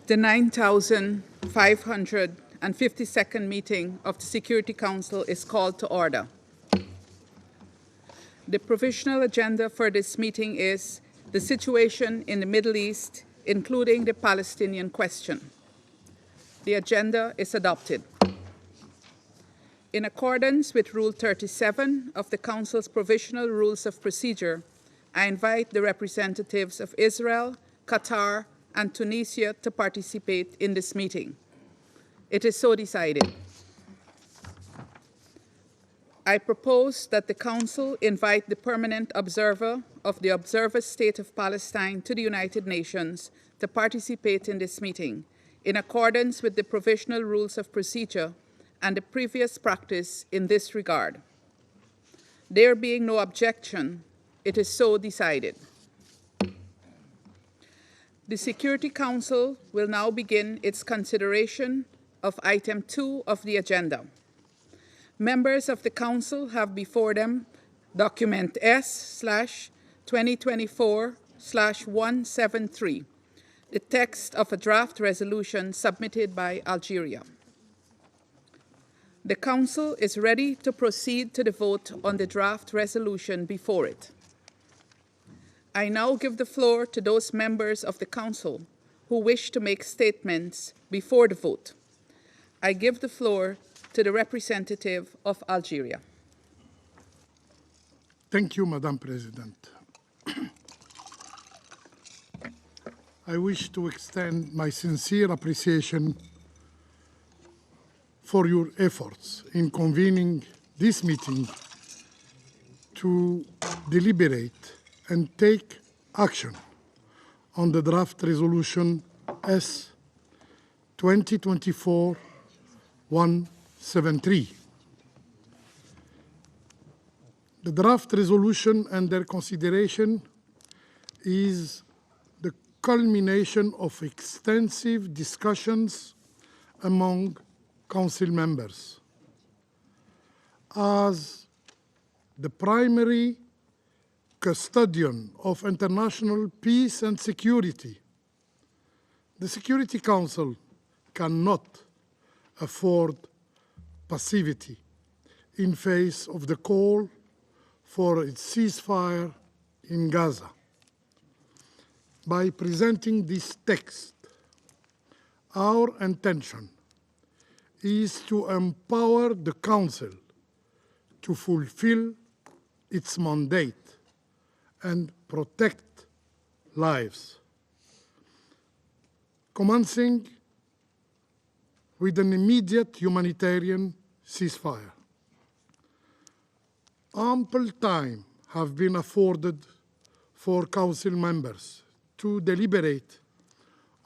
The 9,552nd meeting of the Security Council is called to order. The provisional agenda for this meeting is the situation in the Middle East, including the Palestinian question. The agenda is adopted. In accordance with Rule 37 of the Council's Provisional Rules of Procedure, I invite the representatives of Israel, Qatar, and Tunisia to participate in this meeting. It is so decided. I propose that the Council invite the permanent observer of the Observer State of Palestine to the United Nations to participate in this meeting, in accordance with the Provisional Rules of Procedure and the previous practice in this regard. There being no objection, it is so decided. The Security Council will now begin its consideration of Item 2 of the agenda. Members of the Council have before them Document S/2024/173, the text of a draft resolution submitted by Algeria. The Council is ready to proceed to the vote on the draft resolution before it. I now give the floor to those members of the Council who wish to make statements before the vote. I give the floor to the representative of Algeria. Thank you, Madam President. I wish to extend my sincere appreciation for your efforts in convening this meeting to deliberate and take action on the draft resolution S 2024-173. The draft resolution under consideration is the culmination of extensive discussions among Council members. As the primary custodian of international peace and security, the Security Council cannot afford passivity in face of the call for a ceasefire in Gaza. By presenting this text, our intention is to empower the Council to fulfill its mandate and protect lives, commencing with an immediate humanitarian ceasefire. Ample time have been afforded for Council members to deliberate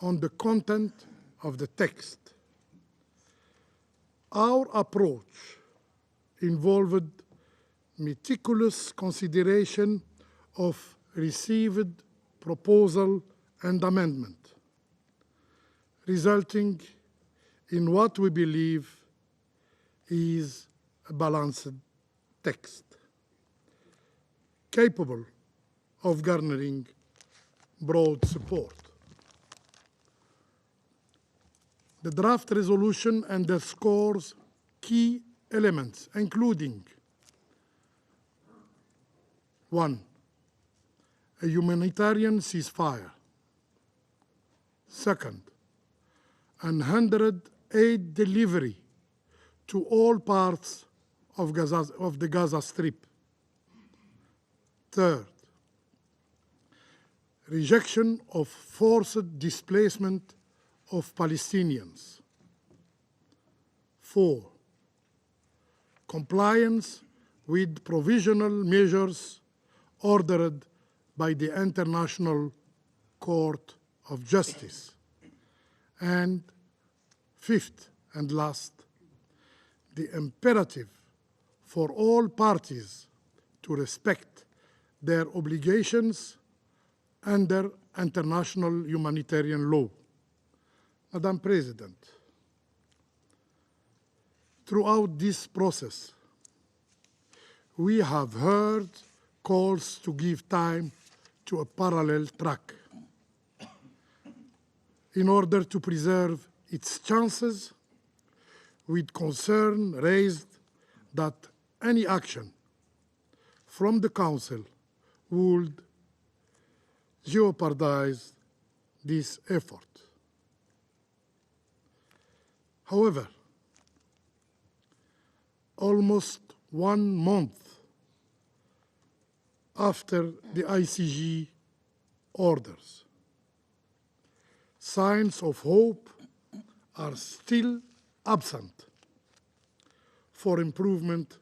on the content of the text. Our approach involved meticulous consideration of received proposal and amendment, resulting in what we believe is a balanced text, capable of garnering broad support. The draft resolution underscores key elements, including 1. A humanitarian ceasefire. 2nd, unhindered aid delivery to all parts of the Gaza Strip. 3rd, rejection of forced displacement of Palestinians. 4, compliance with provisional measures ordered by the International Court of Justice. And 5th and last, the imperative for all parties to respect their obligations under international humanitarian law. Madam President, throughout this process, we have heard calls to give time to a parallel track. in order to preserve its chances, with concern raised that any action from the Council would jeopardize this effort. However, almost 1 month after the ICG orders, signs of hope are still absent for improvement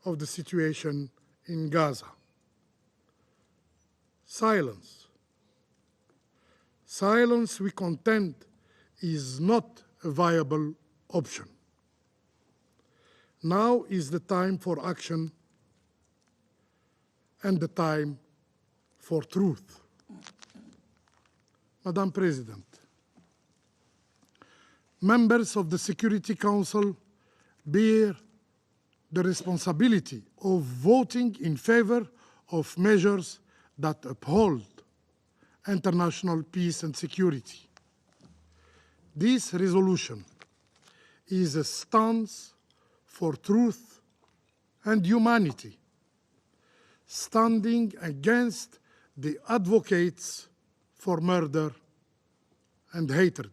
of the situation in Gaza. Silence. Silence, we contend, is not a viable option. Now is the time for action and the time for truth. Madam President, members of the Security Council bear the responsibility of voting in favor of measures that uphold international peace and security. This resolution is a stance for truth and humanity, standing against the advocates for murder and hatred.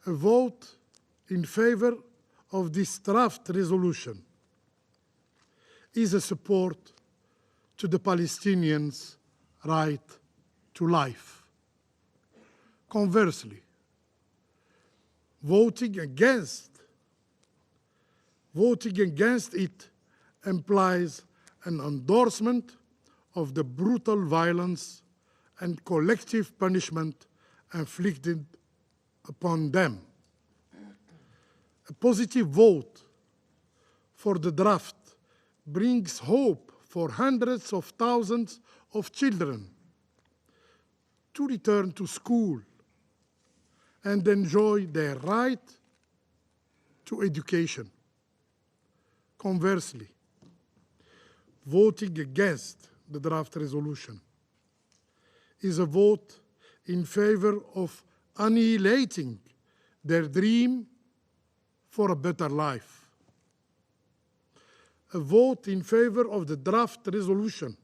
A vote in favor of this draft resolution is a support to the Palestinians' right to life. Conversely, voting against it implies an endorsement of the brutal violence and collective punishment inflicted upon them. A positive vote for the draft brings hope for hundreds of thousands of children to return to school and enjoy their right to education. Conversely, voting against the draft resolution is a vote in favor of annihilating their dream for a better life. A vote in favor of the draft resolution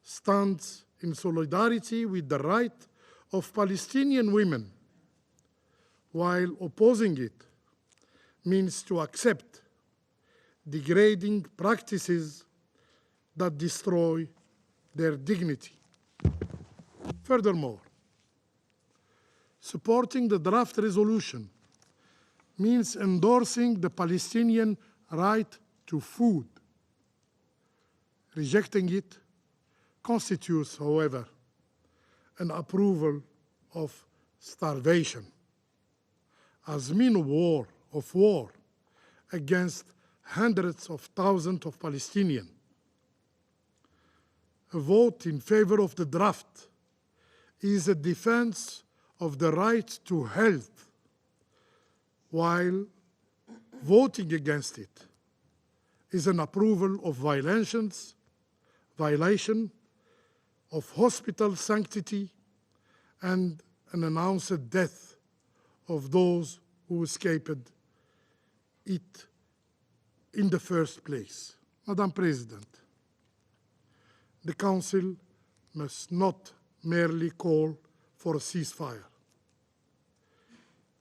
stands in solidarity with the right of Palestinian women, while opposing it means to accept degrading practices that destroy their dignity. Furthermore, supporting the draft resolution means endorsing the Palestinian right to food. Rejecting it constitutes, however, an approval of starvation as mean of war against hundreds of thousands of Palestinians. A vote in favor of the draft is a defense of the right to health, while voting against it is an approval of violation of hospital sanctity and an announced death of those who escaped it in the first place. Madam President, the Council must not merely call for a ceasefire.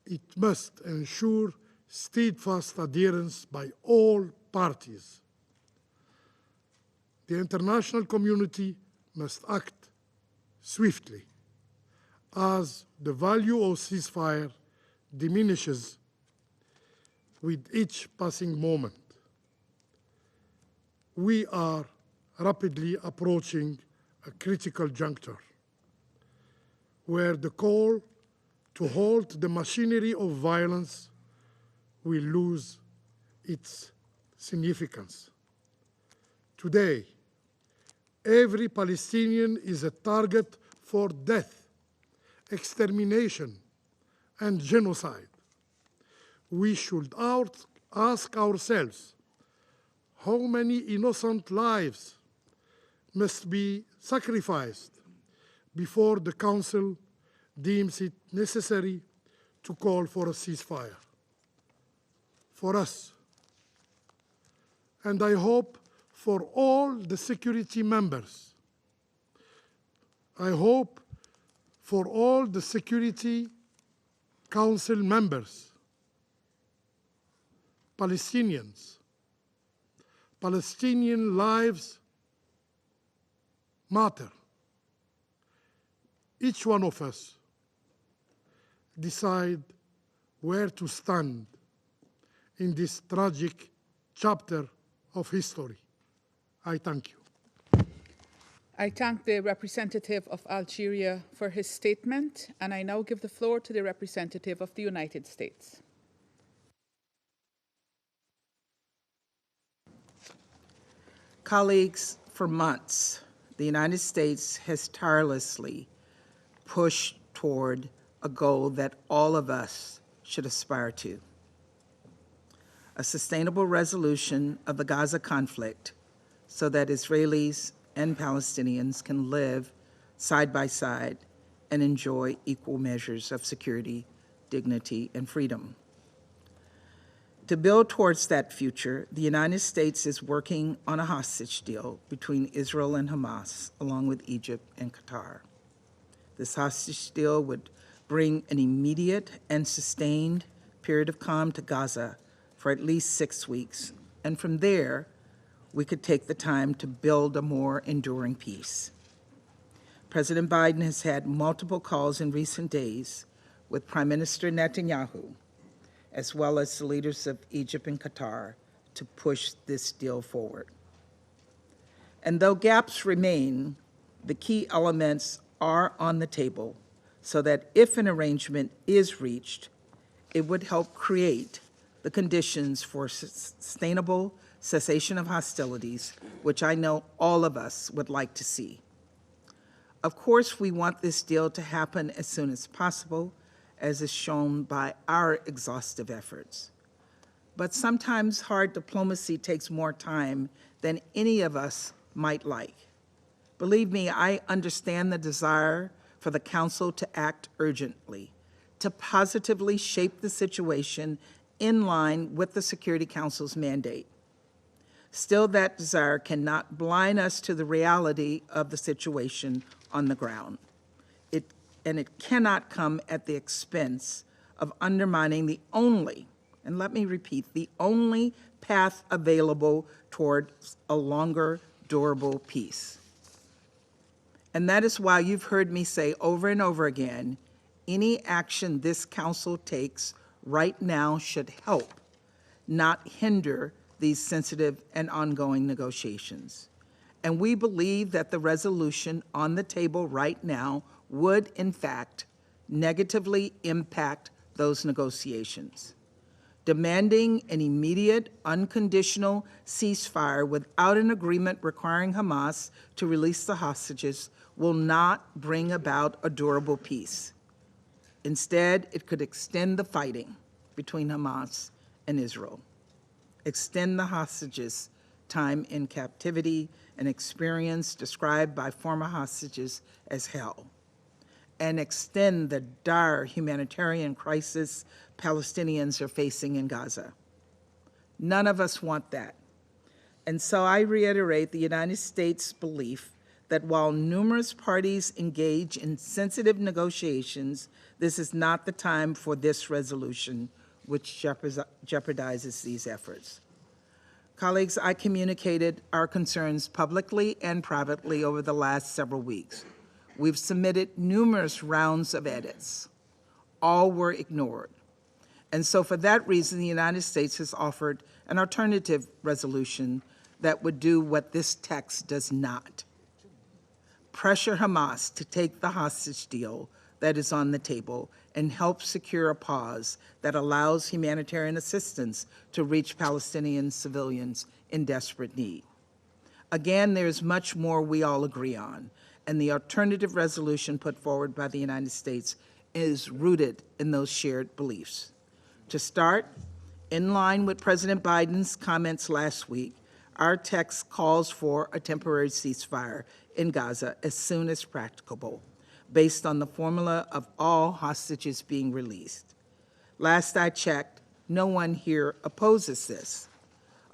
It must ensure steadfast adherence by all parties. The international community must act swiftly, as the value of ceasefire diminishes with each passing moment. We are rapidly approaching a critical juncture where the call to halt the machinery of violence will lose its significance. Today, every Palestinian is a target for death, extermination, and genocide. We should ask ourselves, how many innocent lives must be sacrificed before the Council deems it necessary to call for a ceasefire. For us, and I hope for all the security members, I hope for all the Security Council members, Palestinians, Palestinian lives matter. Each one of us decide where to stand in this tragic chapter of history. I thank you. I thank the representative of Algeria for his statement, and I now give the floor to the representative of the United States. Colleagues, for months, the United States has tirelessly pushed toward a goal that all of us should aspire to: a sustainable resolution of the Gaza conflict so that Israelis and Palestinians can live side by side and enjoy equal measures of security, dignity, and freedom. To build towards that future, the United States is working on a hostage deal between Israel and Hamas, along with Egypt and Qatar. This hostage deal would bring an immediate and sustained period of calm to Gaza for at least 6 weeks, and from there, we could take the time to build a more enduring peace. President Biden has had multiple calls in recent days with Prime Minister Netanyahu, as well as the leaders of Egypt and Qatar, to push this deal forward. And though gaps remain, the key elements are on the table so that if an arrangement is reached, it would help create the conditions for sustainable cessation of hostilities, which I know all of us would like to see. Of course, we want this deal to happen as soon as possible, as is shown by our exhaustive efforts. But sometimes hard diplomacy takes more time than any of us might like. Believe me, I understand the desire for the Council to act urgently, to positively shape the situation in line with the Security Council's mandate. Still, that desire cannot blind us to the reality of the situation on the ground. And it cannot come at the expense of undermining the only, and let me repeat, the only path available toward a longer, durable peace. And that is why you've heard me say over and over again, any action this Council takes right now should help, not hinder, these sensitive and ongoing negotiations. And we believe that the resolution on the table right now would, in fact, negatively impact those negotiations. Demanding an immediate, unconditional ceasefire without an agreement requiring Hamas to release the hostages will not bring about a durable peace. Instead, it could extend the fighting between Hamas and Israel, extend the hostages' time in captivity, an experience described by former hostages as hell, and extend the dire humanitarian crisis Palestinians are facing in Gaza. None of us want that. And so I reiterate the United States' belief that while numerous parties engage in sensitive negotiations, this is not the time for this resolution, which jeopardizes these efforts. Colleagues, I communicated our concerns publicly and privately over the last several weeks. We've submitted numerous rounds of edits. All were ignored. And so for that reason, the United States has offered an alternative resolution that would do what this text does not: pressure Hamas to take the hostage deal that is on the table and help secure a pause that allows humanitarian assistance to reach Palestinian civilians in desperate need. Again, there's much more we all agree on, and the alternative resolution put forward by the United States is rooted in those shared beliefs. To start, in line with President Biden's comments last week, our text calls for a temporary ceasefire in Gaza as soon as practicable, based on the formula of all hostages being released. Last I checked, no one here opposes this.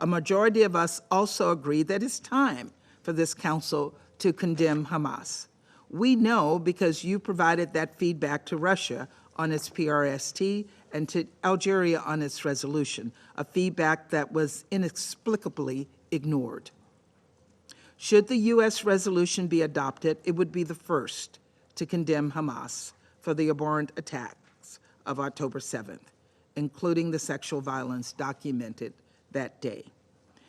A majority of us also agree that it's time for this council to condemn Hamas. We know because you provided that feedback to Russia on its PRST and to Algeria on its resolution, a feedback that was inexplicably ignored. Should the U.S. resolution be adopted, it would be the first to condemn Hamas for the abhorrent attacks of October 7th, including the sexual violence documented that day.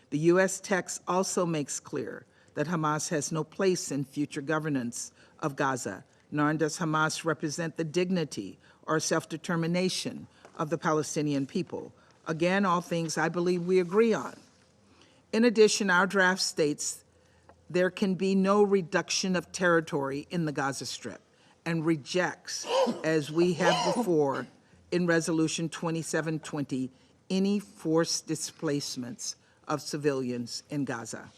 The U.S. text also makes clear that Hamas has no place in future governance of Gaza, nor does Hamas represent the dignity or self-determination of the Palestinian people. Again, all things I believe we agree on. In addition, our draft states there can be no reduction of territory in the Gaza Strip and rejects, as we have before in Resolution 2720, any forced displacements of civilians in Gaza.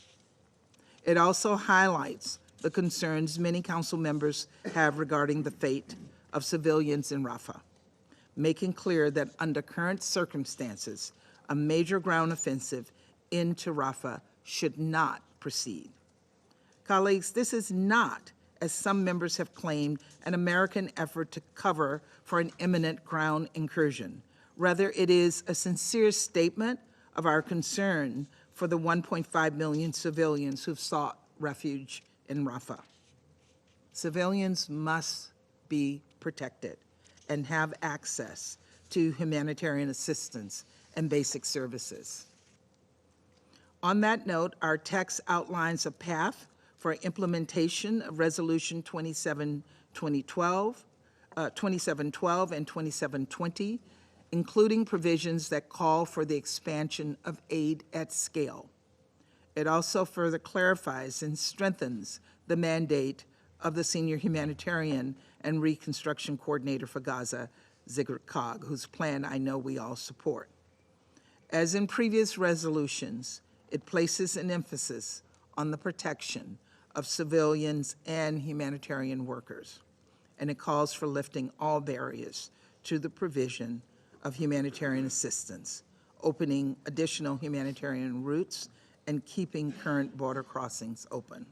It also highlights the concerns many council members have regarding the fate of civilians in Rafah, making clear that under current circumstances, a major ground offensive into Rafah should not proceed. Colleagues, this is not, as some members have claimed, an American effort to cover for an imminent ground incursion. Rather, it is a sincere statement of our concern for the 1.5 million civilians who've sought refuge in Rafah. Civilians must be protected and have access to humanitarian assistance and basic services. On that note, our text outlines a path for implementation of Resolution 2712 and 2720, including provisions that call for the expansion of aid at scale. It also further clarifies and strengthens the mandate of the Senior Humanitarian and Reconstruction Coordinator for Gaza, Sigrid Kaag, whose plan I know we all support. As in previous resolutions, it places an emphasis on the protection of civilians and humanitarian workers, and it calls for lifting all barriers to the provision of humanitarian assistance, opening additional humanitarian routes, and keeping current border crossings open.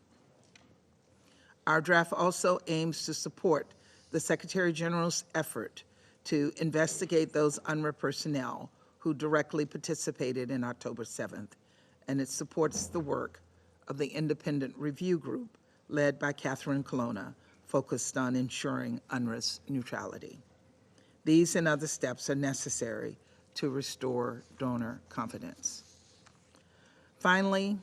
Our draft also aims to support the Secretary General's effort to investigate those UNRWA personnel who directly participated in October 7th, and it supports the work of the independent review group led by Catherine Colonna, focused on ensuring UNRWA's neutrality. These and other steps are necessary to restore donor confidence. Finally,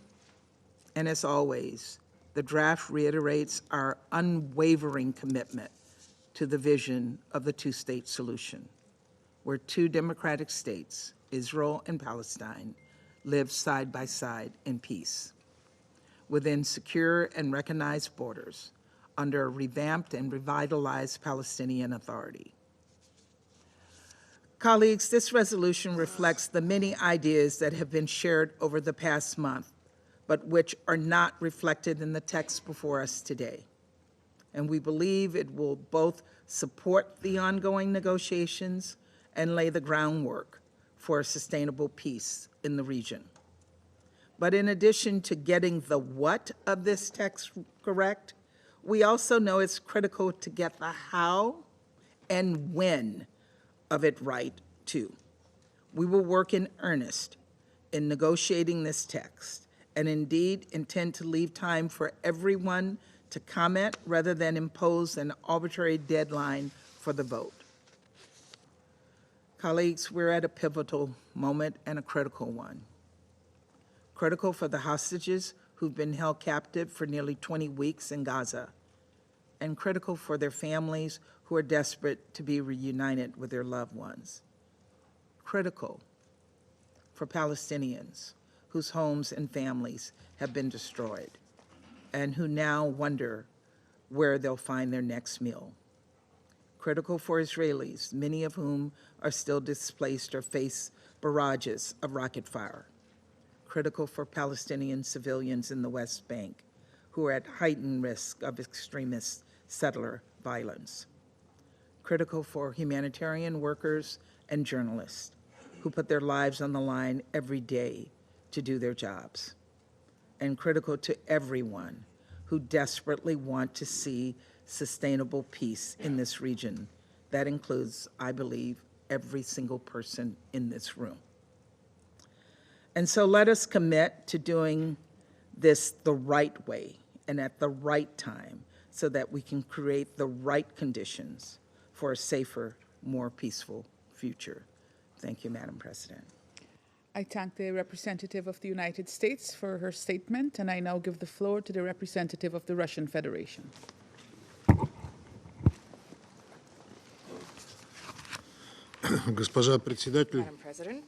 and as always, the draft reiterates our unwavering commitment to the vision of the two-state solution, where two democratic states, Israel and Palestine, live side by side in peace, within secure and recognized borders, under a revamped and revitalized Palestinian Authority. Colleagues, this resolution reflects the many ideas that have been shared over the past month, but which are not reflected in the text before us today. And we believe it will both support the ongoing negotiations and lay the groundwork for a sustainable peace in the region. But in addition to getting the what of this text correct, we also know it's critical to get the how and when of it right, too. We will work in earnest in negotiating this text, and indeed intend to leave time for everyone to comment rather than impose an arbitrary deadline for the vote. Colleagues, we're at a pivotal moment and a critical one. Critical for the hostages who've been held captive for nearly 20 weeks in Gaza, and critical for their families who are desperate to be reunited with their loved ones. Critical for Palestinians whose homes and families have been destroyed and who now wonder where they'll find their next meal. Critical for Israelis, many of whom are still displaced or face barrages of rocket fire. Critical for Palestinian civilians in the West Bank who are at heightened risk of extremist settler violence. Critical for humanitarian workers and journalists who put their lives on the line every day to do their jobs. And critical to everyone who desperately want to see sustainable peace in this region. That includes, I believe, every single person in this room. And so let us commit to doing this the right way and at the right time so that we can create the right conditions for a safer, more peaceful future. Thank you, Madam President. I thank the representative of the United States for her statement, and I now give the floor to the representative of the Russian Federation. Госпожа председатель, Madam President,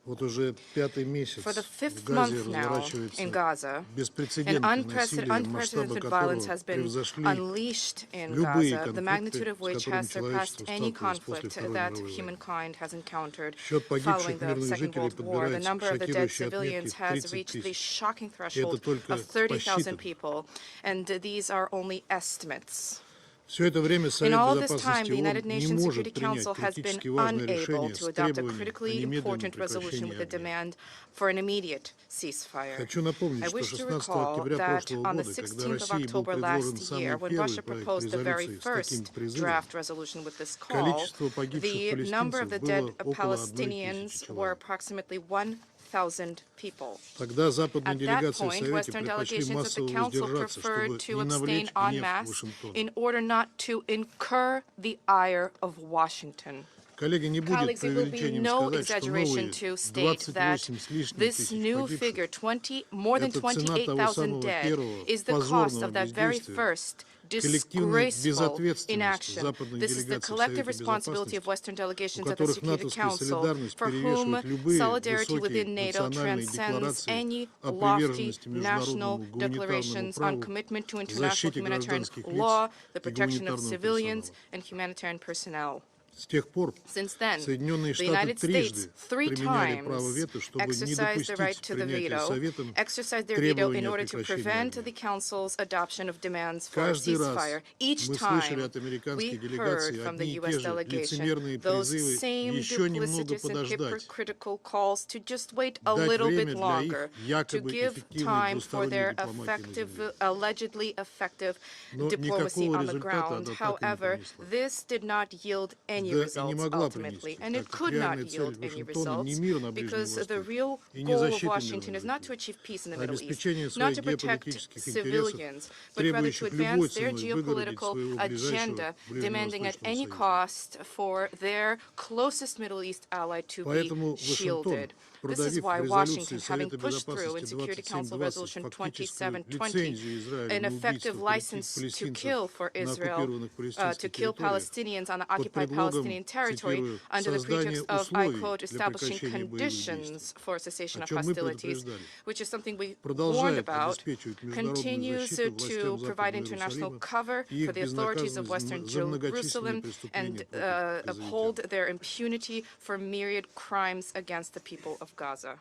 вот уже пятый месяц for the в fifth Газе month now разворачивается in Gaza, an беспрецедентное насилие, масштабы unprecedented violence которого has been превзошли unleashed in любые Gaza, the magnitude of конфликты, с which которыми has surpassed человечество any сталкивалось после conflict Второй that мировой войны. humankind has encountered Счет following погибших the мирных Second жителей World War. The подбирается к number of the dead шокирующей отметке civilians в has 30 reached the тысяч. shocking Это threshold только of 30,000 посчитано. people, and these are only estimates. Все это время In Совет all of this time, Безопасности the United ООН не Nations может Security принять Council has been критически важное unable решение to с adopt a требованием о critically немедленном important resolution with a прекращении огня. demand for an immediate ceasefire. Хочу напомнить, I что wish to 16 recall октября that прошлого on the года, когда 16th of России был October предложен last самый year, when первый Russia проект proposed the very резолюции с таким first призывом, draft resolution with this call, количество погибших the number of палестинцев the было dead около 1 тысячи Palestinians were человек. approximately 1,000 people. Тогда западные At that делегации в point, Совете Western предпочли delegations of the массово Council воздержаться, preferred чтобы to не abstain навлечь en гнев masse Вашингтона. in order not to incur the ire of Washington. Коллеги, не будет Colleagues, it will be преувеличением no сказать, что exaggeration новые to state that 28 с лишним this тысяч new погибших figure, more than это цена того 28,000 самого dead, первого is the cost позорного of that very бездействия, first коллективной disgraceful безответственности inaction. западных This is the делегаций в collective Совете responsibility of Безопасности, Western у delegations at the которых Security натовская Council, солидарность for whom перевешивает любые solidarity высокие within NATO национальные transcends декларации any о lofty приверженности national международному гуманитарному declarations on праву, commitment to international защите humanitarian гражданских law, лиц the и protection of гуманитарного civilians, персонала. and humanitarian personnel. С тех пор Since then, Соединенные the Штаты United States трижды three применяли право times вето, чтобы не exercised the right допустить to the принятия veto, Советом exercised their veto in требования о order to прекращении prevent огня. the Council's adoption of demands for a Каждый раз ceasefire. Each мы слышали time, от we американских heard делегаций from the одни и U.S. те же delegation лицемерные those призывы same еще немного duplicitous and подождать, hypocritical calls to just wait a дать little время bit для longer, их to якобы give эффективной time for двусторонней their дипломатии на земле. allegedly effective Но diplomacy никакого on the результата ground. она так и не However, принесла. this did not yield any Да и не results могла ultimately, принести, and it так как could not реальная цель yield any Вашингтона не results мир на Ближнем because the Востоке real и не goal of защита Washington мирных is not to жителей, achieve peace in the а Middle East, обеспечение not своих to protect геополитических интересов, civilians, but rather to требующих advance любой their ценой выгородить geopolitical своего agenda, ближайшего demanding at ближневосточного any союзника. cost for their closest Middle East ally to be Поэтому Вашингтон, shielded. This is продавив why в Washington, резолюции having Совета pushed through in Security Council 2720 Resolution фактическую 2720 лицензию Израиля an на effective убийство license to палестинцев kill for на Israel, оккупированных to палестинских kill территориях Palestinians on the под occupied предлогом, Palestinian territory цитирую, under the создания pretext of, I условий quote, для establishing прекращения боевых действий, conditions for cessation о of чем мы hostilities, предупреждали, which is something we warned продолжает about, обеспечивать международную continues защиту to властям provide Западного international Иерусалима cover и for их the authorities of безнаказанность Western за многочисленные Jerusalem преступления and против uphold газовитян. their impunity for myriad crimes against the people of Gaza.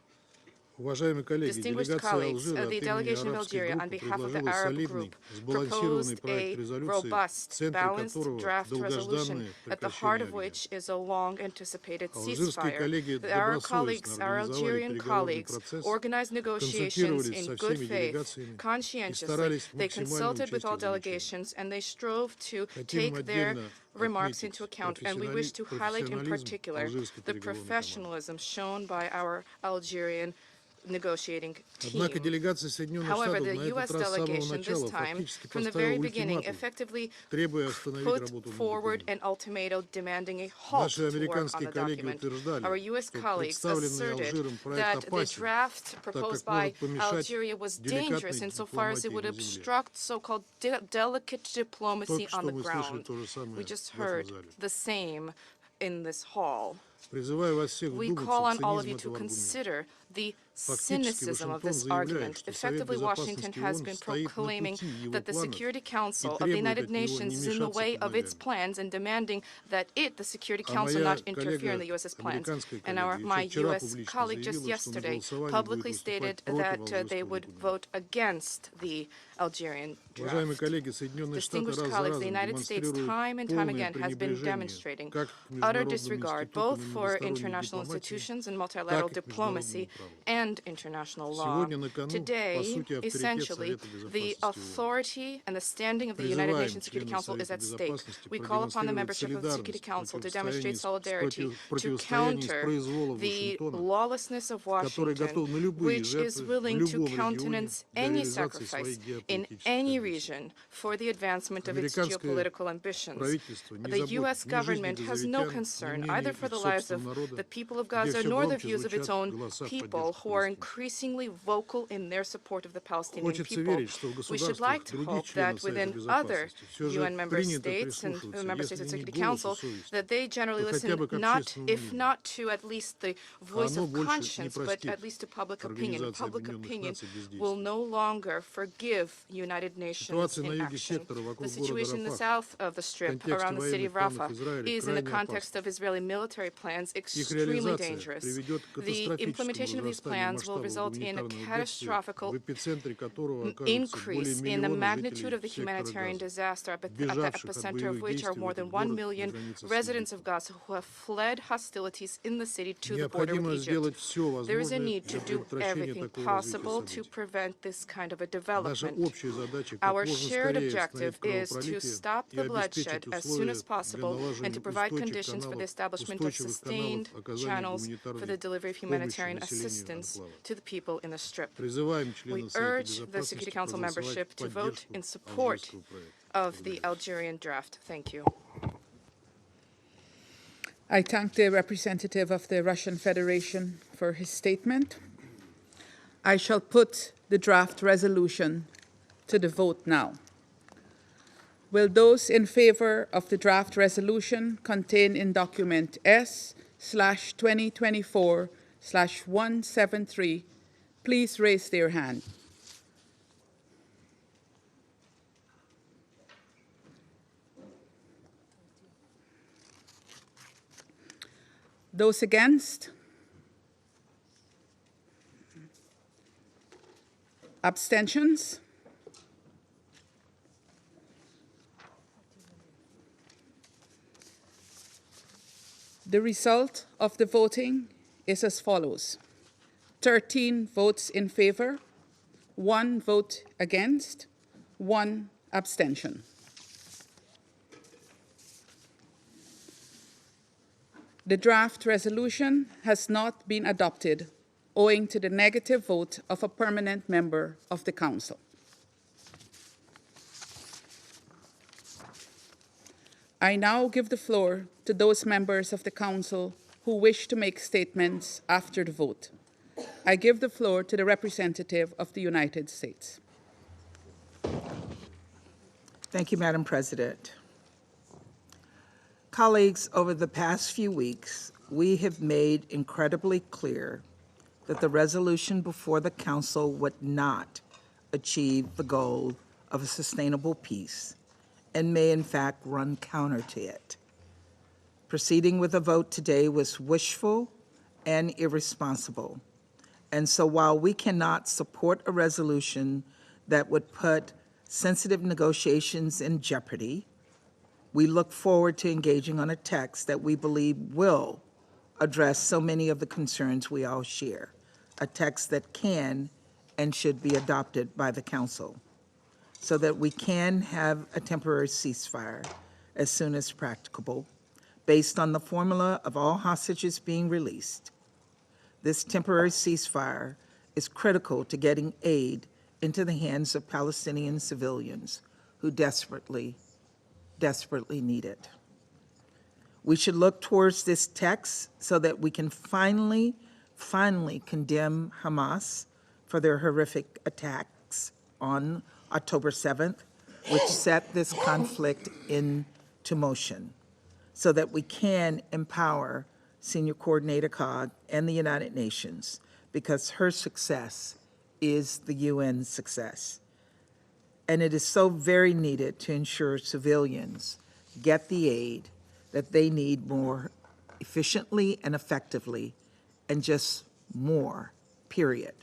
Уважаемые коллеги, Distinguished делегация colleagues, Алжира от the имени delegation of арабской Algeria, on группы behalf of the предложила Arab солидный, group, сбалансированный proposed проект a резолюции, в robust, центре balanced которого draft resolution, долгожданное at the heart прекращение of огня. which is a long-anticipated Алжирские ceasefire. коллеги Our добросовестно colleagues, our организовали Algerian переговорный colleagues, процесс, organized negotiations консультировались in со good всеми faith, делегациями и conscientiously. старались They максимально consulted with учесть all в заключении. delegations, and they strove to Хотим take their отдельно remarks отметить into account, and we wish to highlight in профессионализм particular алжирской the переговорной команды. professionalism shown by our Algerian negotiating Однако team. делегация Соединенных However, Штатов the на этот U.S. раз с самого delegation this начала time, фактически from the поставила very beginning, ультиматум, effectively требуя остановить put работу над forward документом. an ultimatum demanding a halt Наши to work on американские the коллеги document. утверждали, Our U.S. что colleagues представленный asserted Алжиром проект that the опасен, draft так proposed как by может помешать Algeria was деликатной dangerous insofar as it would дипломатии на земле. obstruct so-called delicate diplomacy Только on что the мы слышали ground. то же самое We just в этом heard зале. the same in this hall. Призываю вас всех We вдуматься call в on all of цинизм you to этого аргумента. consider the Фактически, cynicism of Вашингтон this заявляет, argument. что Совет Effectively, Washington Безопасности has ООН been стоит на proclaiming пути его that the планов Security и Council of the требует United от него не Nations is in the мешаться way of its предлагаемому. plans and demanding that it, the Security А Council, моя not interfere in the U.S.'s plans. американская And коллега my еще вчера U.S. публично colleague just заявила, что на yesterday голосовании будет publicly выступать stated против that they алжирского would документа. vote against the Algerian Уважаемые draft. коллеги, Соединенные Штаты Distinguished раз за colleagues, the разом United States демонстрируют time and time полное again has been пренебрежение demonstrating как к utter международным disregard институтам both и for многосторонней international дипломатии, institutions and multilateral так и к diplomacy международному праву. and international law. Сегодня на кону, по Today, сути, авторитет essentially, Совета the Безопасности ООН. authority and the standing of the United Призываем Nations Security членов Council is Совета at stake. Безопасности We call upon the продемонстрировать membership of the Security солидарность Council to в demonstrate solidarity to противостоянии с counter произволом the Вашингтона, lawlessness of который Washington, готов на любые which is жертвы в willing to любом регионе countenance для any реализации sacrifice своих in геополитических any амбиций. region for the advancement of its Американское geopolitical ambitions. правительство не The заботит U.S. ни жизни government has no газовитян, ни concern мнения either for их the lives собственного of народа, the people of где Gaza все nor the громче views of its звучат own голоса в people поддержку who are палестинцев. increasingly vocal in their support of the Palestinian Хочется people. верить, что в We should like государствах to других hope членов that Совета within other Безопасности все же UN member принято states and прислушиваться, member states если of не the к Security голосу Council, совести, that they generally то хотя listen бы к not, общественному if мнению. not to at least the voice Оно of больше не conscience, but простит at least to public opinion. Организации Public Объединенных opinion Наций will бездействия. no longer forgive United Nations Ситуация на юге inaction. сектора The вокруг города situation in the Рафах south of the в strip контексте around the city военных of планов Rafah Израиля is in the крайне context опасна. of Israeli military plans Их extremely реализация dangerous. приведет к The катастрофическому implementation of these возрастанию plans will масштабов result in a гуманитарного бедствия, catastrophic в эпицентре которого окажутся более increase in the миллиона magnitude жителей of the сектора humanitarian Газа, disaster at the бежавших от epicenter of боевых which are действий в more than этот 1 город на million границе с residents of Египтом. Gaza who have fled hostilities in the city to the border with Необходимо Egypt. сделать все There is a возможное need для to do предотвращения everything такого развития possible to событий. prevent this kind of a Наша development. общая задача как Our можно shared скорее objective остановить is to кровопролитие stop и the обеспечить bloodshed as soon условия as для possible and налаживания to provide устойчивых conditions for the каналов, establishment of устойчивых каналов sustained оказания channels for the гуманитарной delivery of помощи humanitarian населению assistance анклава. to the people in the Strip. Призываем We членов Совета urge the Безопасности Security Council проголосовать membership в to vote поддержку in support алжирского проекта. of the Algerian draft. Thank you. I thank the representative of the Russian Federation for his statement. I shall put the draft resolution to the vote now. Will those in favor of the draft resolution contained in document S/2024/173 please raise their hand? Those against? Abstentions? The result of the voting is as follows: 13 votes in favor, 1 vote against, 1 abstention. The draft resolution has not been adopted owing to the negative vote of a permanent member of the Council. I now give the floor to those members of the Council who wish to make statements after the vote. I give the floor to the representative of the United States. Thank you, Madam President. Colleagues, over the past few weeks, we have made incredibly clear that the resolution before the Council would not achieve the goal of a sustainable peace and may in fact run counter to it. Proceeding with a vote today was wishful and irresponsible. And so while we cannot support a resolution that would put sensitive negotiations in jeopardy, we look forward to engaging on a text that we believe will address so many of the concerns we all share, a text that can and should be adopted by the Council so that we can have a temporary ceasefire as soon as practicable based on the formula of all hostages being released. This temporary ceasefire is critical to getting aid into the hands of Palestinian civilians who desperately need it. We should look towards this text so that we can finally condemn Hamas for their horrific attacks on October 7th, which set this conflict into motion, so that we can empower Senior Coordinator COG, and the United Nations, because her success is the UN's success. And it is so very needed to ensure civilians get the aid that they need more efficiently and effectively, and just more, period.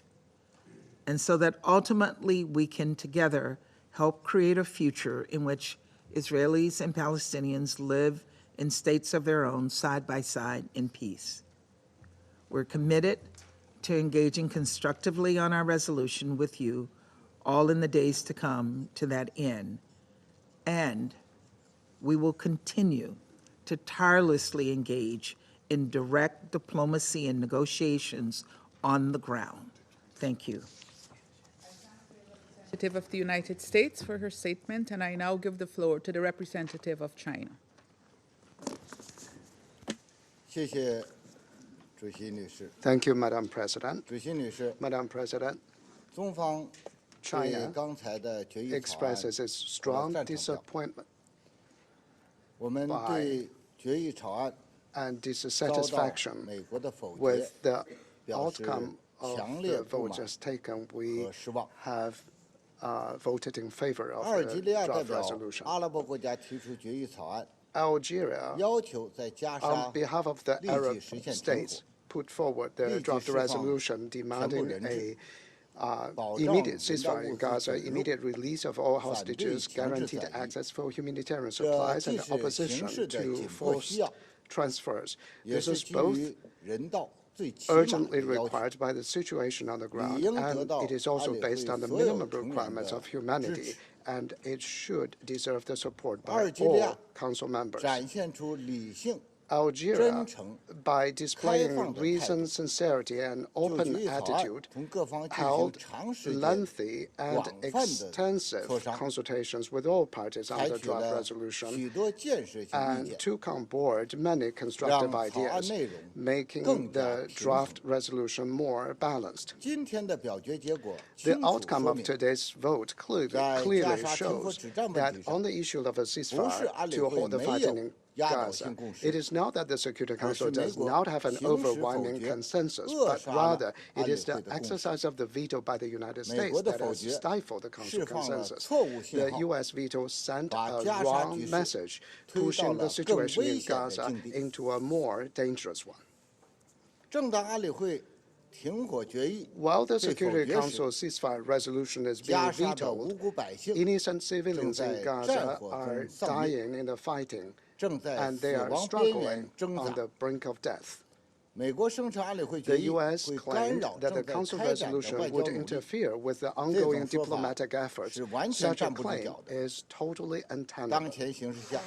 And so that ultimately we can together help create a future in which Israelis and Palestinians live in states of their own, side by side, in peace. We're committed to engaging constructively on our resolution with you all in the days to come to that end. And we will continue to tirelessly engage in direct diplomacy and negotiations on the ground. Thank you. Representative of the United States for her statement, and I now give the floor to the representative of China. 谢谢主席女士。 Thank you, Madam President. 主席女士， Madam President, 中方对 China 刚才的决议草案 expresses its strong 赞成票。 disappointment 我们对决议草案 and 遭到 dissatisfaction 美国的否决 with the 表示 outcome of 强烈 the 不 vote 满 just taken. We 和失望。 have voted in favor 阿尔 of 及 the 利亚代 draft 表 resolution. 阿拉伯国家提出决议草案， Algeria, 要求在加沙 on behalf of the 立 Arab 即实现停 states, 火， put forward the 立即 draft 释放 resolution demanding 全部人质， 保障 immediate 人道 ceasefire 物 in 资 Gaza, 准入， immediate release of all 反对 hostages, 强制 guaranteed 转移。 access for humanitarian 这 supplies, 既 and 是 opposition 形势的 to 紧迫需 forced 要， transfers. 也 This 是 is 基 both 于人道最起码 urgently 的要求， required by the situation on the ground, 理应得 and 到 it is 安 also 理 based 会 on the 所有 minimum 成员 requirements 的 of 支 humanity, 持。 and it should deserve the support 阿 by 尔及利亚 all council members. 展现出理性、 Algeria, 真诚、 by 开 displaying 放的态 reason, 度， sincerity, and 就 open 决议草案 attitude, 同各方进行 held 长时间、 lengthy and 广泛的 extensive 磋商， consultations with all parties on 采 the 取 draft 了 resolution, 许多建设性意 and 见， took on board many 让 constructive 草案 ideas, 内容 making 更加 the 平衡。 draft resolution more balanced. 今天的表决结果 The 清楚 outcome 说 of 明， today's vote 在 clearly 加沙停火 shows 止战问 that 题上， on the issue of a 不是 ceasefire 安理 to 会 hold the 没 fighting 有 in 压倒 Gaza, 性共 it 识， is not that the Security 而是 Council 美 does 国 not have an 行使否 overwhelming 决 consensus, 扼 but 杀了 rather 安 it 理 is 会 the 的共识。 exercise of the veto by the United 美 States 国的 that 否 has 决 stifled the Council 释放了 consensus. 错误信 The 号， U.S. veto sent 把 a 加沙 wrong 局势 message, 推到 pushing 了 the 更 situation 危 in 险的 Gaza 境地。 into a more dangerous one. 正当安理会停火决议 While the 被否 Security 决时， Council ceasefire resolution is being 加沙的 vetoed, 无辜百姓 innocent civilians in 正在 Gaza 战火中 are 丧命， dying in the fighting, 正在 and 死 they are 亡边 struggling 缘挣 on 扎。 the brink of death. 美国声称安理会 The 决议 U.S. 会干 claimed 扰 that the 正在 Council 开展的 resolution 外交 would 努力， interfere with the 这 ongoing 种说法 diplomatic efforts. 是完全 Such a 站不住 claim 脚的。 is totally 当 untenable. 前形势下，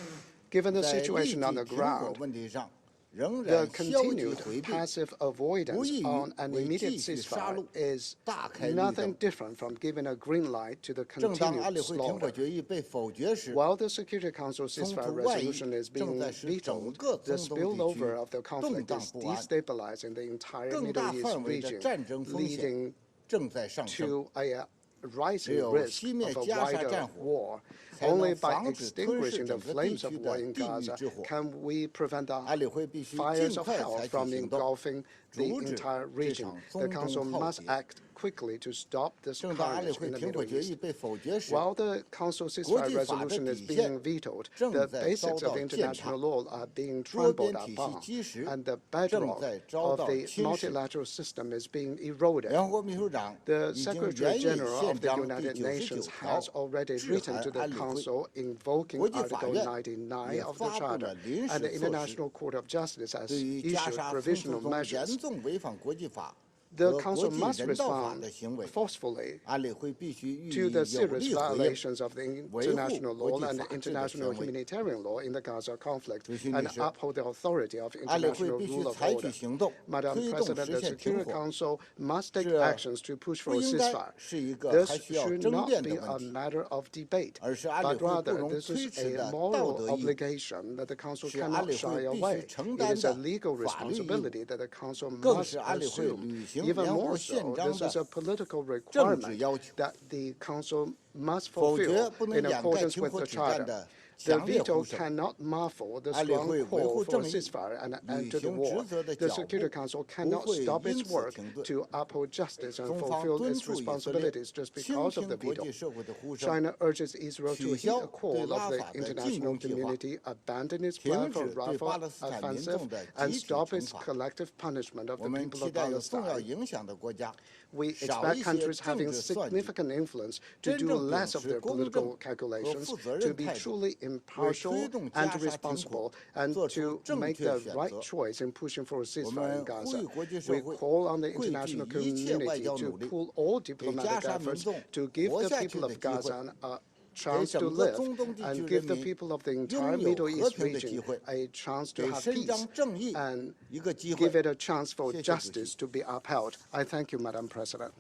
Given the 在立 situation on 即 the 停火 ground, 问题上，仍 the 然消极 continued 回避， passive 无 avoidance 异于 on an 为 immediate 继续杀 ceasefire 戮 is 大开绿 nothing 灯。 different from giving a green light to the 正当安理 continued 会停火 slaughter. 决议被否决时， While the Security Council 冲 ceasefire 突外溢 resolution is 正 being 在使整 vetoed, 个 the 中东地区 spillover of the 动 conflict 荡 is 不安， destabilizing the entire 更 Middle 大 East 范围的 region, 战争风险 leading 正在上升。 to a 只 rising 有 risk 熄灭 of a 加沙 wider 战火， war. 才能 Only by 防止吞噬 extinguishing 整 the 个地 flames of 区 war 的 in 地狱 Gaza 之火。 can we prevent 安理 the 会必须 fires 尽 of 快 hell 采取 from 行动， engulfing the 阻止 entire 这 region. 场 The 中 Council 东浩 must 劫。 act quickly to stop this 正当安理 carnage 会 in the 停火 Middle 决议 East. 被否决时， While the Council 国 ceasefire 际法的 resolution is 底线 being vetoed, 正 the 在遭 basics 到 of 践 international 踏， law are being 多 trampled 边体系 upon, 基石 and the 正 bedrock 在遭 of 到 the 侵蚀。 multilateral system is being eroded. 联合国秘书长 The 已经 Secretary 援引 General 宪 of the 章第 United 99 Nations 条 has already 致 written 函 to the 安理会， Council invoking 国际法 Article 院 99也 of the 发布了 Charter, 临 and the 时措施， International Court of Justice has 对于加 issued 沙冲突 provisional 中严 measures. 重违反国际法 The 和 Council 国际 must 人道法 respond 的行为， forcefully 安理会必须予 to 以 the 有 serious 力回应。 violations of the 维护 international 国 law 际 and 法治的 international 权威。 humanitarian law in the Gaza conflict 主席女 and 士， uphold the authority of 安理会 international 必须 rule of 采取 order. 行动， Madam 推动 President, 实 the 现停 Security 火。 Council must take 这 actions to push 不 for a 应该 ceasefire. 是一个 This 还需要 should 争 not 辩 be 的 a 问题， matter of debate, 而是安理 but 会不 rather 容 this 推 is 迟 a 的道 moral 德义务， obligation that the Council 是安 cannot 理 shy 会必须 away. 承 It 担 is a 的 legal 法律义务， responsibility that the Council 更 must 是安理会 assume. 履行 Even 联合 more 宪 so, 章 this is 的 a political 政治 requirement 要求。 that the Council must 否决 fulfill 不能 in 掩盖 accordance 停 with 火 the 止战 Charter. 的 The 强烈 veto 呼声。 cannot muffle the 安理 strong 会维 call 护 for 正 a 义， ceasefire and 履 end to the 行 war. 职责的 The 脚 Security 步 Council 不 cannot 会 stop 因 its 此 work 停顿。 to uphold justice and 中方 fulfill 敦 its 促以色列 responsibilities just 倾 because of 听 the 国 veto. 际社会的呼声， China urges Israel to 取 heed a 消对 call 拉 of the 法的进 international 攻计划， community, abandon its 停 plan 止 for 对巴 Rafah 勒斯坦民 offensive, 众的 and 集体 stop 惩 its 罚。 collective punishment of 我 the 们 people 期 of 待有重要 Palestine. 影响的国家 We 少 expect 一些 countries 政 having 治算计， significant influence to 真 do 正秉 less of 持 their 公 political 正和 calculations, 负责 to 任 be 态度， truly 为 impartial 推动 and 加沙停火 responsible, and 做出 to 正 make 确 the 选 right 择。 choice in pushing for a 我 ceasefire in 们呼吁 Gaza. 国际社 We 会 call on the 汇聚 international 一切外 community 交 to 努力， pool all 给加 diplomatic 沙民 efforts 众 to give 活 the 下去 people 的 of 机会， Gaza a 给 chance to 整个 live, 中东地区 and 人 give the 民 people of the 拥 entire 有 Middle 和 East 平的机 region 会， a chance to 给 have 伸 peace, 张正义 and 一个机会 give。it a chance for 谢谢主席。 justice to be upheld. I thank you, Madam President.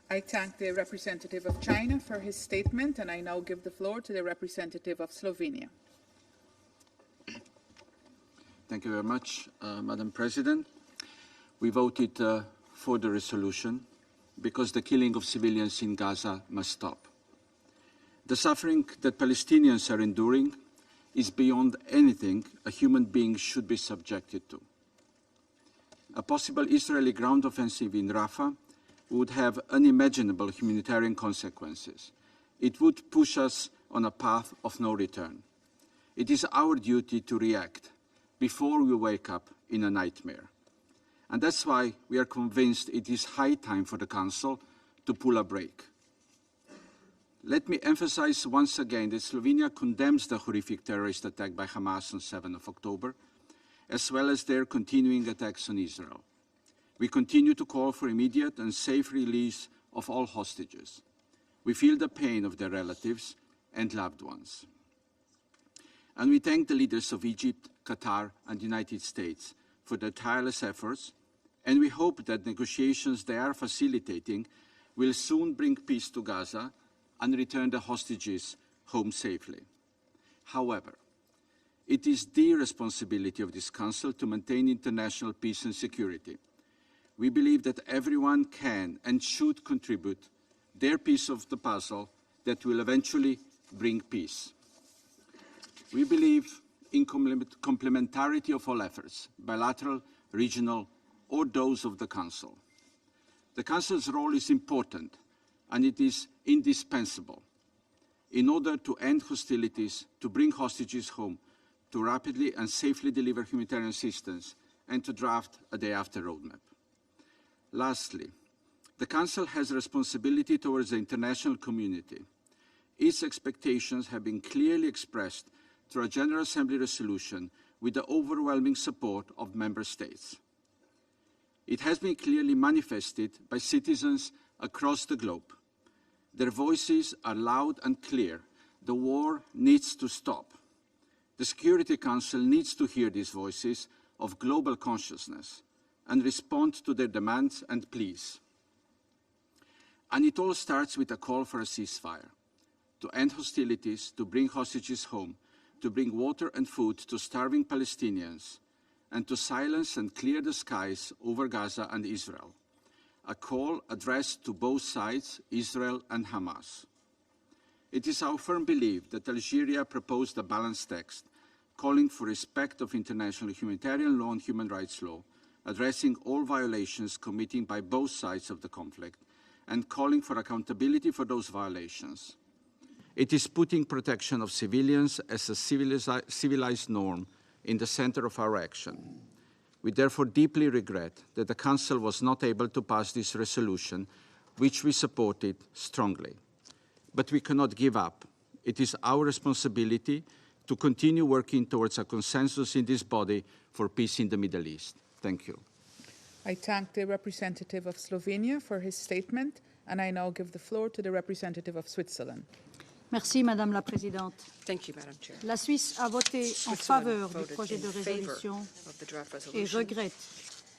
I thank the representative of China for his statement, and I now give the floor to the representative of Slovenia. Thank you very much, Madam President. We voted for the resolution because the killing of civilians in Gaza must stop. The suffering that Palestinians are enduring is beyond anything a human being should be subjected to. A possible Israeli ground offensive in Rafah would have unimaginable humanitarian consequences. It would push us on a path of no return. It is our duty to react before we wake up in a nightmare. And that's why we are convinced it is high time for the Council to pull a brake. Let me emphasize once again that Slovenia condemns the horrific terrorist attack by Hamas on 7 October, as well as their continuing attacks on Israel. We continue to call for immediate and safe release of all hostages. We feel the pain of their relatives and loved ones. And we thank the leaders of Egypt, Qatar, and the United States for their tireless efforts, and we hope that negotiations they are facilitating will soon bring peace to Gaza and return the hostages home safely. However, it is the responsibility of this Council to maintain international peace and security. We believe that everyone can and should contribute their piece of the puzzle that will eventually bring peace. We believe in complementarity of all efforts, bilateral, regional, or those of the Council. The Council's role is important, and it is indispensable in order to end hostilities, to bring hostages home, to rapidly and safely deliver humanitarian assistance, and to draft a day-after roadmap. Lastly, the Council has a responsibility towards the international community. Its expectations have been clearly expressed through a General Assembly resolution with the overwhelming support of Member States. It has been clearly manifested by citizens across the globe. Their voices are loud and clear. The war needs to stop. The Security Council needs to hear these voices of global consciousness and respond to their demands and pleas. And it all starts with a call for a ceasefire, to end hostilities, to bring hostages home, to bring water and food to starving Palestinians, and to silence and clear the skies over Gaza and Israel. A call addressed to both sides, Israel and Hamas. It is our firm belief that Algeria proposed a balanced text, calling for respect of international humanitarian law and human rights law, addressing all violations committed by both sides of the conflict, and calling for accountability for those violations. It is putting protection of civilians as a civilized norm in the center of our action. We therefore deeply regret that the Council was not able to pass this resolution, which we supported strongly. But we cannot give up. It is our responsibility to continue working towards a consensus in this body for peace in the Middle East. Thank you. I thank the representative of Slovenia for his statement, and I now give the floor to the representative of Switzerland. Merci, Madame la Présidente. Thank you, Madam Chair. La Suisse a voté en Switzerland faveur du voted projet de in favor résolution of the draft et resolution regrette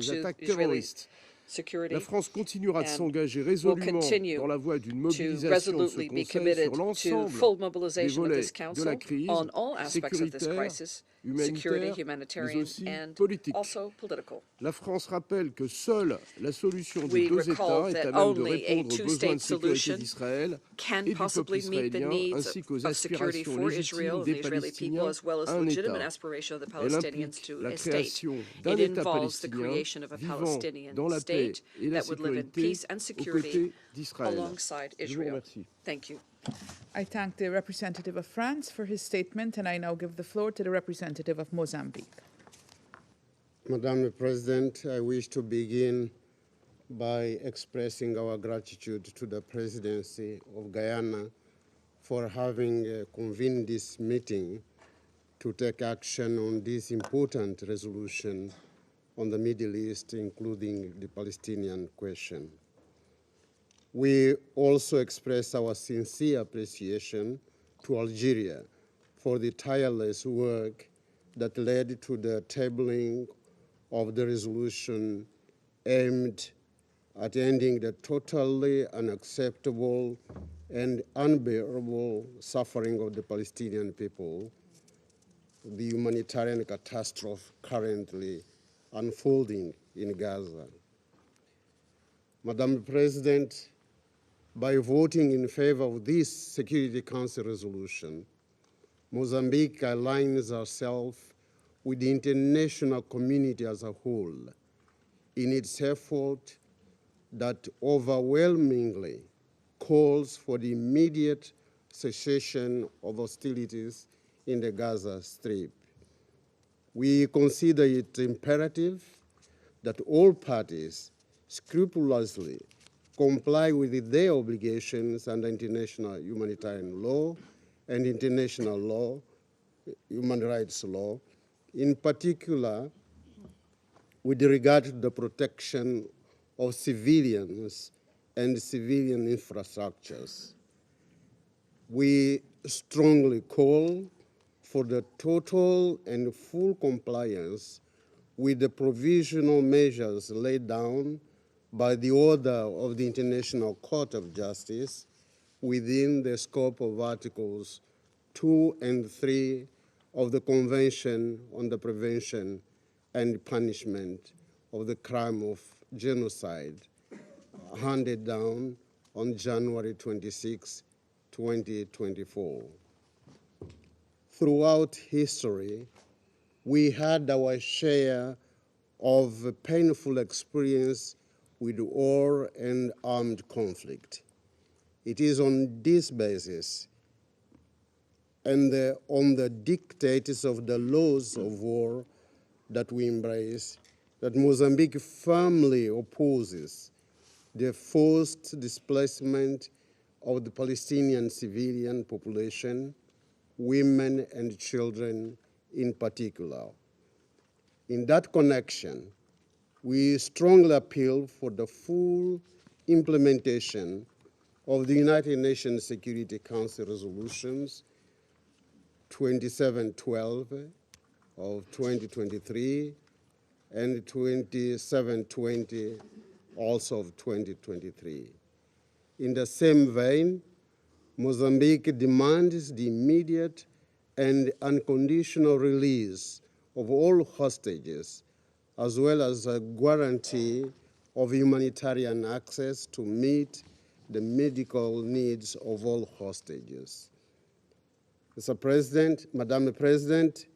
ces to attaques Israeli terroristes. security. La France continuera de and s'engager will résolument continue dans la voie d'une to mobilisation de ce resolutely be Conseil committed sur to l'ensemble full des mobilization of volets this de council la crise, on all aspects of this sécuritaire, crisis, security, humanitaire, mais humanitarian, aussi and politique. also political. La France rappelle que seule la solution de We deux recall États est that à même de only a répondre aux besoins de two-state sécurité solution d'Israël can et du peuple possibly meet the israélien, needs ainsi qu'aux of security aspirations for Israel légitimes and des the Israeli people, Palestiniens as well as à un legitimate État. aspiration of the Elle Palestinians implique to la a state. création d'un It État involves the palestinien creation of a vivant Palestinian dans la paix paix state et la that would live in sécurité peace and aux security côtés d'Israël. alongside Je vous Israel. remercie. Thank you. I thank the representative of France for his statement, and I now give the floor to the representative of Mozambique. Madam President, I wish to begin by expressing our gratitude to the presidency of Guyana for having convened this meeting to take action on this important resolution on the Middle East, including the Palestinian question. We also express our sincere appreciation to Algeria for the tireless work that led to the tabling of the resolution aimed at ending the totally unacceptable and unbearable suffering of the Palestinian people, the humanitarian catastrophe currently unfolding in Gaza. Madam President, by voting in favor of this Security Council resolution, Mozambique aligns herself with the international community as a whole in its effort that overwhelmingly calls for the immediate cessation of hostilities in the Gaza Strip. We consider it imperative that all parties scrupulously comply with their obligations under international humanitarian law and international law, human rights law, in particular with regard to the protection of civilians and civilian infrastructures. We strongly call for the total and full compliance with the provisional measures laid down by the order of the International Court of Justice within the scope of Articles 2 and 3 of the Convention on the Prevention and Punishment of the Crime of Genocide, handed down on January 26, 2024. Throughout history, we had our share of painful experience with war and armed conflict. It is on this basis and on the dictates of the laws of war that we embrace that Mozambique firmly opposes the forced displacement of the Palestinian civilian population, women and children in particular. In that connection, we strongly appeal for the full implementation of the United Nations Security Council resolutions 2712 of 2023 and 2720 also of 2023. In the same vein, Mozambique demands the immediate and unconditional release of all hostages, as well as a guarantee of humanitarian access to meet the medical needs of all hostages. Mr. President, Madam President,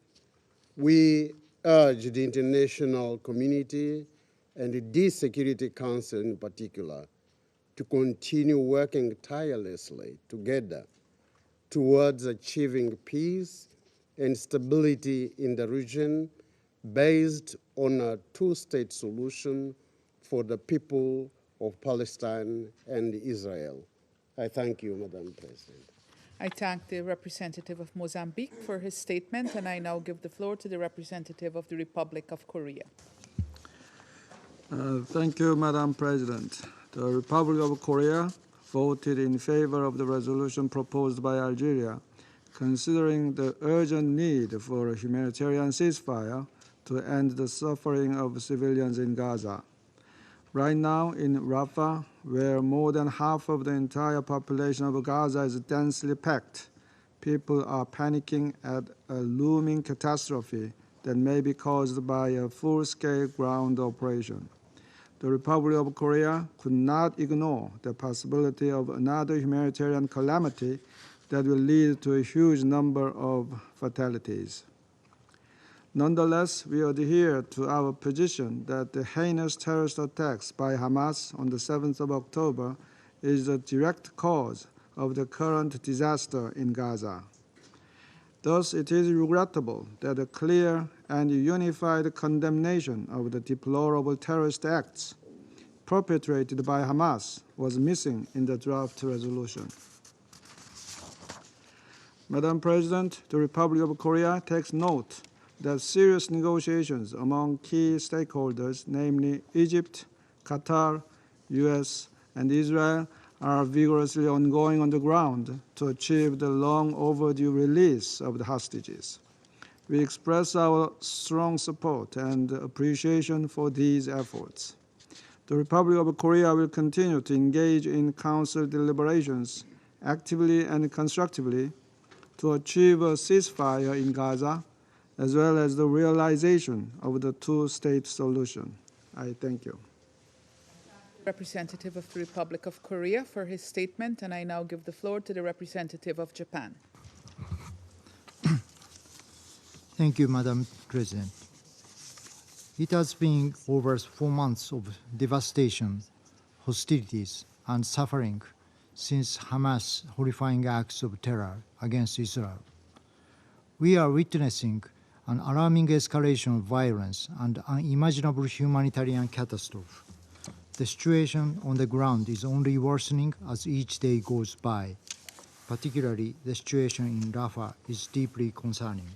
we urge the international community and this Security Council in particular to continue working tirelessly together towards achieving peace and stability in the region based on a two-state solution for the people of Palestine and Israel. I thank you, Madam President. I thank the representative of Mozambique for his statement, and I now give the floor to the representative of the Republic of Korea. Thank you, Madam President. The Republic of Korea voted in favor of the resolution proposed by Algeria, considering the urgent need for a humanitarian ceasefire to end the suffering of civilians in Gaza. Right now in Rafah, where more than half of the entire population of Gaza is densely packed, people are panicking at a looming catastrophe that may be caused by a full-scale ground operation. The Republic of Korea could not ignore the possibility of another humanitarian calamity that will lead to a huge number of fatalities. Nonetheless, we adhere to our position that the heinous terrorist attacks by Hamas on the 7th of October is the direct cause of the current disaster in Gaza. Thus, it is regrettable that a clear and unified condemnation of the deplorable terrorist acts perpetrated by Hamas was missing in the draft resolution. Madam President, the Republic of Korea takes note that serious negotiations among key stakeholders, namely Egypt, Qatar, US, and Israel, are vigorously ongoing on the ground to achieve the long overdue release of the hostages. We express our strong support and appreciation for these efforts. The Republic of Korea will continue to engage in Council deliberations actively and constructively to achieve a ceasefire in Gaza, as well as the realization of the two-state solution. I thank you. Representative of the Republic of Korea for his statement, and I now give the floor to the representative of Japan. Thank you, Madam President. It has been over 4 months of devastation, hostilities, and suffering since Hamas' horrifying acts of terror against Israel. We are witnessing an alarming escalation of violence and unimaginable humanitarian catastrophe. The situation on the ground is only worsening as each day goes by. Particularly, the situation in Rafah is deeply concerning.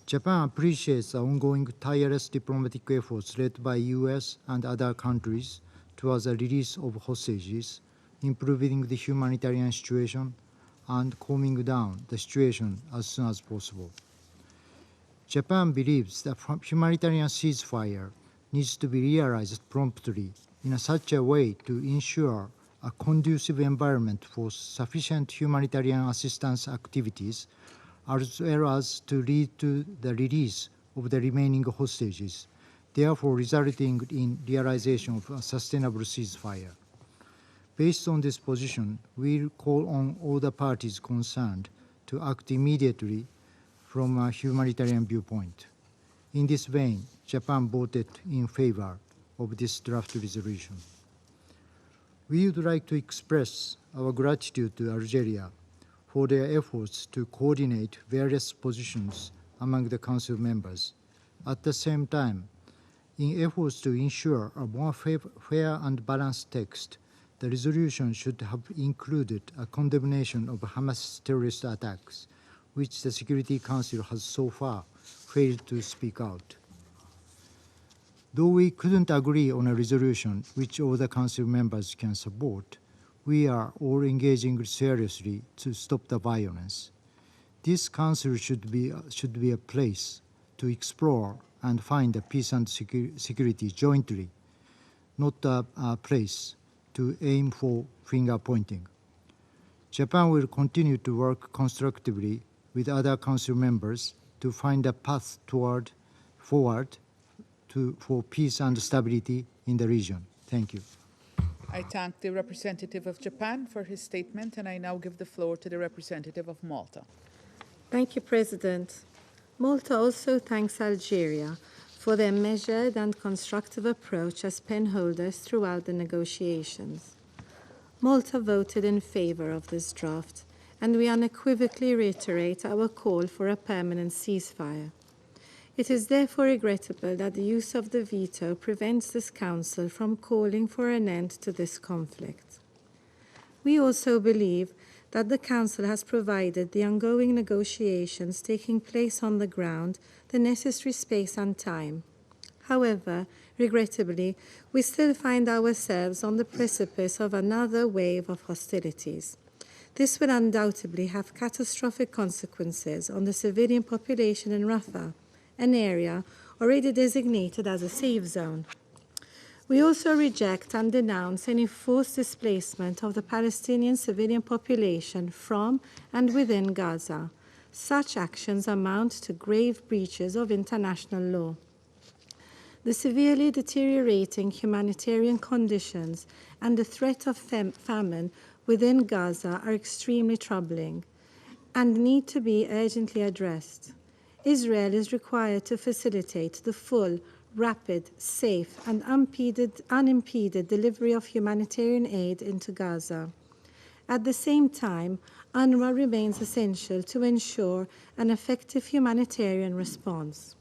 Japan appreciates the ongoing tireless diplomatic efforts led by US and other countries towards the release of hostages, improving the humanitarian situation, and calming down the situation as soon as possible. Japan believes that humanitarian ceasefire needs to be realized promptly in such a way to ensure a conducive environment for sufficient humanitarian assistance activities, as well as to lead to the release of the remaining hostages, therefore resulting in realization of a sustainable ceasefire. Based on this position, we call on all the parties concerned to act immediately from a humanitarian viewpoint. In this vein, Japan voted in favor of this draft resolution. We would like to express our gratitude to Algeria for their efforts to coordinate various positions among the Council members. At the same time, in efforts to ensure a more fair and balanced text, the resolution should have included a condemnation of Hamas terrorist attacks, which the Security Council has so far failed to speak out. Though we couldn't agree on a resolution which all the Council members can support, we are all engaging seriously to stop the violence. This Council should be a place to explore and find a peace and security jointly, not a place to aim for finger-pointing. Japan will continue to work constructively with other Council members to find a path forward for peace and stability in the region. Thank you. I thank the representative of Japan for his statement, and I now give the floor to the representative of Malta. Thank you, President. Malta also thanks Algeria for their measured and constructive approach as penholders throughout the negotiations. Malta voted in favor of this draft, and we unequivocally reiterate our call for a permanent ceasefire. It is therefore regrettable that the use of the veto prevents this Council from calling for an end to this conflict. We also believe that the Council has provided the ongoing negotiations taking place on the ground the necessary space and time. However, regrettably, we still find ourselves on the precipice of another wave of hostilities. This will undoubtedly have catastrophic consequences on the civilian population in Rafah, an area already designated as a safe zone. We also reject and denounce any forced displacement of the Palestinian civilian population from and within Gaza. Such actions amount to grave breaches of international law. The severely deteriorating humanitarian conditions and the threat of famine within Gaza are extremely troubling and need to be urgently addressed. Israel is required to facilitate the full, rapid, safe, and unimpeded delivery of humanitarian aid into Gaza. At the same time, UNRWA remains essential to ensure an effective humanitarian response.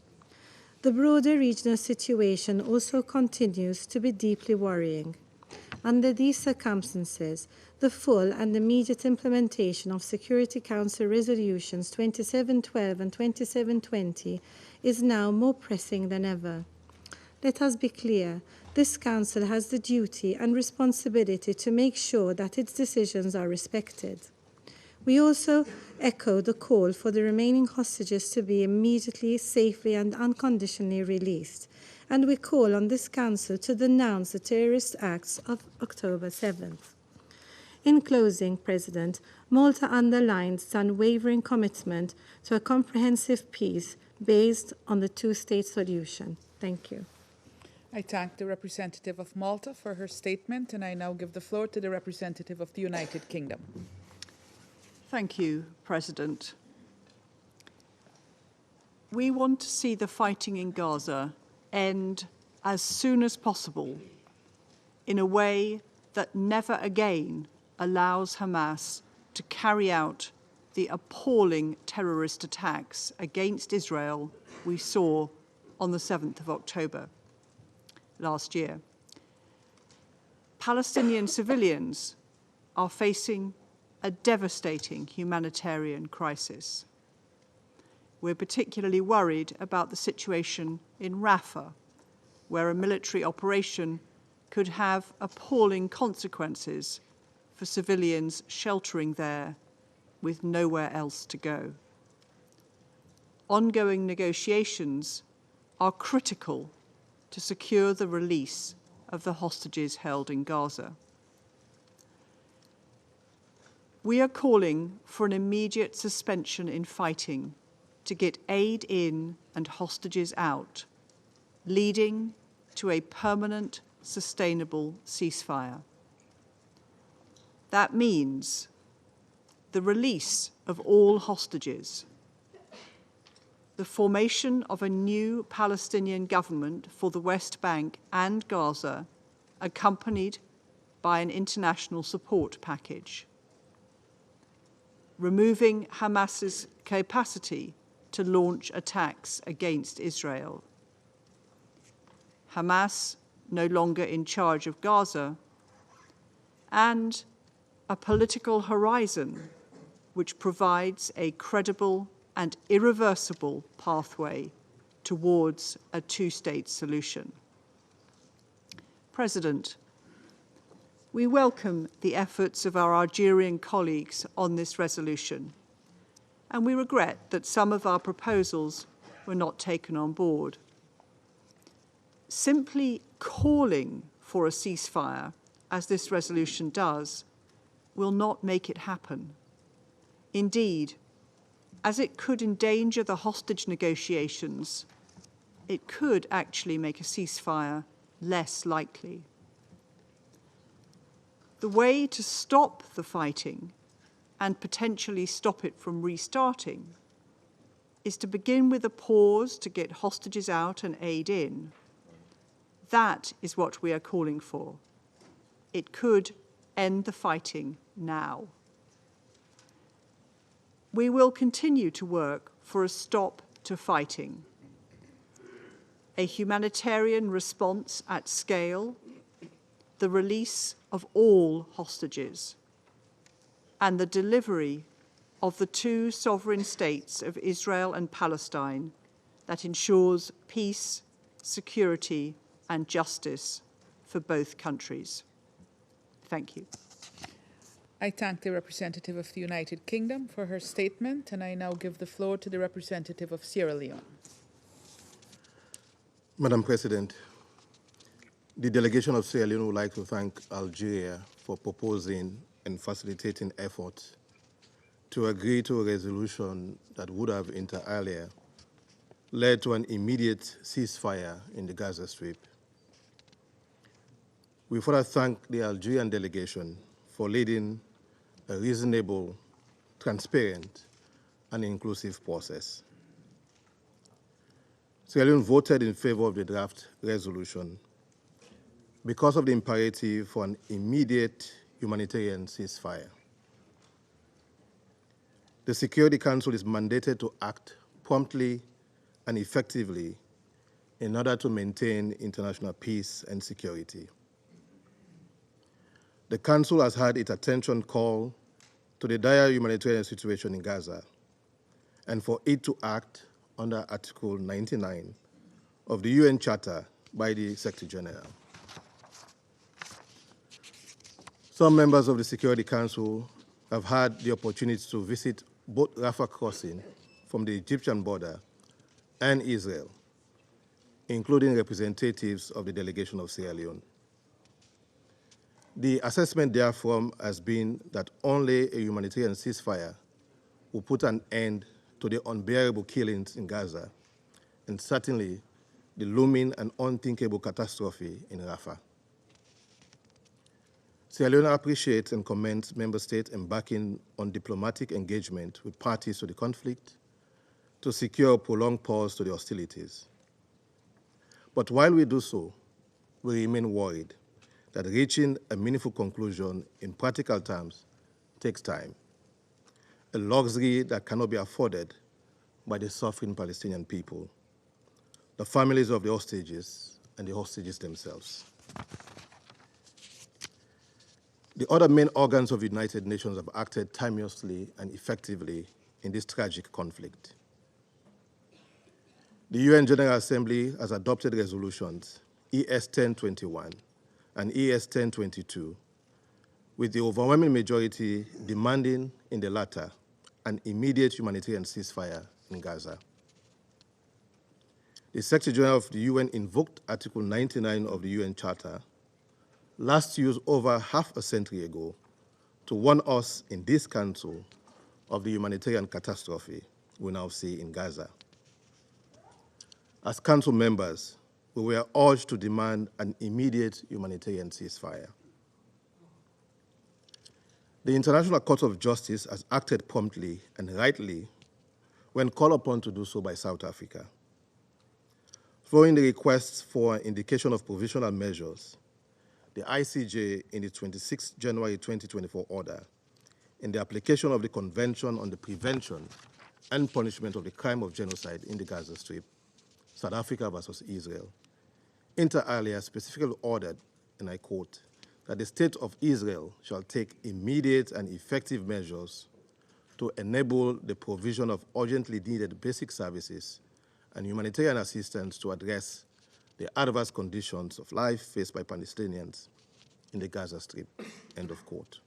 The broader regional situation also continues to be deeply worrying. Under these circumstances, the full and immediate implementation of Security Council Resolutions 2712 and 2720 is now more pressing than ever. Let us be clear, this Council has the duty and responsibility to make sure that its decisions are respected. We also echo the call for the remaining hostages to be immediately, safely, and unconditionally released, and we call on this Council to denounce the terrorist acts of October 7th. In closing, President, Malta underlines its unwavering commitment to a comprehensive peace based on the two-state solution. Thank you. I thank the representative of Malta for her statement, and I now give the floor to the representative of the United Kingdom. Thank you, President. We want to see the fighting in Gaza end as soon as possible in a way that never again allows Hamas to carry out the appalling terrorist attacks against Israel we saw on the 7th of October last year. Palestinian civilians are facing a devastating humanitarian crisis. We're particularly worried about the situation in Rafah, where a military operation could have appalling consequences for civilians sheltering there with nowhere else to go. Ongoing negotiations are critical to secure the release of the hostages held in Gaza. We are calling for an immediate suspension in fighting to get aid in and hostages out, leading to a permanent, sustainable ceasefire. That means the release of all hostages, the formation of a new Palestinian government for the West Bank and Gaza, accompanied by an international support package, removing Hamas's capacity to launch attacks against Israel, Hamas no longer in charge of Gaza, and a political horizon which provides a credible and irreversible pathway towards a two-state solution. President, we welcome the efforts of our Algerian colleagues on this resolution, and we regret that some of our proposals were not taken on board. Simply calling for a ceasefire, as this resolution does, will not make it happen. Indeed, as it could endanger the hostage negotiations, it could actually make a ceasefire less likely. The way to stop the fighting and potentially stop it from restarting is to begin with a pause to get hostages out and aid in. That is what we are calling for. It could end the fighting now. We will continue to work for a stop to fighting, a humanitarian response at scale, the release of all hostages, and the delivery of the two sovereign states of Israel and Palestine that ensures peace, security, and justice for both countries. Thank you. I thank the representative of the United Kingdom for her statement, and I now give the floor to the representative of Sierra Leone. Madam President, the delegation of Sierra Leone would like to thank Algeria for proposing and facilitating efforts to agree to a resolution that would have, inter alia, led to an immediate ceasefire in the Gaza Strip. We further thank the Algerian delegation for leading a reasonable, transparent, and inclusive process. Sierra Leone voted in favor of the draft resolution because of the imperative for an immediate humanitarian ceasefire. The Security Council is mandated to act promptly and effectively in order to maintain international peace and security. The Council has had its attention called to the dire humanitarian situation in Gaza and for it to act under Article 99 of the UN Charter by the Secretary General. Some members of the Security Council have had the opportunity to visit both Rafah crossing from the Egyptian border and Israel, including representatives of the delegation of Sierra Leone. The assessment therefrom has been that only a humanitarian ceasefire will put an end to the unbearable killings in Gaza and certainly the looming and unthinkable catastrophe in Rafah. Sierra Leone appreciates and commends member states embarking on diplomatic engagement with parties to the conflict to secure a prolonged pause to the hostilities. But while we do so, we remain worried that reaching a meaningful conclusion in practical terms takes time, a luxury that cannot be afforded by the suffering Palestinian people, the families of the hostages, and the hostages themselves. The other main organs of the United Nations have acted timeously and effectively in this tragic conflict. The UN General Assembly has adopted resolutions ES 1021 and ES 1022, with the overwhelming majority demanding in the latter an immediate humanitarian ceasefire in Gaza. The Secretary General of the UN invoked Article 99 of the UN Charter, last used over half a century ago, to warn us in this Council of the humanitarian catastrophe we now see in Gaza. As Council members, we were urged to demand an immediate humanitarian ceasefire. The International Court of Justice has acted promptly and rightly when called upon to do so by South Africa. Following the requests for an indication of provisional measures, the ICJ, in the 26 January 2024 order, in the application of the Convention on the Prevention and Punishment of the Crime of Genocide in the Gaza Strip, South Africa versus Israel, inter alia specifically ordered, and I quote, that the State of Israel shall take immediate and effective measures to enable the provision of urgently needed basic services and humanitarian assistance to address the adverse conditions of life faced by Palestinians in the Gaza Strip, end of quote.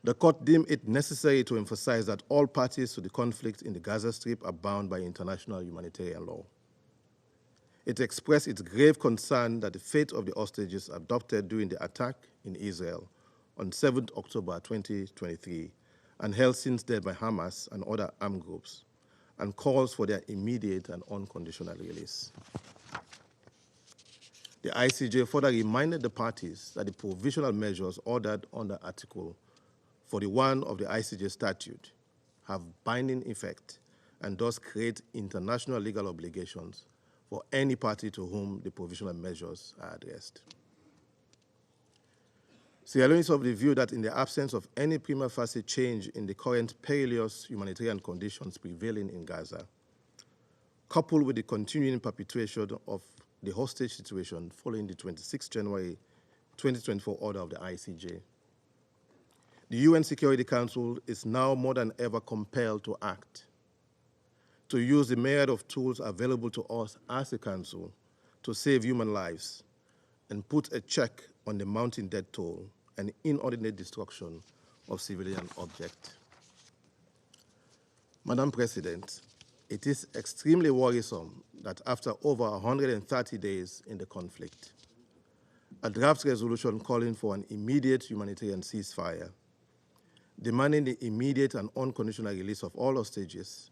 The court deemed it necessary to emphasize that all parties to the conflict in the Gaza Strip are bound by international humanitarian law. It expressed its grave concern that the fate of the hostages abducted during the attack in Israel on 7 October 2023 and held since then by Hamas and other armed groups, and calls for their immediate and unconditional release. The ICJ further reminded the parties that the provisional measures ordered under Article 41 of the ICJ statute have binding effect and thus create international legal obligations for any party to whom the provisional measures are addressed. Sierra Leone is of the view that in the absence of any prima facie change in the current perilous humanitarian conditions prevailing in Gaza, coupled with the continuing perpetuation of the hostage situation following the 26 January 2024 order of the ICJ, the UN Security Council is now more than ever compelled to act, to use the myriad of tools available to us as a Council to save human lives and put a check on the mounting death toll and inordinate destruction of civilian objects. Madam President, it is extremely worrisome that after over 130 days in the conflict, a draft resolution calling for an immediate humanitarian ceasefire, demanding the immediate and unconditional release of all hostages,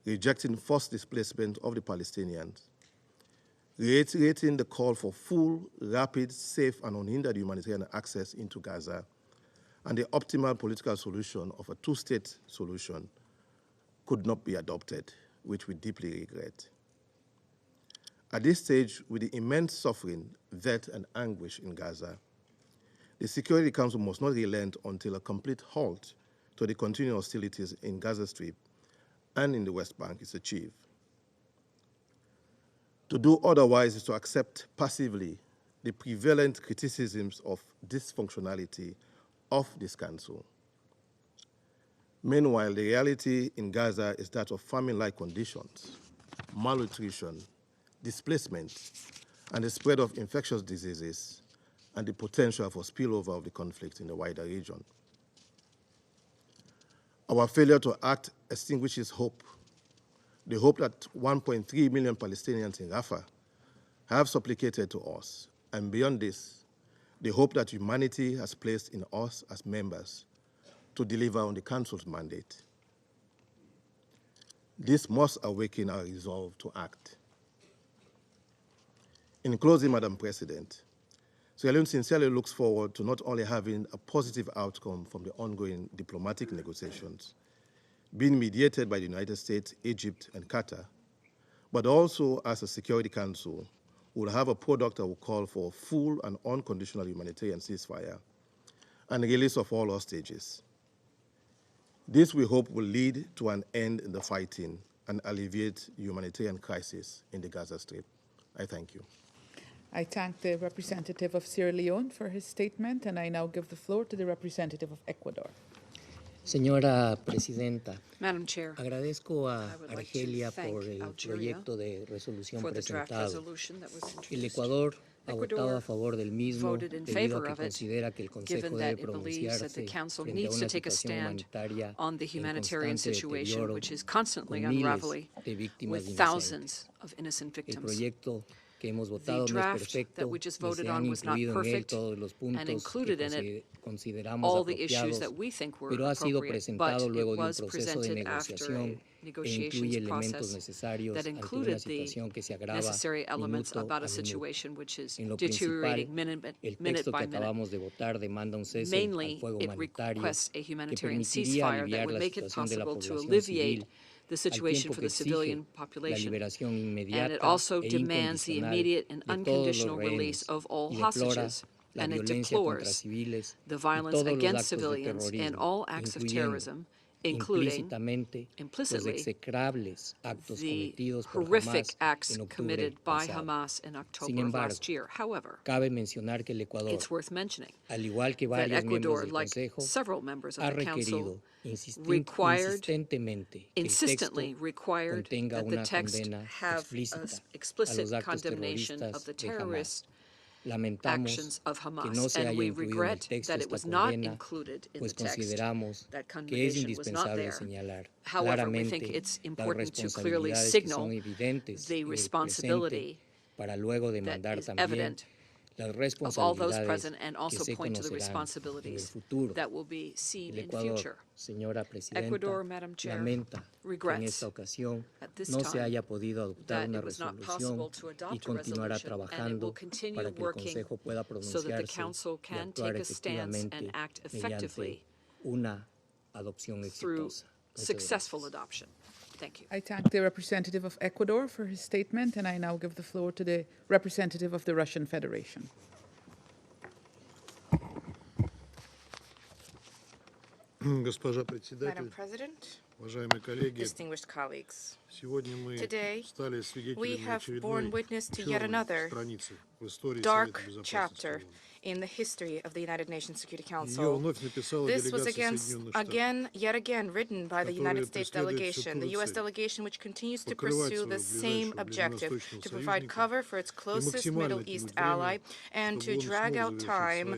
rejecting forced displacement of the Palestinians, reiterating the call for full, rapid, safe, and unhindered humanitarian access into Gaza, and the optimal political solution of a two-state solution could not be adopted which we deeply regret. At this stage, with the immense suffering, death, and anguish in Gaza, the Security Council must not relent until a complete halt to the continuing hostilities in Gaza Strip and in the West Bank is achieved. To do otherwise is to accept passively the prevalent criticisms of dysfunctionality of this council. Meanwhile, the reality in Gaza is that of famine-like conditions, malnutrition, displacement, and the spread of infectious diseases, and the potential for spillover of the conflict in the wider region. Our failure to act extinguishes hope, the hope that 1.3 million Palestinians in Rafah have supplicated to us, and beyond this, the hope that humanity has placed in us as members to deliver on the Council's mandate. This must awaken our resolve to act. In closing, Madam President, Sierra Leone sincerely looks forward to not only having a positive outcome from the ongoing diplomatic negotiations being mediated by the United States, Egypt, and Qatar, but also as a Security Council will have a product that will call for a full and unconditional humanitarian ceasefire and release of all hostages. This, we hope, will lead to an end in the fighting and alleviate the humanitarian crisis in the Gaza Strip. I thank you. I thank the representative of Sierra Leone for his statement, and I now give the floor to the representative of Ecuador. Señora Presidenta, Madam Chair, agradezco a I would like Argelia to thank por el Algeria proyecto de resolución for the draft presentado. resolution that was El introduced. Ecuador ha Ecuador votado a favor del mismo voted in debido favor a que of it, considera que el Consejo given that debe it believes that the pronunciarse Council frente a needs to una take a situación stand humanitaria on the en humanitarian constante situation, deterioro, which is constantly con miles unraveling, de víctimas with inocentes. thousands of innocent El victims. proyecto que hemos The votado no es draft perfecto, that we just ni voted se on han was not incluido en él perfect todos los puntos and que included in it consideramos all the issues apropiados, that we think were pero ha sido appropriate, but presentado it luego de un was proceso de presented after negociación a e incluye negotiations elementos process necesarios that ante una included the situación que se agrava necessary elements minuto about a a minuto. situation which is En lo deteriorating principal, minute el minute texto by que minute. acabamos de votar demanda un cese al Mainly, fuego it humanitario requests a que humanitarian permitiría ceasefire that aliviar would la make it situación de la possible to población alleviate civil, the al situation tiempo for que the exige civilian la population. liberación And inmediata it also e demands the incondicional immediate and de todos los unconditional release rehenes of all y deplora hostages. la And it violencia contra deplores civiles the y violence todos los against actos de civilians and terrorismo, all acts of incluyendo terrorism, including implícitamente los implicitly execrables actos the cometidos por horrific Hamas acts en octubre committed by pasado. Hamas in Sin October of embargo, last year. However, cabe mencionar que el Ecuador, it's worth mentioning al igual que that varios miembros Ecuador, del like Consejo, several members of ha the Council, requerido insistently insistentemente required que el texto contenga that the una text condena have explícita an a explicit los actos condemnation terroristas of the de Hamas. terrorist Lamentamos actions of que Hamas, no se and haya we incluido en el regret texto that it esta was not condena, included in pues the text. consideramos That que es condemnation was not indispensable there. señalar However, we think claramente it's las important to clearly responsabilidades que signal son evidentes the en el responsibility presente para luego that demandar is también evident las of all those responsabilidades present, and que also se point to the conocerán en el responsibilities futuro. that will be seen El in Ecuador, future. señora Presidenta, Ecuador, Madam Chair, lamenta que en regrets esta ocasión at this no se time haya podido adoptar that una it was not resolución possible to y adopt a continuará resolution, and it will trabajando continue para que el working Consejo pueda so that the pronunciarse Council y can actuar take a stance and efectivamente act mediante effectively una adopción through exitosa. Muchas successful gracias. adoption. Thank you. I thank the representative of Ecuador for his statement, and I now give the floor to the representative of the Russian Federation. Госпожа председатель, Madam President, уважаемые коллеги, distinguished colleagues, сегодня мы today стали we свидетелями have borne очередной witness to yet черной another страницы в истории dark Совета Безопасности chapter ООН. in the history of the United Nations Security Ее Council. вновь написала This was делегация Соединенных Штатов, yet again written by the United States delegation, the U.S. цель delegation which continues to покрывать pursue своего the same ближайшего objective, ближневосточного to provide союзника cover for its и closest максимально Middle East тянуть время, ally, and to чтобы он drag смог out завершить time свои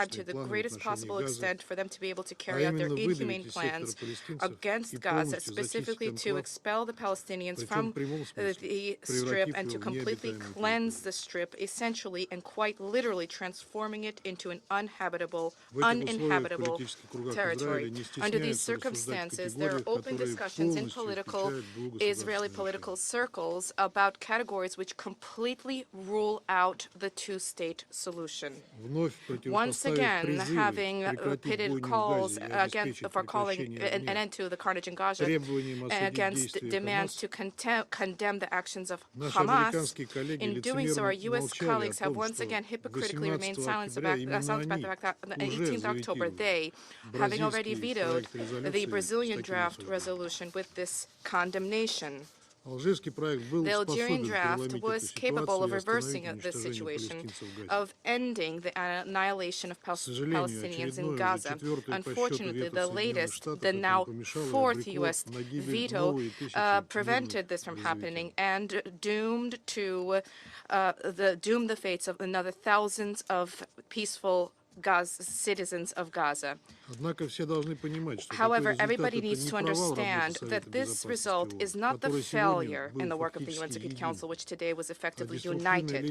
to the бесчеловечные планы в greatest отношении possible Газы, extent for them to be able to а carry out their именно inhumane выдавить из plans сектора палестинцев и against Gaza, полностью зачистить specifically to анклав, expel the Palestinians причем from в прямом the смысле, strip превратив and to его в completely необитаемый cleanse the strip, essentially and quite literally transforming it into an uninhabitable В этих условиях в политических кругах territory. Израиля не Under these стесняются рассуждать в circumstances, there are категориях, open которые discussions in полностью исключают Israeli двугосударственное political решение. circles about categories which completely rule out the two-state solution. Вновь Once противопоставив again, призывы having прекратить pitted бойню в calls Газе и against обеспечить for calling прекращение an огня, end to the carnage in Gaza, against demands to condemn the actions of Hamas. In doing so, our U.S. colleagues have once again hypocritically remained silent about the fact that on the 18th October, they, having already vetoed the Brazilian draft resolution with this condemnation. The Algerian draft was capable of reversing this situation, of ending the annihilation of Palestinians in Gaza. Unfortunately, the latest, the now fourth U.S. veto prevented this from happening and doomed the fates of another thousands of peaceful citizens of Gaza. However, everybody needs to understand that this result is not the failure in the work of the UN Security Council, which today was effectively united.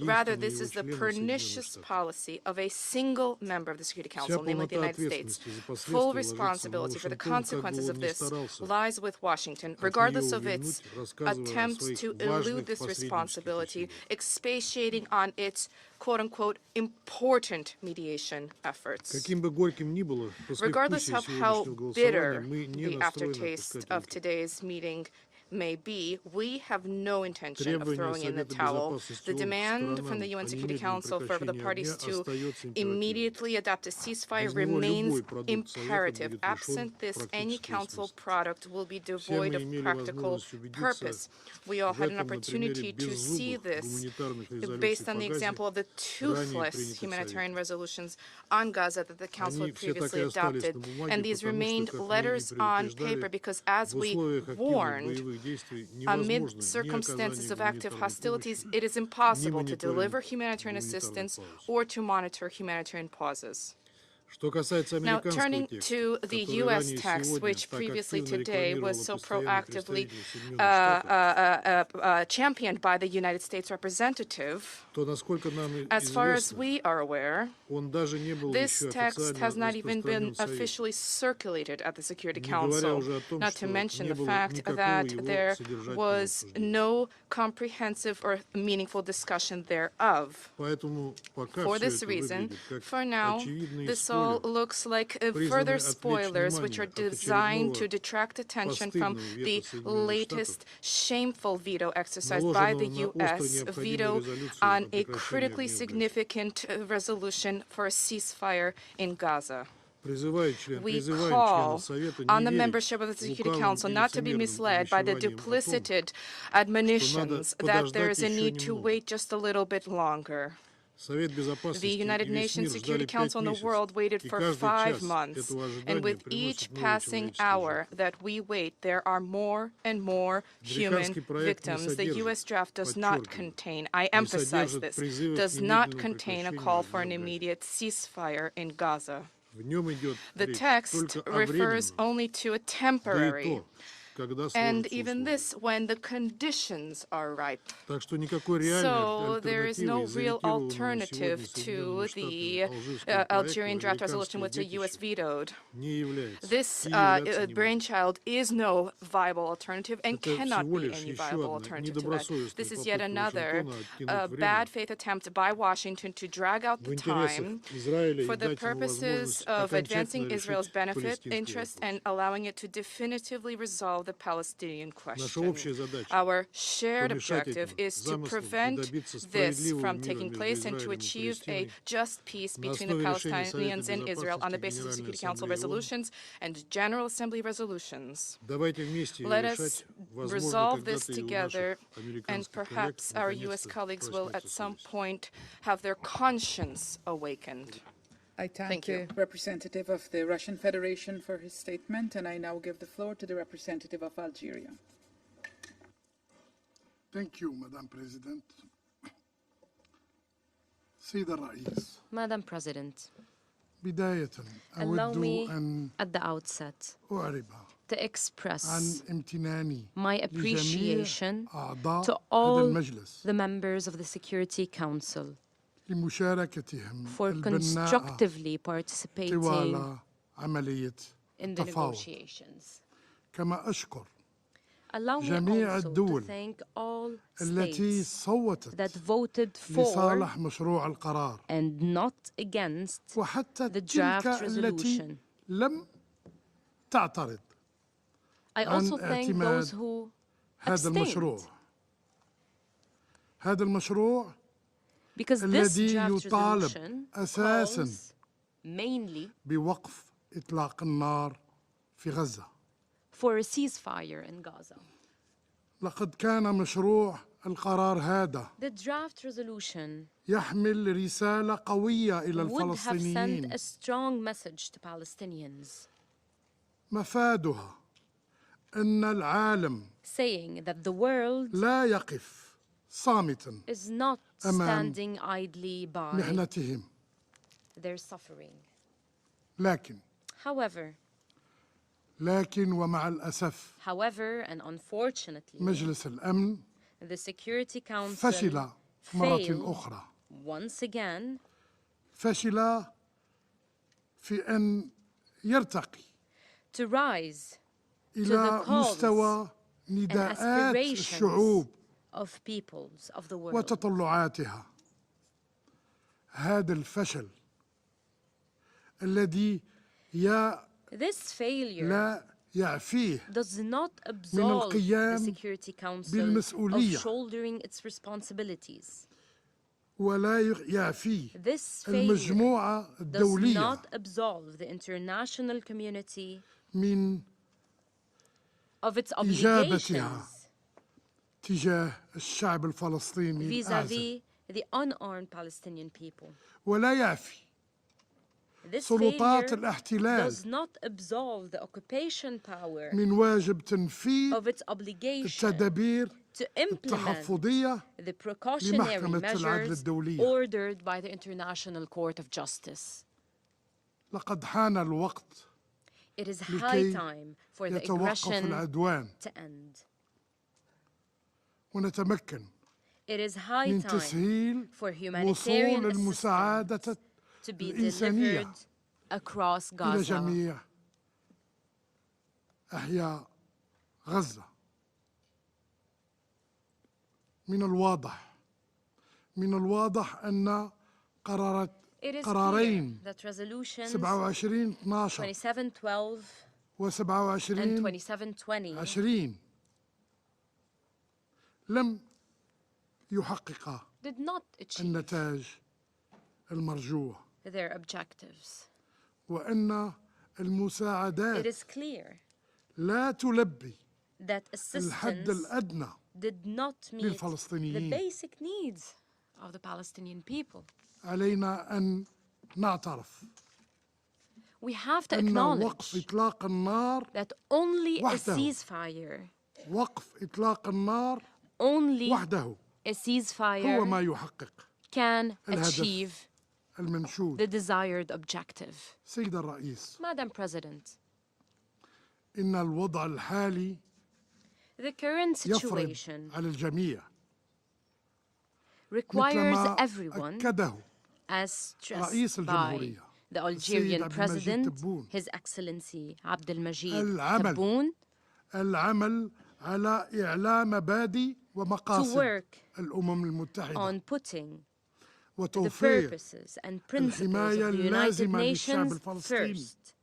Rather, this is the pernicious policy of a single member of the Security Council, namely the United States. Full responsibility for the consequences of this lies with Washington, regardless of its attempts to elude this responsibility, expatiating on its quote-unquote important mediation efforts. Regardless of how bitter the aftertaste of today's meeting may be, we have no intention of throwing in the towel. The demand from the UN Security Council for the parties to immediately adopt a ceasefire remains imperative. Absent this, any council product will be devoid of practical purpose. We all had an opportunity to see this based on the example of the toothless humanitarian resolutions on Gaza that the Council had previously adopted. And these remained letters on paper because, as we warned, amid circumstances of active hostilities, it is impossible to deliver humanitarian assistance or to monitor humanitarian pauses. Now, turning to the U.S. text, which previously today was so proactively championed by the United States representative, as far as we are aware, this text has not even been officially circulated at the Security Council, not to mention the fact that there was no comprehensive or meaningful discussion thereof. For this reason, for now, this all looks like further spoilers which are designed to detract attention from the latest shameful veto exercised by the U.S. veto on a critically significant resolution for a ceasefire in Gaza. We call on the membership of the Security Council not to be misled by the duplicitous admonitions that there is a need to wait just a little bit longer. The United Nations Security Council and the world waited for 5 months, and with each passing hour that we wait, there are more and more human victims. The U.S. draft does not contain, I emphasize this, does not contain a call for an immediate ceasefire in Gaza. The text refers only to a temporary, and even this when the conditions are ripe. So there is no real alternative to the Algerian draft resolution which the U.S. vetoed. This brainchild is no viable alternative and cannot be any viable alternative to that. This is yet another bad faith attempt by Washington to drag out the time for the purposes of advancing Israel's benefit, interests, and allowing it to definitively resolve the Palestinian question. Our shared objective is to prevent this from taking place and to achieve a just peace between the Palestinians and Israel on the basis of Security Council resolutions and General Assembly resolutions. Let us resolve this together, and perhaps our U.S. colleagues will at some point have their conscience awakened. I thank the representative of the Russian Federation for his statement, and I now give the floor to the representative of Algeria. Thank you, Madam President. سيد الرئيس. Madam President, بداية allow me أن at the outset أعرب to express عن امتناني my appreciation أعضاء to هذا all المجلس the members of the Security Council لمشاركتهم for البناءة constructively participating طوال عملية in the التفاوض. negotiations. كما أشكر Allow me جميع also to الدول thank all التي states صوتت that voted for لصالح مشروع القرار and not against وحتى the تلك draft التي resolution, لم تعترض I also thank those who هذا المشروع. abstained, هذا المشروع because this الذي draft يطالب resolution أساساً calls mainly بوقف إطلاق النار في غزة. for a ceasefire in Gaza. لقد كان مشروع القرار هذا The draft resolution يحمل رسالة قوية إلى would have sent الفلسطينيين a strong message to Palestinians, مفادها أن العالم saying that the world لا يقف صامتا is not أمام standing idly by محنتهم. their suffering. لكن ومع الأسف and unfortunately, مجلس الأمن the Security Council فشل مرة failed أخرى. once again فشل في أن يرتقي to rise to the إلى calls مستوى and نداءات aspirations الشعوب of peoples of the world. وتطلعاتها. هذا الفشل الذي This failure لا يعفيه does not من absolve the القيام Security Council بالمسؤولية of shouldering its responsibilities. ولا يعفيه This failure المجموعة does الدولية not absolve the international community من of its إجابتها obligations تجاه الشعب الفلسطيني الأعزل. vis-à-vis the unarmed Palestinian people. ولا يعفي This سلطات failure الاحتلال does not absolve the occupation power من واجب تنفيذ of its obligation التدابير to implement التحفظية the precautionary لمحكمة العدل measures الدولية. ordered by the International Court of Justice. لقد حان الوقت It is high لكي time for the يتوقف aggression العدوان to end. ونتمكن It is high من time تسهيل for humanitarian وصول المساعدة assistance to be الإنسانية delivered across إلى Gaza جميع أحياء غزة. من الواضح أن It is قرارين clear that resolutions 27/12 2712 و and 2720 27/20 لم يحققا did not achieve النتاج المرجو their objectives. وأن It المساعدات is clear لا تلبي that الحد assistance الأدنى did not meet the للفلسطينيين. basic needs of the Palestinian people. علينا أن نعترف We have to أن وقف acknowledge إطلاق النار that only a وحده. ceasefire, وقف إطلاق النار only وحده a هو ceasefire ما يحقق can الهدف achieve المنشود. the desired objective. سيد الرئيس، Madam President, إن الوضع الحالي the current يفرض situation على الجميع requires مثل ما everyone, أكده as stressed رئيس by الجمهورية the السيد Algerian عبد المجيد President, تبون His Excellency Abdelmajid العمل Tebboune, العمل على إعلام مبادئ to ومقاصد work الأمم المتحدة on putting the وتوفير purposes and principles الحماية of the United اللازمة للشعب Nations الفلسطيني first,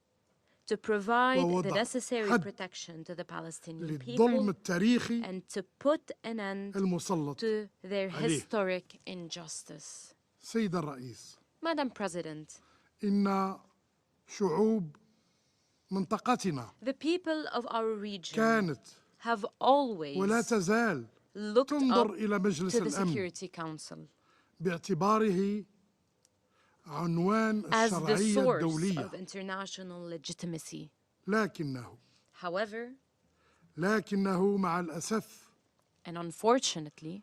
to provide the ووضع necessary حد protection to the Palestinian للظلم people التاريخي and to put an end المسلط to their عليه. historic injustice. سيد الرئيس، Madam President, إن شعوب منطقتنا the people of our region كانت have ولا always تزال looked تنظر up إلى مجلس to the الأمن Security Council باعتباره عنوان as the الشرعية source الدولية. of international legitimacy. لكنه However, مع الأسف and unfortunately,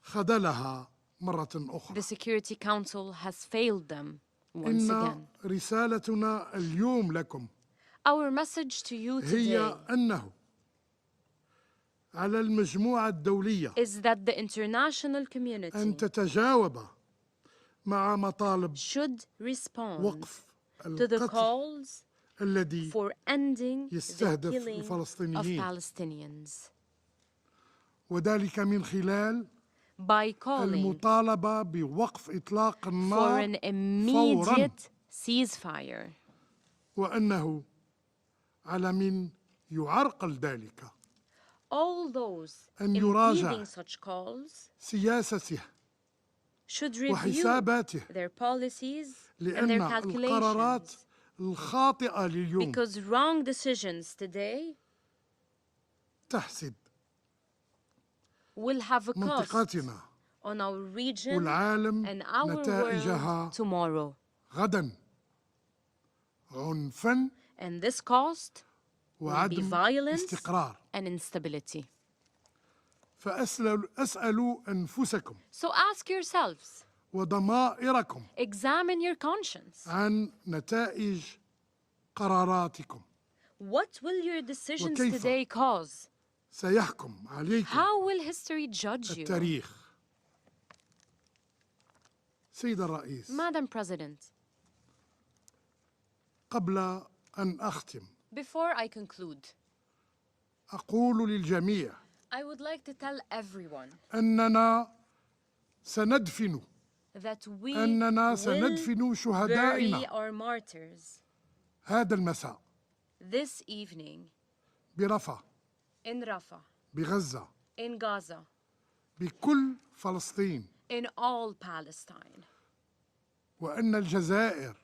خذلها مرة أخرى. the Security Council has failed them once إن again. رسالتنا اليوم لكم Our message to you هي today أنه على المجموعة الدولية is that the international أن community تتجاوب مع مطالب should respond وقف to the القتل calls الذي for ending the يستهدف killing of الفلسطينيين Palestinians وذلك من خلال by calling المطالبة بوقف إطلاق for النار an فوراً immediate ceasefire وأنه على من يعرقل ذلك All those أن يراجع impeding such calls سياسته should review وحساباته their policies and لأن their القرارات calculations, الخاطئة لليوم because wrong decisions today تحسد will have a cost منطقتنا on our region والعالم and our نتائجها world tomorrow. غدا عنفا And this cost will be وعدم violence استقرار. and instability. فأسألوا أنفسكم So ask yourselves, وضمائركم examine your conscience. عن نتائج قراراتكم. What will your decisions وكيف today cause? سيحكم عليكم How will history judge you? التاريخ. سيد الرئيس، Madam President, قبل أن أختم before I conclude, أقول للجميع I would like to tell everyone أننا سندفن that we أننا will سندفن bury شهدائنا our martyrs هذا المساء this evening برفح، in Rafah, بغزة، in Gaza, بكل فلسطين، in all Palestine, وأن الجزائر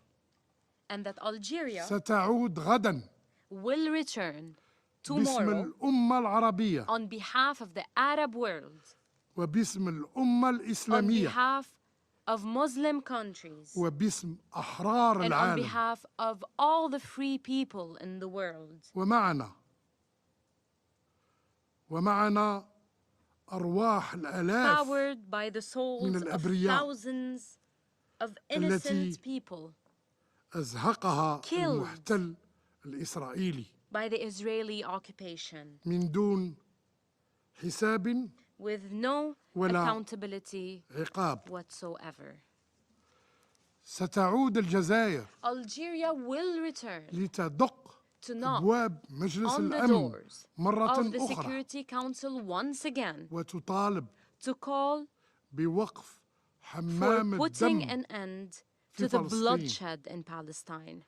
and that Algeria ستعود غدا will return باسم tomorrow الأمة العربية on behalf of the Arab world, وباسم الأمة on الإسلامية behalf of Muslim countries, وباسم أحرار and on العالم. behalf of all the free people in the world. ومعنا أرواح الآلاف Powered by the souls من of الأبرياء thousands of innocent people أزهقها killed المحتل الإسرائيلي by the Israeli occupation من دون حساب with no ولا accountability عقاب. whatsoever. ستعود الجزائر Algeria will return لتدق to knock أبواب مجلس on the الأمن doors مرة of the أخرى Security Council once again وتطالب to call بوقف for حمام putting الدم an end في to the فلسطين. bloodshed in Palestine.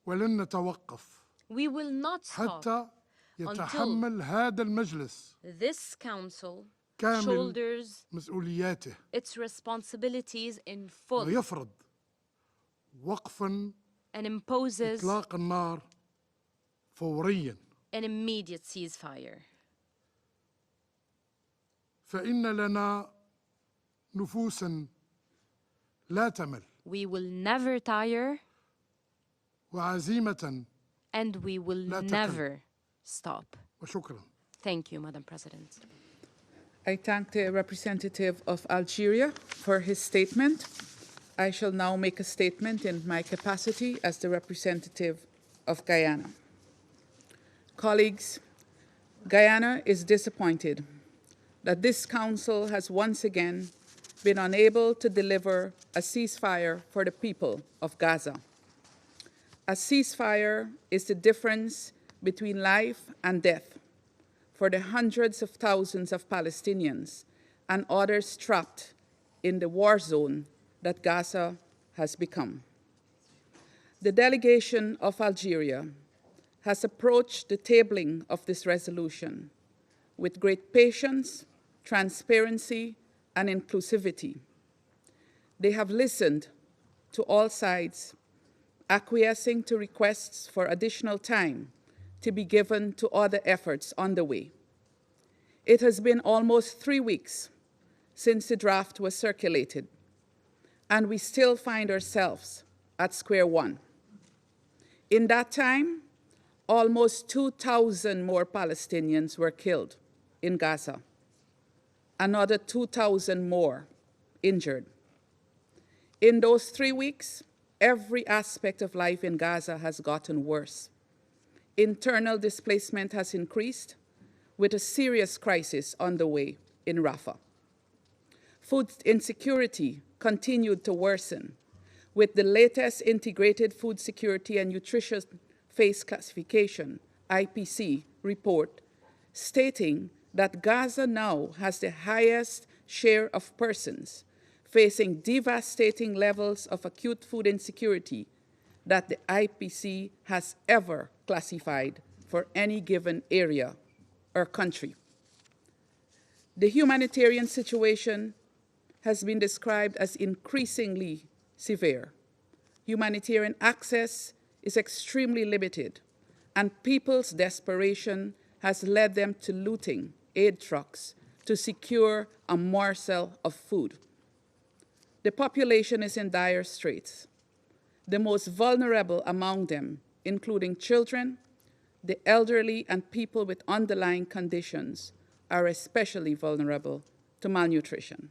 ولن نتوقف We will not stop حتى يتحمل هذا المجلس this council كامل shoulders مسؤولياته its responsibilities in full ويفرض وقفا and imposes إطلاق النار فوريا. an immediate ceasefire. فإن لنا نفوسا لا تمل We will never tire وعزيمة and we will لا تكل. never stop. وشكرا. Thank you, Madam President. I thank the representative of Algeria for his statement. I shall now make a statement in my capacity as the representative of Guyana. Colleagues, Guyana is disappointed that this Council has once again been unable to deliver a ceasefire for the people of Gaza. A ceasefire is the difference between life and death for the hundreds of thousands of Palestinians and others trapped in the war zone that Gaza has become. The delegation of Algeria has approached the tabling of this resolution with great patience, transparency, and inclusivity. They have listened to all sides, acquiescing to requests for additional time to be given to other efforts underway. It has been almost 3 weeks since the draft was circulated, and we still find ourselves at square one. In that time, almost 2,000 more Palestinians were killed in Gaza, another 2,000 more injured. In those 3 weeks, every aspect of life in Gaza has gotten worse. Internal displacement has increased, with a serious crisis underway in Rafah. Food insecurity continued to worsen, with the latest Integrated Food Security and Nutrition Phase Classification, IPC, report stating that Gaza now has the highest share of persons facing devastating levels of acute food insecurity that the IPC has ever classified for any given area or country. The humanitarian situation has been described as increasingly severe. Humanitarian access is extremely limited, and people's desperation has led them to looting aid trucks to secure a morsel of food. The population is in dire straits. The most vulnerable among them, including children, the elderly, and people with underlying conditions, are especially vulnerable to malnutrition.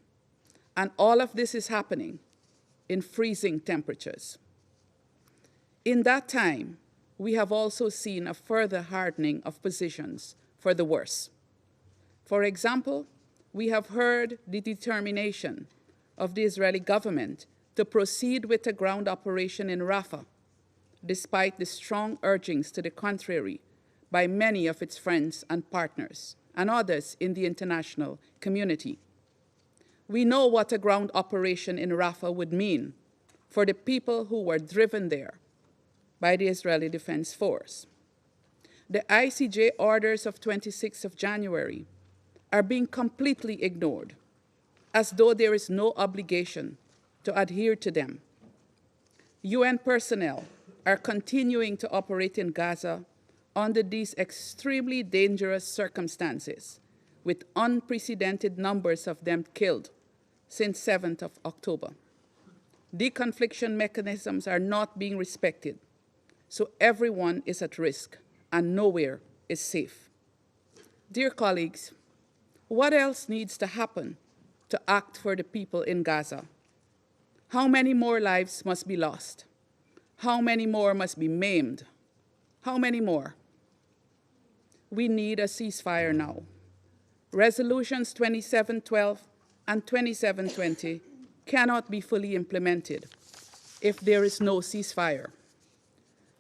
And all of this is happening in freezing temperatures. In that time, we have also seen a further hardening of positions for the worse. For example, we have heard the determination of the Israeli government to proceed with a ground operation in Rafah, despite the strong urgings to the contrary by many of its friends and partners and others in the international community. We know what a ground operation in Rafah would mean for the people who were driven there by the Israeli Defense Force. The ICJ orders of 26th of January are being completely ignored, as though there is no obligation to adhere to them. UN personnel are continuing to operate in Gaza under these extremely dangerous circumstances, with unprecedented numbers of them killed since 7th of October. Deconfliction mechanisms are not being respected, so everyone is at risk and nowhere is safe. Dear colleagues, what else needs to happen to act for the people in Gaza? How many more lives must be lost? How many more must be maimed? How many more? We need a ceasefire now. Resolutions 2712 and 2720 cannot be fully implemented if there is no ceasefire.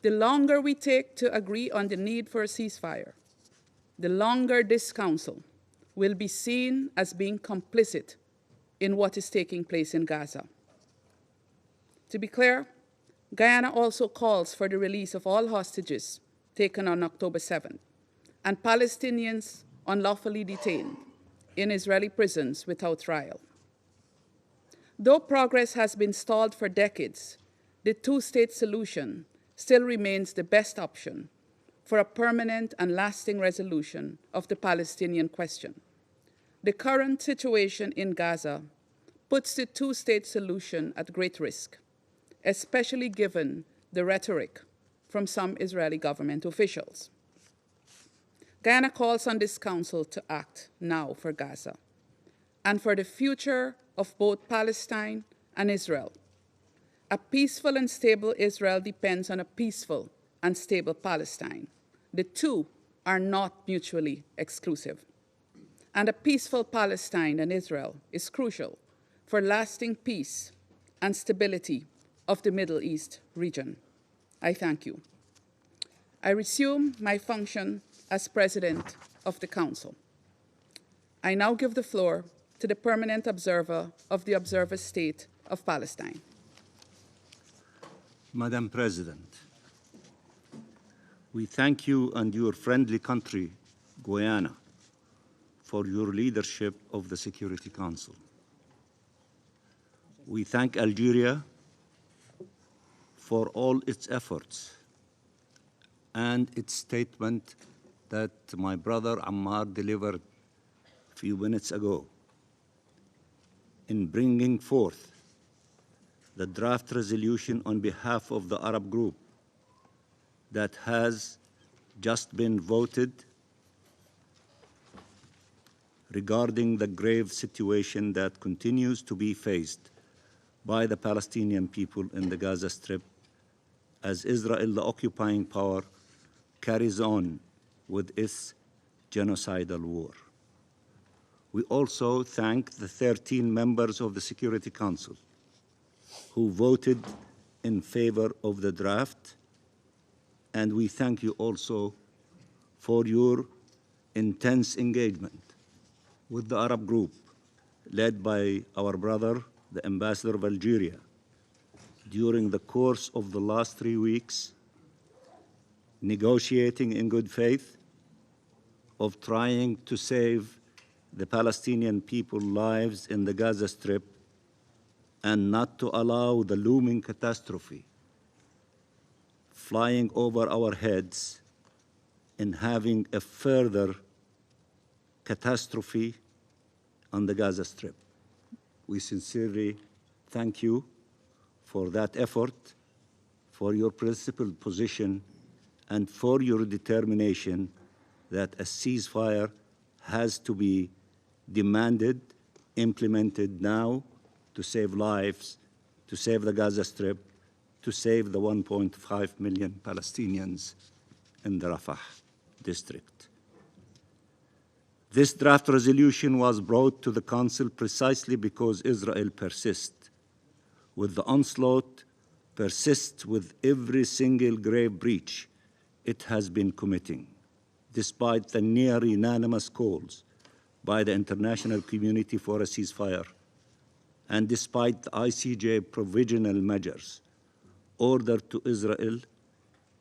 The longer we take to agree on the need for a ceasefire, the longer this Council will be seen as being complicit in what is taking place in Gaza. To be clear, Guyana also calls for the release of all hostages taken on October 7th and Palestinians unlawfully detained in Israeli prisons without trial. Though progress has been stalled for decades, the two-state solution still remains the best option for a permanent and lasting resolution of the Palestinian question. The current situation in Gaza puts the two-state solution at great risk, especially given the rhetoric from some Israeli government officials. Guyana calls on this Council to act now for Gaza and for the future of both Palestine and Israel. A peaceful and stable Israel depends on a peaceful and stable Palestine. The two are not mutually exclusive. And a peaceful Palestine and Israel is crucial for lasting peace and stability of the Middle East region. I thank you. I resume my function as President of the Council. I now give the floor to the permanent observer of the Observer State of Palestine. Madam President, we thank you and your friendly country, Guyana, for your leadership of the Security Council. We thank Algeria for all its efforts and its statement that my brother Ammar delivered a few minutes ago in bringing forth the draft resolution on behalf of the Arab group that has just been voted regarding the grave situation that continues to be faced by the Palestinian people in the Gaza Strip as Israel, the occupying power, carries on with its genocidal war. We also thank the 13 members of the Security Council who voted in favor of the draft, and we thank you also for your intense engagement with the Arab group, led by our brother, the Ambassador of Algeria, during the course of the last 3 weeks, negotiating in good faith, of trying to save the Palestinian people's lives in the Gaza Strip and not to allow the looming catastrophe flying over our heads and having a further catastrophe on the Gaza Strip. We sincerely thank you for that effort, for your principled position, and for your determination that a ceasefire has to be demanded, implemented now to save lives, to save the Gaza Strip, to save the 1.5 million Palestinians in the Rafah district. This draft resolution was brought to the Council precisely because Israel persists with the onslaught, persists with every single grave breach it has been committing, despite the near unanimous calls by the international community for a ceasefire, and despite the ICJ provisional measures ordered to Israel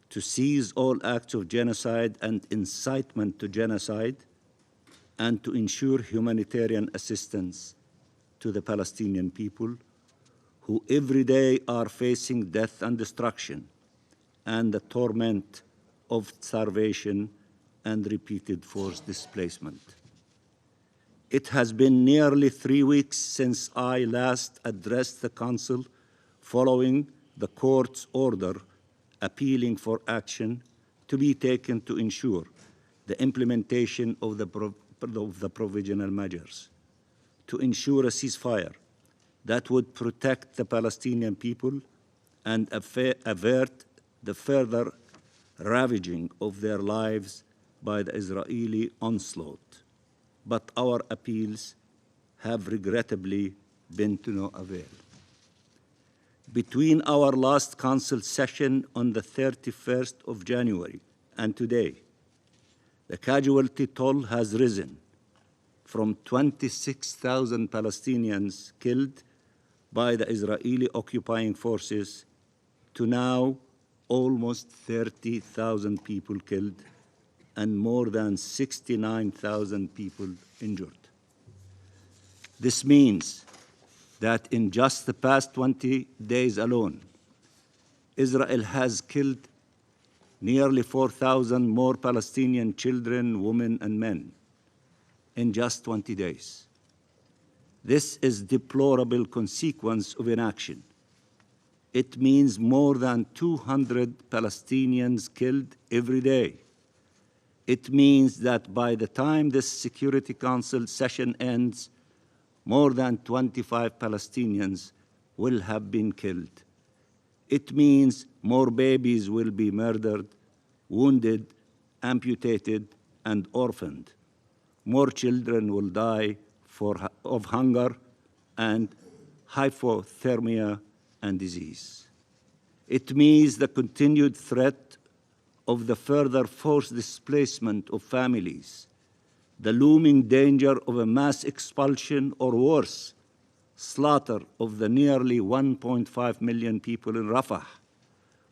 to cease all acts of genocide and incitement to genocide, and to ensure humanitarian assistance to the Palestinian people, who every day are facing death and destruction and the torment of starvation and repeated forced displacement. It has been nearly 3 weeks since I last addressed the Council following the Court's order appealing for action to be taken to ensure the implementation of the provisional measures, to ensure a ceasefire that would protect the Palestinian people and avert the further ravaging of their lives by the Israeli onslaught. But our appeals have regrettably been to no avail. Between our last Council session on the 31st of January and today, the casualty toll has risen from 26,000 Palestinians killed by the Israeli occupying forces to now almost 30,000 people killed and more than 69,000 people injured. This means that in just the past 20 days alone, Israel has killed nearly 4,000 more Palestinian children, women, and men in just 20 days. This is a deplorable consequence of inaction. It means more than 200 Palestinians killed every day. It means that by the time this Security Council session ends, more than 25 Palestinians will have been killed. It means more babies will be murdered, wounded, amputated, and orphaned. More children will die of hunger and hypothermia and disease. It means the continued threat of the further forced displacement of families, the looming danger of a mass expulsion or worse, slaughter of the nearly 1.5 million people in Rafah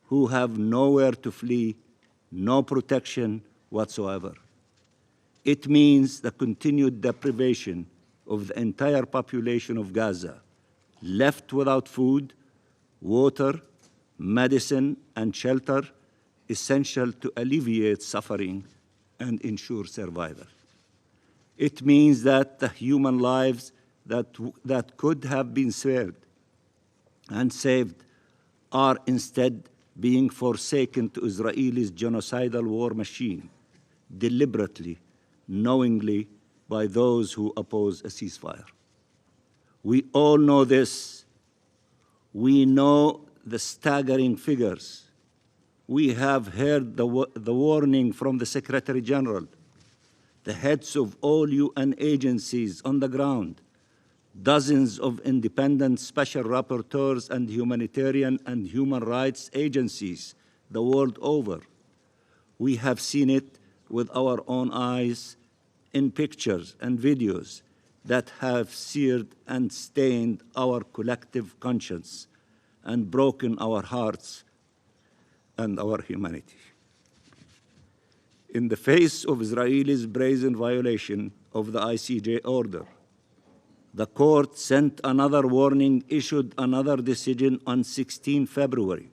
who have nowhere to flee, no protection whatsoever. It means the continued deprivation of the entire population of Gaza, left without food, water, medicine, and shelter, essential to alleviate suffering and ensure survival. It means that the human lives that could have been spared and saved are instead being forsaken to Israel's genocidal war machine, deliberately, knowingly, by those who oppose a ceasefire. We all know this. We know the staggering figures. We have heard the warning from the Secretary General, the heads of all UN agencies on the ground, dozens of independent special rapporteurs and humanitarian and human rights agencies the world over. We have seen it with our own eyes in pictures and videos that have seared and stained our collective conscience and broken our hearts and our humanity. In the face of Israel's brazen violation of the ICJ order, the court sent another warning, issued another decision on 16 February,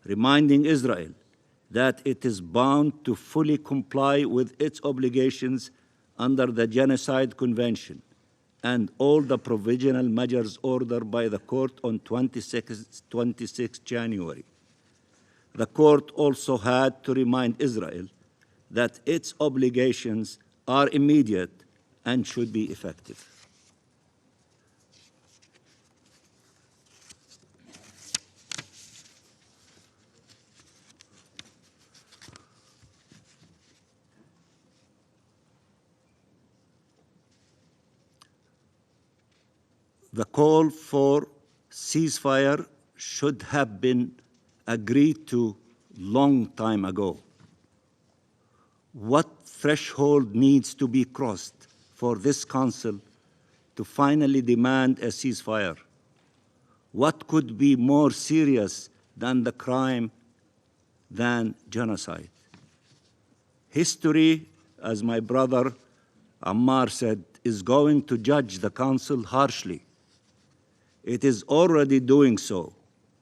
reminding Israel that it is bound to fully comply with its obligations under the Genocide Convention and all the provisional measures ordered by the court on 26 January. The court also had to remind Israel that its obligations are immediate and should be effective. The call for ceasefire should have been agreed to long time ago. What threshold needs to be crossed for this Council to finally demand a ceasefire? What could be more serious than the crime than genocide? History, as my brother Ammar said, is going to judge the Council harshly. It is already doing so,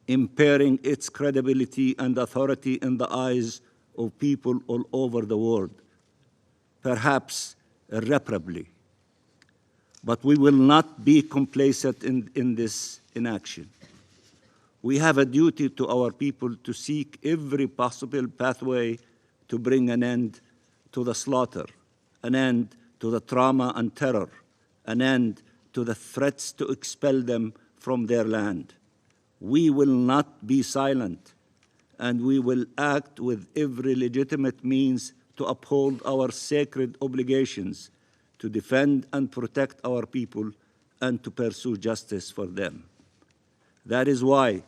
impairing its credibility and authority in the eyes of people all over the world, perhaps irreparably. But we will not be complacent in this inaction. We have a duty to our people to seek every possible pathway to bring an end to the slaughter, an end to the trauma and terror, an end to the threats to expel them from their land. We will not be silent, and we will act with every legitimate means to uphold our sacred obligations to defend and protect our people and to pursue justice for them. That is why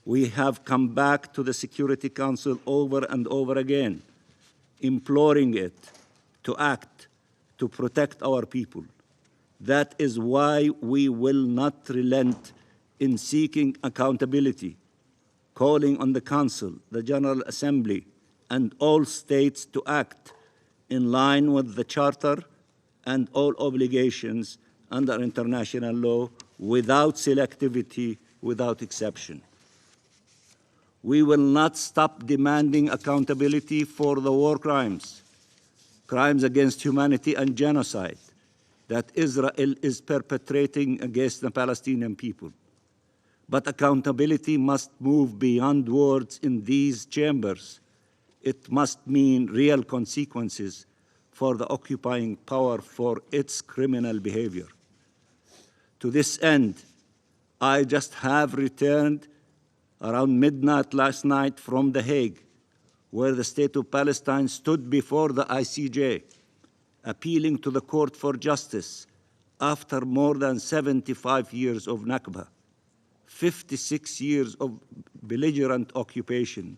we have come back to the Security Council over and over again, imploring it to act to protect our people. That is why we will not relent in seeking accountability, calling on the Council, the General Assembly, and all states to act in line with the Charter and all obligations under international law without selectivity, without exception. We will not stop demanding accountability for the war crimes, crimes against humanity and genocide that Israel is perpetrating against the Palestinian people. But accountability must move beyond words in these chambers. It must mean real consequences for the occupying power for its criminal behavior. To this end, I just have returned around midnight last night from The Hague, where the State of Palestine stood before the ICJ, appealing to the court for justice after more than 75 years of Nakba, 56 years of belligerent occupation,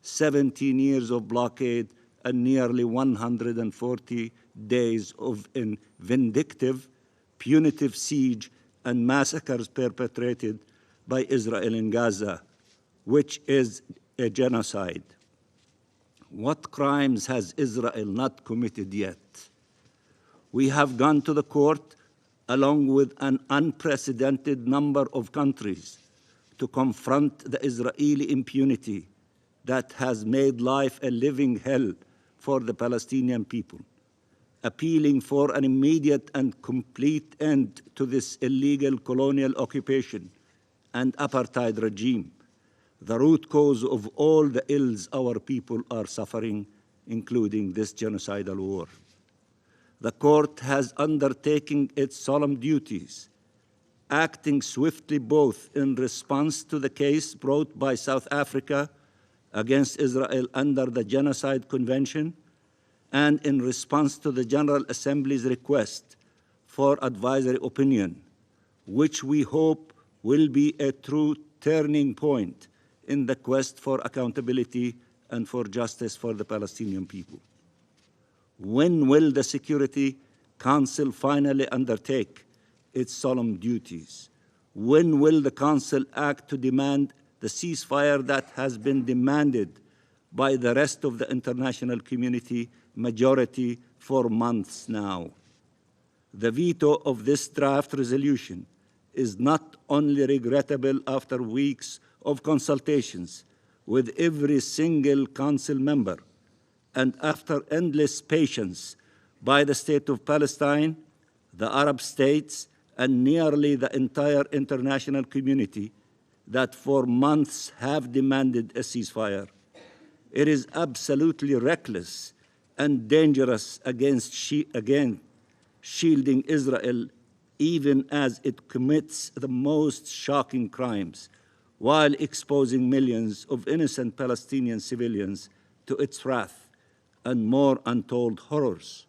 17 years of blockade, and nearly 140 days of vindictive, punitive siege and massacres perpetrated by Israel in Gaza, which is a genocide. What crimes has Israel not committed yet? We have gone to the court along with an unprecedented number of countries to confront the Israeli impunity that has made life a living hell for the Palestinian people, appealing for an immediate and complete end to this illegal colonial occupation and apartheid regime, the root cause of all the ills our people are suffering, including this genocidal war. The court has undertaken its solemn duties, acting swiftly both in response to the case brought by South Africa against Israel under the Genocide Convention and in response to the General Assembly's request for advisory opinion, which we hope will be a true turning point in the quest for accountability and for justice for the Palestinian people. When will the Security Council finally undertake its solemn duties? When will the Council act to demand the ceasefire that has been demanded by the rest of the international community majority for months now? The veto of this draft resolution is not only regrettable after weeks of consultations with every single Council member and after endless patience by the State of Palestine, the Arab states, and nearly the entire international community that for months have demanded a ceasefire. It is absolutely reckless and dangerous against shielding Israel even as it commits the most shocking crimes while exposing millions of innocent Palestinian civilians to its wrath and more untold horrors.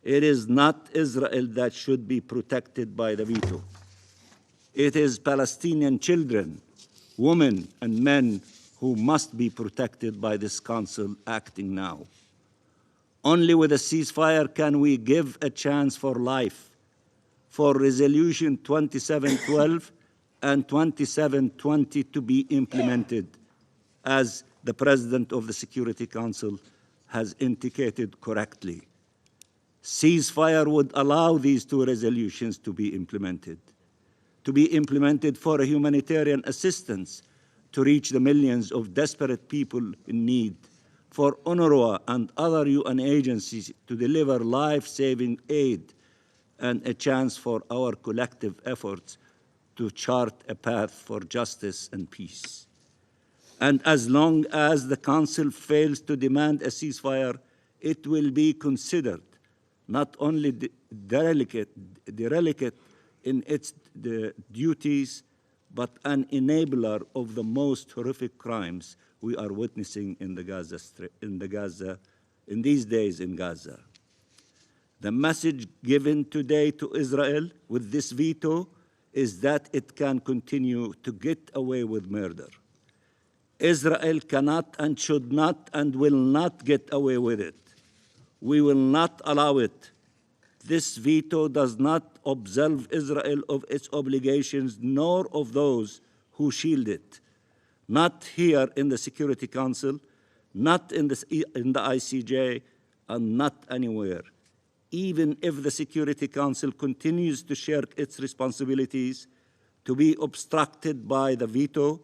It is not Israel that should be protected by the veto. It is Palestinian children, women, and men who must be protected by this Council acting now. Only with a ceasefire can we give a chance for life, for Resolution 2712 and 2720 to be implemented, as the President of the Security Council has indicated correctly. Ceasefire would allow these two resolutions to be implemented for humanitarian assistance to reach the millions of desperate people in need, for UNRWA and other UN agencies to deliver life-saving aid, and a chance for our collective efforts to chart a path for justice and peace. And as long as the Council fails to demand a ceasefire, it will be considered not only derelict in its duties, but an enabler of the most horrific crimes we are witnessing in these days in Gaza. The message given today to Israel with this veto is that it can continue to get away with murder. Israel cannot and should not and will not get away with it. We will not allow it. This veto does not absolve Israel of its obligations, nor of those who shield it. Not here in the Security Council, not in the ICJ, and not anywhere. Even if the Security Council continues to shirk its responsibilities, to be obstructed by the veto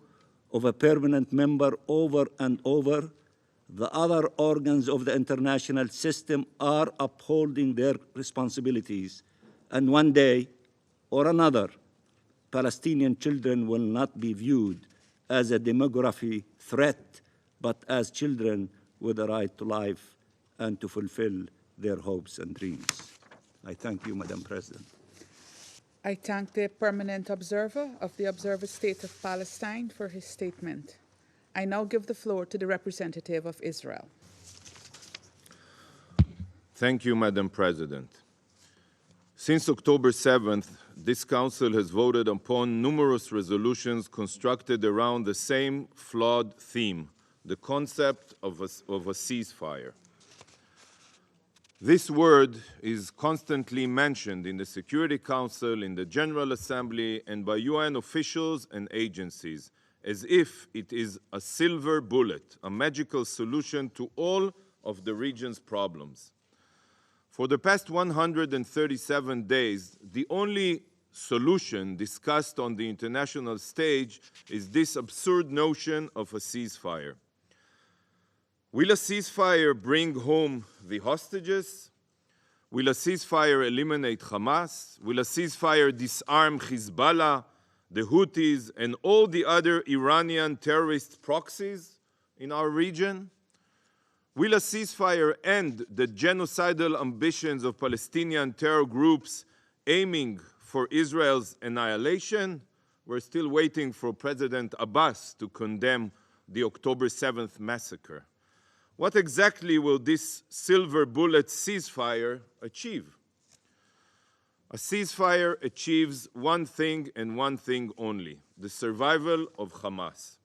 of a permanent member over and over, the other organs of the international system are upholding their responsibilities. And one day or another, Palestinian children will not be viewed as a demography threat, but as children with a right to life and to fulfill their hopes and dreams. I thank you, Madam President. I thank the permanent observer of the Observer State of Palestine for his statement. I now give the floor to the representative of Israel. Thank you, Madam President. Since October 7th, this Council has voted upon numerous resolutions constructed around the same flawed theme, the concept of a ceasefire. This word is constantly mentioned in the Security Council, in the General Assembly, and by UN officials and agencies, as if it is a silver bullet, a magical solution to all of the region's problems. For the past 137 days, the only solution discussed on the international stage is this absurd notion of a ceasefire. Will a ceasefire bring home the hostages? Will a ceasefire eliminate Hamas? Will a ceasefire disarm Hezbollah, the Houthis, and all the other Iranian terrorist proxies in our region? Will a ceasefire end the genocidal ambitions of Palestinian terror groups aiming for Israel's annihilation? We're still waiting for President Abbas to condemn the October 7th massacre. What exactly will this silver bullet ceasefire achieve? A ceasefire achieves one thing and one thing only: the survival of Hamas.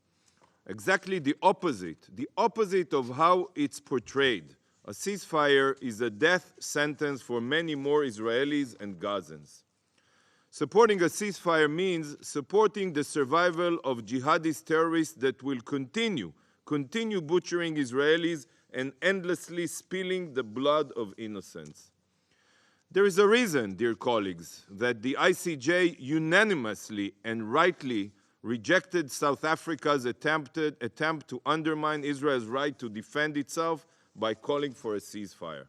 Exactly the opposite of how it's portrayed. A ceasefire is a death sentence for many more Israelis and Gazans. Supporting a ceasefire means supporting the survival of jihadist terrorists that will continue butchering Israelis and endlessly spilling the blood of innocents. There is a reason, dear colleagues, that the ICJ unanimously and rightly rejected South Africa's attempt to undermine Israel's right to defend itself by calling for a ceasefire.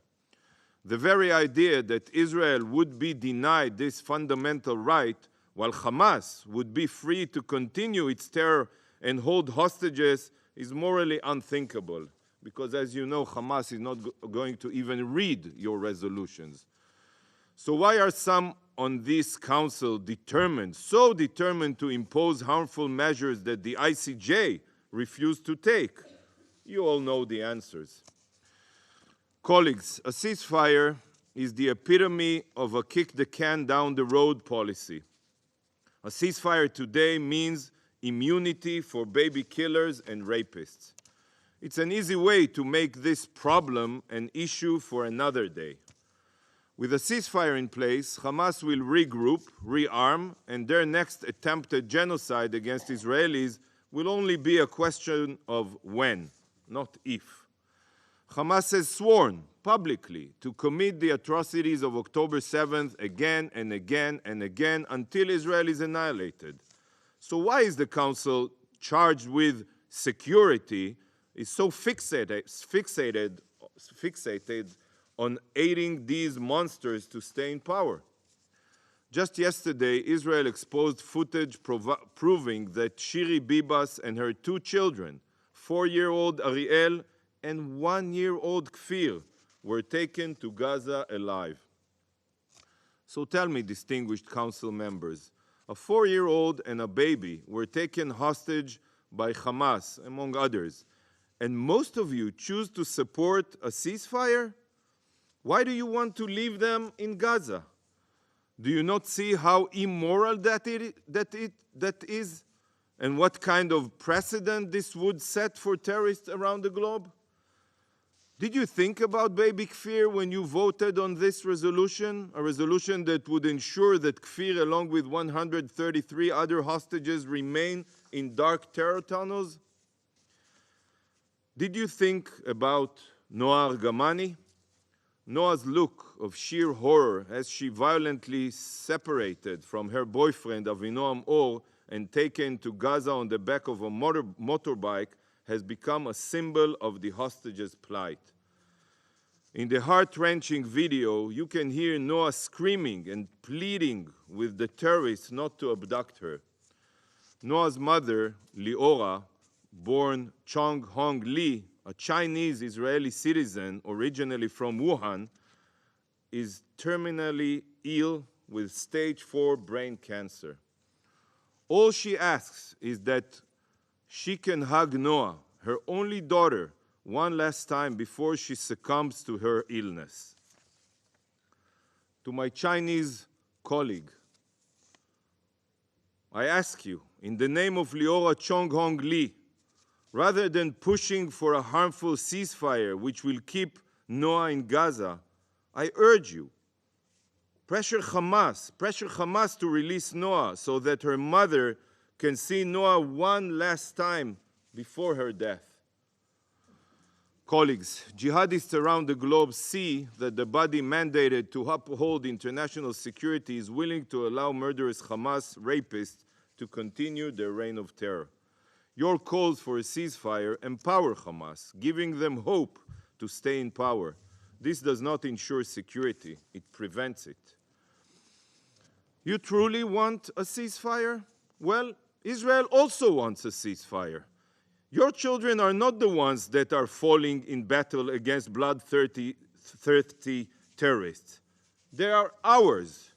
The very idea that Israel would be denied this fundamental right while Hamas would be free to continue its terror and hold hostages is morally unthinkable, because as you know, Hamas is not going to even read your resolutions. So why are some on this council so determined to impose harmful measures that the ICJ refused to take? You all know the answers. Colleagues, a ceasefire is the epitome of a kick-the-can-down-the-road policy. A ceasefire today means immunity for baby killers and rapists. It's an easy way to make this problem an issue for another day. With a ceasefire in place, Hamas will regroup, rearm, and their next attempted genocide against Israelis will only be a question of when, not if. Hamas has sworn publicly to commit the atrocities of October 7th again and again and again until Israel is annihilated. So why is the Council, charged with security, is so fixated on aiding these monsters to stay in power? Just yesterday, Israel exposed footage proving that Shiri Bibas and her 2 children, 4-year-old Ariel and 1-year-old Kfir, were taken to Gaza alive. So tell me, distinguished council members, a 4-year-old and a baby were taken hostage by Hamas, among others, and most of you choose to support a ceasefire? Why do you want to leave them in Gaza? Do you not see how immoral that is, and what kind of precedent this would set for terrorists around the globe? Did you think about baby Kfir when you voted on this resolution, a resolution that would ensure that Kfir, along with 133 other hostages, remain in dark terror tunnels? Did you think about Noa Argamani? Noa's look of sheer horror as she violently separated from her boyfriend Avinoam Or and taken to Gaza on the back of a motorbike has become a symbol of the hostages' plight. In the heart-wrenching video, you can hear Noa screaming and pleading with the terrorists not to abduct her. Noa's mother, Liora, born Chong Hong Lee, a Chinese-Israeli citizen originally from Wuhan, is terminally ill with stage 4 brain cancer. All she asks is that she can hug Noa, her only daughter, one last time before she succumbs to her illness. To my Chinese colleague, I ask you, in the name of Liora Chong Hong Lee, rather than pushing for a harmful ceasefire which will keep Noa in Gaza, I urge you, pressure Hamas to release Noa so that her mother can see Noa one last time before her death. Colleagues, jihadists around the globe see that the body mandated to uphold international security is willing to allow murderous Hamas rapists to continue their reign of terror. Your calls for a ceasefire empower Hamas, giving them hope to stay in power. This does not ensure security, it prevents it. You truly want a ceasefire? Well, Israel also wants a ceasefire. Your children are not the ones that are falling in battle against bloodthirsty terrorists. They are ours.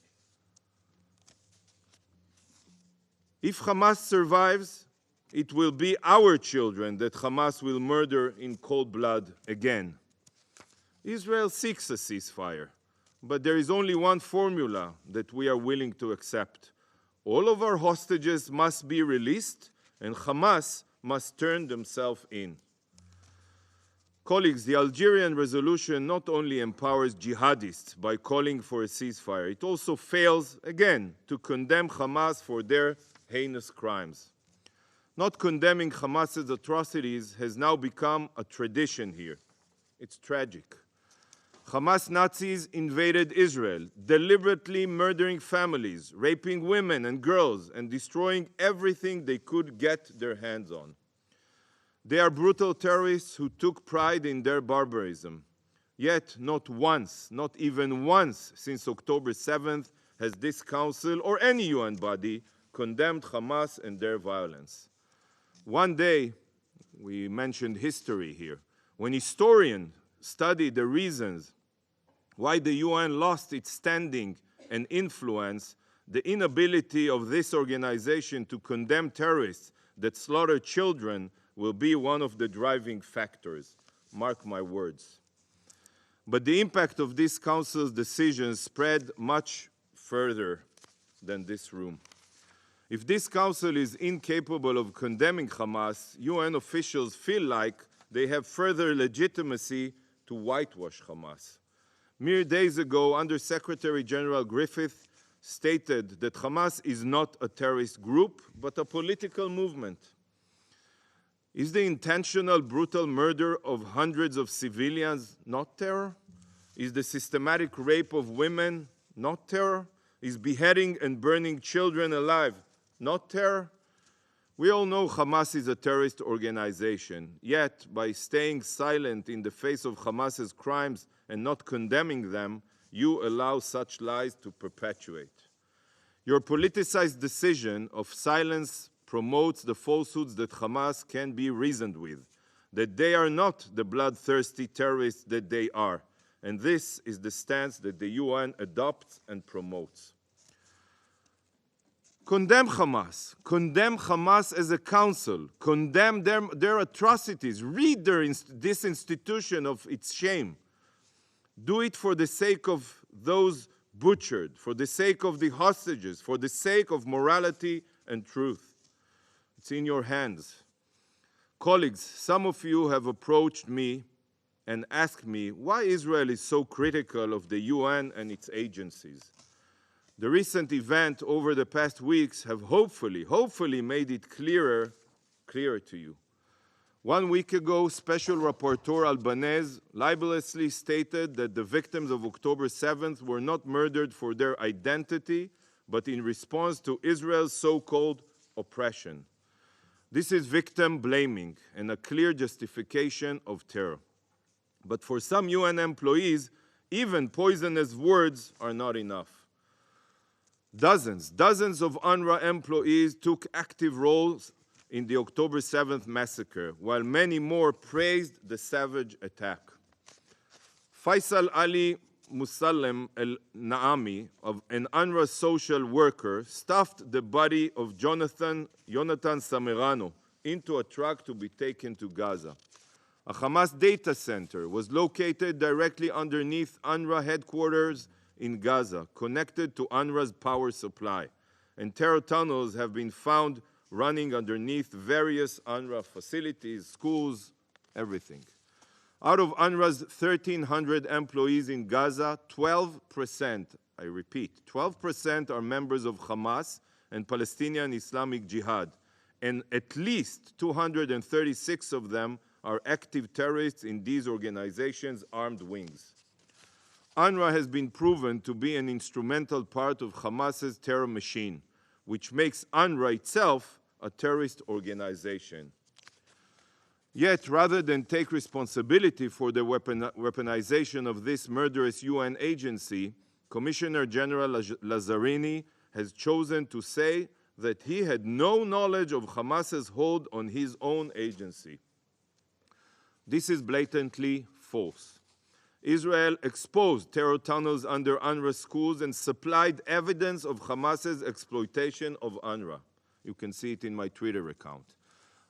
If Hamas survives, it will be our children that Hamas will murder in cold blood again. Israel seeks a ceasefire, but there is only one formula that we are willing to accept. All of our hostages must be released, and Hamas must turn themselves in. Colleagues, the Algerian resolution not only empowers jihadists by calling for a ceasefire, it also fails, again, to condemn Hamas for their heinous crimes. Not condemning Hamas's atrocities has now become a tradition here. It's tragic. Hamas Nazis invaded Israel, deliberately murdering families, raping women and girls, and destroying everything they could get their hands on. They are brutal terrorists who took pride in their barbarism. Yet, not once, not even once since October 7th, has this Council or any UN body condemned Hamas and their violence. One day, we mentioned history here, when historians studied the reasons why the UN lost its standing and influence, the inability of this organization to condemn terrorists that slaughter children will be one of the driving factors. Mark my words. But the impact of this Council's decisions spread much further than this room. If this Council is incapable of condemning Hamas, UN officials feel like they have further legitimacy to whitewash Hamas. Mere days ago, Under-Secretary General Griffith stated that Hamas is not a terrorist group, but a political movement. Is the intentional, brutal murder of hundreds of civilians not terror? Is the systematic rape of women not terror? Is beheading and burning children alive not terror? We all know Hamas is a terrorist organization, yet by staying silent in the face of Hamas's crimes and not condemning them, you allow such lies to perpetuate. Your politicized decision of silence promotes the falsehoods that Hamas can be reasoned with, that they are not the bloodthirsty terrorists that they are. And this is the stance that the UN adopts and promotes. Condemn Hamas as a council, condemn their atrocities, rid this institution of its shame. Do it for the sake of those butchered, for the sake of the hostages, for the sake of morality and truth. It's in your hands. Colleagues, some of you have approached me and asked me why Israel is so critical of the UN and its agencies. The recent event over the past weeks have hopefully made it clearer to you. 1 week ago, Special Rapporteur Albanese libelously stated that the victims of October 7th were not murdered for their identity, but in response to Israel's so-called oppression. This is victim blaming and a clear justification of terror. But for some UN employees, even poisonous words are not enough. Dozens of UNRWA employees took active roles in the October 7th massacre, while many more praised the savage attack. Faisal Ali Musallem El-Naami, an UNRWA social worker, stuffed the body of Jonathan Samerano into a truck to be taken to Gaza. A Hamas data center was located directly underneath UNRWA headquarters in Gaza, connected to UNRWA's power supply, and terror tunnels have been found running underneath various UNRWA facilities, schools, everything. Out of UNRWA's 1,300 employees in Gaza, 12%, I repeat, 12% are members of Hamas and Palestinian Islamic Jihad, and at least 236 of them are active terrorists in these organizations' armed wings. UNRWA has been proven to be an instrumental part of Hamas's terror machine, which makes UNRWA itself a terrorist organization. Yet, rather than take responsibility for the weaponization of this murderous UN agency, Commissioner General Lazzarini has chosen to say that he had no knowledge of Hamas's hold on his own agency. This is blatantly false. Israel exposed terror tunnels under UNRWA schools and supplied evidence of Hamas's exploitation of UNRWA. You can see it in my Twitter account.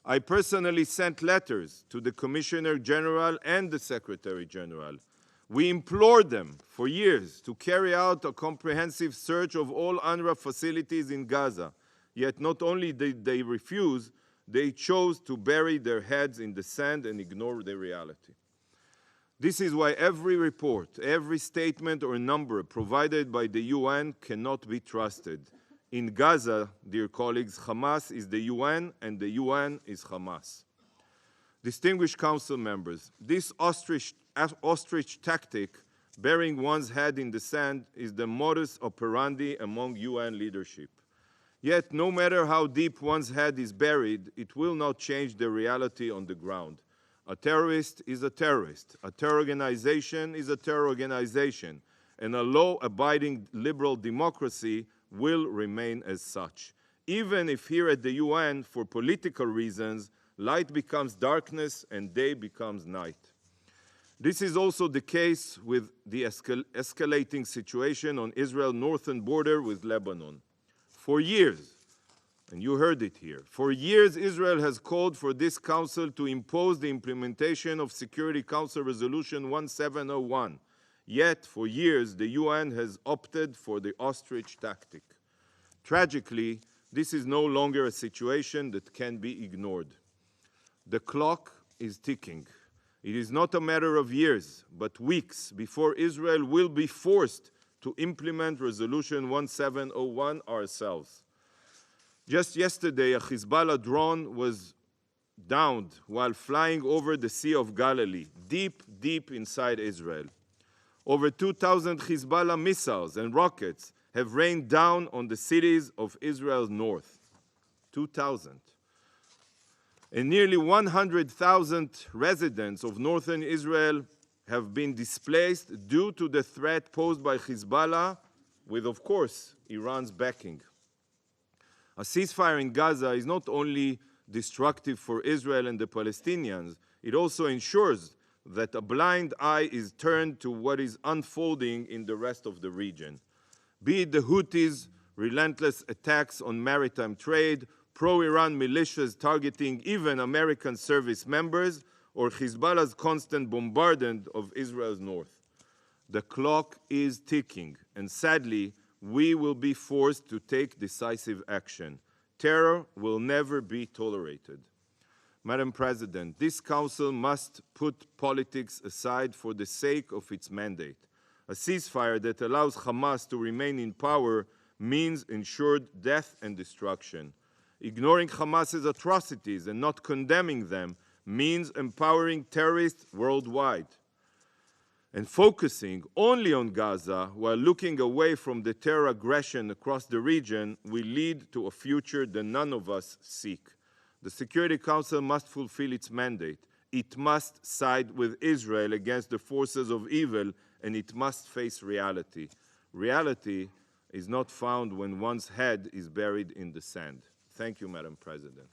I personally sent letters to the Commissioner General and the Secretary General. We implored them for years to carry out a comprehensive search of all UNRWA facilities in Gaza. Yet not only did they refuse, they chose to bury their heads in the sand and ignore the reality. This is why every report, every statement or number provided by the UN cannot be trusted. In Gaza, dear colleagues, Hamas is the UN and the UN is Hamas. Distinguished Council members, this ostrich tactic, burying one's head in the sand, is the modus operandi among UN leadership. Yet, no matter how deep one's head is buried, it will not change the reality on the ground. A terrorist is a terrorist. A terror organization is a terror organization. And a law-abiding liberal democracy will remain as such. Even if here at the UN, for political reasons, light becomes darkness and day becomes night. This is also the case with the escalating situation on Israel's northern border with Lebanon. For years, and you heard it here, for years Israel has called for this Council to impose the implementation of Security Council Resolution 1701. Yet, for years, the UN has opted for the ostrich tactic. Tragically, this is no longer a situation that can be ignored. The clock is ticking. It is not a matter of years, but weeks before Israel will be forced to implement Resolution 1701 ourselves. Just yesterday, a Hezbollah drone was downed while flying over the Sea of Galilee, deep, deep inside Israel. Over 2,000 Hezbollah missiles and rockets have rained down on the cities of Israel's north. 2,000. And nearly 100,000 residents of northern Israel have been displaced due to the threat posed by Hezbollah, with, of course, Iran's backing. A ceasefire in Gaza is not only destructive for Israel and the Palestinians, it also ensures that a blind eye is turned to what is unfolding in the rest of the region. Be it the Houthis' relentless attacks on maritime trade, pro-Iran militias targeting even American service members, or Hezbollah's constant bombardment of Israel's north. The clock is ticking, and sadly, we will be forced to take decisive action. Terror will never be tolerated. Madam President, this Council must put politics aside for the sake of its mandate. A ceasefire that allows Hamas to remain in power means ensured death and destruction. Ignoring Hamas's atrocities and not condemning them means empowering terrorists worldwide. And focusing only on Gaza while looking away from the terror aggression across the region will lead to a future that none of us seek. The Security Council must fulfill its mandate. It must side with Israel against the forces of evil, and it must face reality. Reality is not found when one's head is buried in the sand. Thank you, Madam President.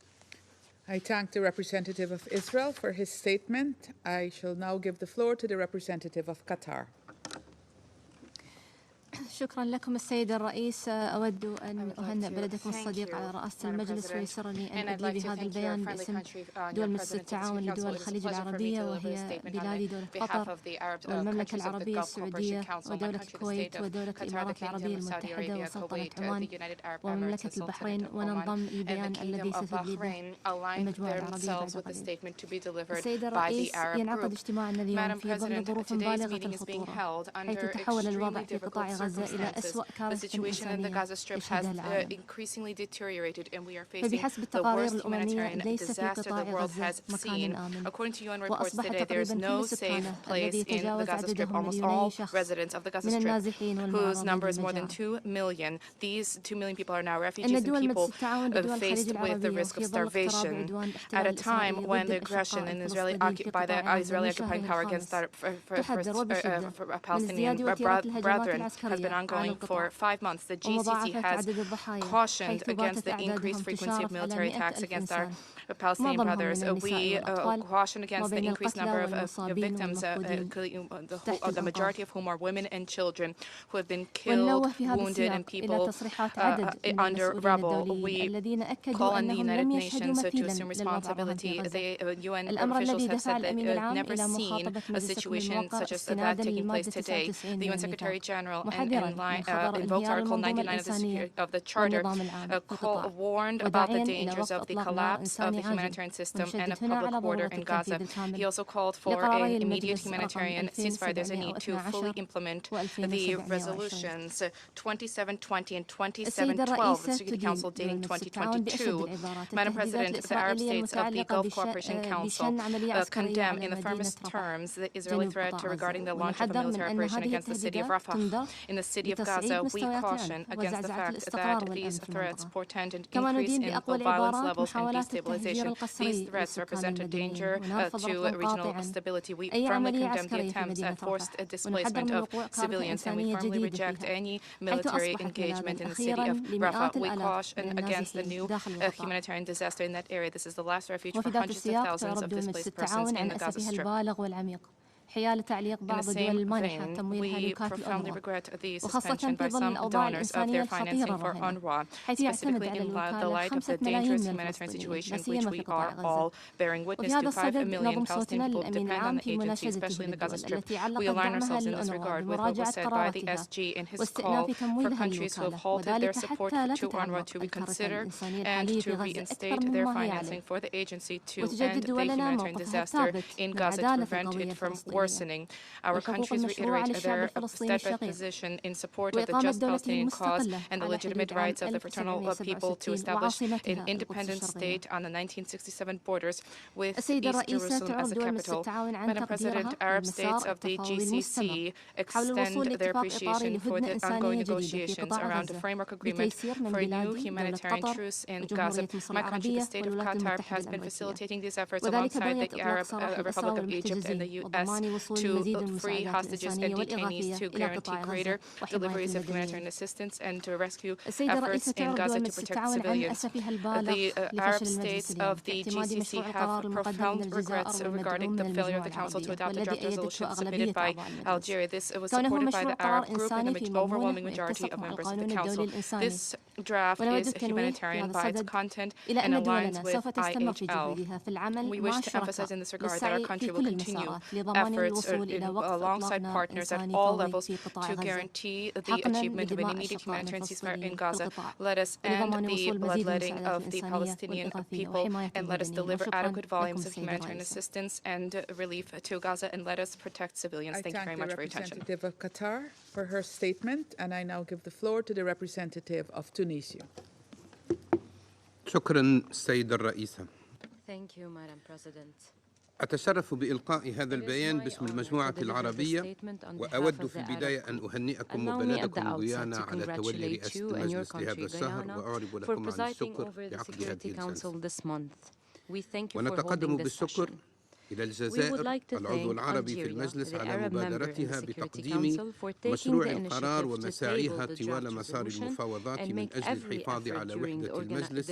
I thank the representative of Israel for his statement. I shall now give the floor to the representative of Qatar. شكرا لكم السيد الرئيس. أود أن أهنئ بلدكم الصديق على رئاسة المجلس ويسرني أن أدلي بهذا البيان باسم دول مجلس التعاون لدول الخليج العربية وهي بلادي دولة قطر والمملكة العربية السعودية ودولة الكويت ودولة الإمارات العربية المتحدة وسلطنة عمان ومملكة البحرين وننضم للبيان الذي ستدلي به المجموعة العربية بعد قليل. السيد الرئيس ينعقد اجتماعنا اليوم في ظل ظروف بالغة الخطورة حيث تحول الوضع في قطاع غزة إلى أسوأ كارثة إنسانية يشهدها العالم. فبحسب التقارير الأممية ليس في قطاع غزة مكان آمن وأصبح تقريبا كل سكانه الذي يتجاوز عددهم مليوني شخص من النازحين والمعرضين للمجاعة. إن دول مجلس التعاون لدول الخليج العربية في ظل اقتراب عدوان الاحتلال الإسرائيلي ضد الأشقاء الفلسطينيين في قطاع غزة والمشاهد الخاص تحذر وبشدة من ازدياد وتيرة الهجمات العسكرية been ongoing for 5 months. The GCC has cautioned against the increased frequency of military attacks against our Palestinian brothers. We caution against the increased number of victims, the majority of whom are women and children who have been killed, wounded, and people under rubble. We call on the United Nations to assume responsibility. The UN officials have said that they've never seen a situation such as that taking place today. The UN Secretary General invoked Article 99 of the Charter, warned about the dangers of the collapse of the humanitarian system and a public order in Gaza. He also called for an immediate humanitarian ceasefire. There's a need to fully implement the resolutions 2720 and 2712 of the Security Council dating 2022. Madam President, the Arab states of the Gulf Cooperation Council condemn in the firmest terms the Israeli threat regarding the launch of a military operation against the city of Rafah. In the city of Gaza, we caution against the fact that these threats portend an increase in the violence levels and destabilization. These threats represent a danger to regional stability. We firmly condemn the attempts at forced displacement of civilians, and we firmly reject any military engagement in the city of Rafah. We caution against the new humanitarian disaster in that area. This is the last refuge for hundreds of thousands of displaced persons in the Gaza Strip. حيال تعليق بعض الدول المانحة تمويلها لوكالة الأنروا وخاصة في ظل الأوضاع الإنسانية الخطيرة الراهنة حيث يعتمد على الوكالة 5 ملايين من الفلسطينيين لا سيما في قطاع غزة وفي هذا الصدد نضم صوتنا للأمين العام في مناشدة الدول التي علقت دعمها للأنروا بمراجعة قراراتها واستئناف تمويلها للوكالة وذلك حتى لا تتعرض الكارثة الإنسانية الحالية في غزة أكثر مما هي عليه وتجدد دولنا موقفها الثابت من عدالة القضية الفلسطينية Our countries reiterate their steadfast position in support of the just Palestinian cause and the legitimate rights of the fraternal people to establish an independent state on the 1967 borders with East Jerusalem as the capital. Madam President, Arab states of the GCC extend their appreciation for the ongoing negotiations around a framework agreement for a new humanitarian truce in Gaza. My country, the state of Qatar, has been facilitating these efforts alongside the Arab Republic of Egypt and the U.S. to free hostages and detainees to guarantee greater deliveries of humanitarian assistance and to rescue efforts in Gaza to protect civilians. The Arab states of the GCC have profound regrets regarding the failure of the Council to adopt a draft resolution submitted by Algeria. This was supported by the Arab group and the overwhelming majority of members of the Council. This draft is humanitarian by its content and aligns with IHL. We wish to emphasize in this regard that our country will continue efforts alongside partners at all levels to guarantee the achievement of an immediate humanitarian ceasefire in Gaza. Let us end the bloodletting of the Palestinian people and let us deliver adequate volumes of humanitarian assistance and relief to Gaza and let us protect civilians. Thank you very much for your attention. I thank the representative of Qatar for her statement, and I now give the floor to the representative of Tunisia. شكرا السيدة الرئيسة. Thank you, Madam President. أتشرف بإلقاء هذا البيان باسم المجموعة العربية وأود في البداية أن أهنئكم وبلدكم غيانا على تولي رئاسة المجلس لهذا الشهر وأعرب لكم عن الشكر لعقد هذه الجلسة. ونتقدم بالشكر إلى الجزائر العضو العربي في المجلس على مبادرتها بتقديم مشروع القرار ومساعيها طوال مسار المفاوضات من أجل الحفاظ على وحدة المجلس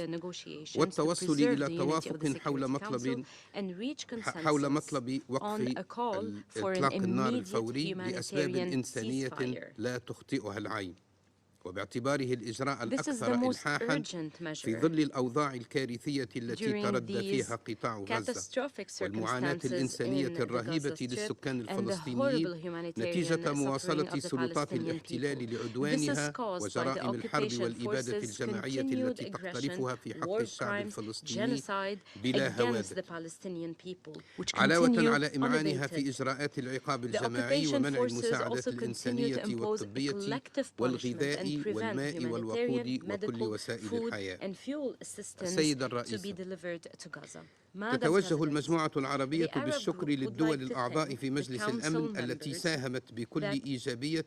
والتوصل إلى توافق حول مطلب وقف إطلاق النار الفوري لأسباب إنسانية لا تخطئها العين وباعتباره الإجراء الأكثر إلحاحاً في ظل الأوضاع الكارثية التي تردى فيها قطاع غزة والمعاناة الإنسانية الرهيبة للسكان الفلسطينيين نتيجة مواصلة سلطات الاحتلال لعدوانها وجرائم الحرب والإبادة الجماعية التي تقترفها في حق الشعب الفلسطيني بلا هوادة علاوة على إمعانها في إجراءات العقاب الجماعي ومنع المساعدات الإنسانية والطبية والغذاء والماء والوقود وكل وسائل الحياة. السيدة الرئيسة، تتوجه المجموعة العربية بالشكر للدول الأعضاء في مجلس الأمن التي ساهمت بكل إيجابية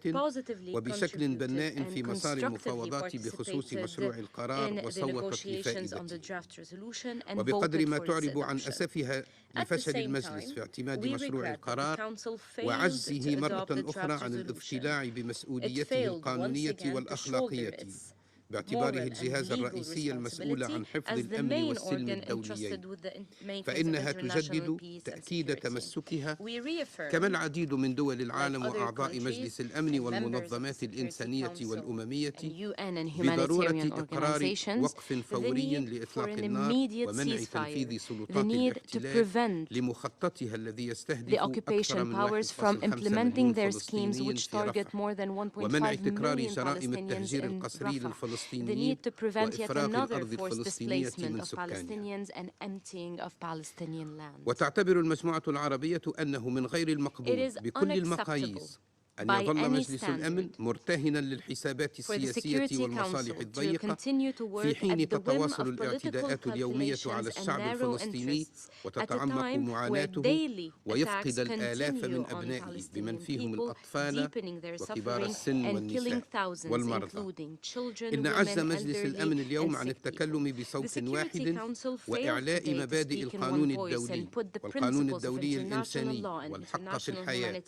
وبشكل بناء في مسار المفاوضات بخصوص مشروع القرار وصوتت لفائدته وبقدر ما تعرب عن أسفها لفشل المجلس في اعتماد مشروع القرار وعجزه مرة أخرى عن الاضطلاع بمسؤوليته القانونية والأخلاقية باعتباره الجهاز الرئيسي المسؤول عن حفظ الأمن والسلم الدوليين فإنها تجدد تأكيد تمسكها كما العديد من دول العالم وأعضاء مجلس الأمن والمنظمات الإنسانية والأممية بضرورة إقرار وقف فوري لإطلاق النار ومنع تنفيذ سلطات الاحتلال لمخططها الذي يستهدف أكثر من 1.5 مليون فلسطيني في رفح ومنع تكرار جرائم التهجير القسري للفلسطينيين the need to prevent yet another forced displacement of Palestinians and emptying of Palestinian land. وتعتبر المجموعة العربية أنه من غير المقبول بكل المقاييس أن يظل مجلس الأمن مرتهنا للحسابات السياسية والمصالح الضيقة في حين تتواصل الاعتداءات اليومية على الشعب الفلسطيني وتتعمق معاناته ويفقد الآلاف من أبنائه بمن فيهم الأطفال وكبار السن والنساء والمرضى. إن عجز مجلس الأمن اليوم عن التكلم بصوت واحد وإعلاء مبادئ القانون الدولي والقانون الدولي الإنساني والحق في الحياة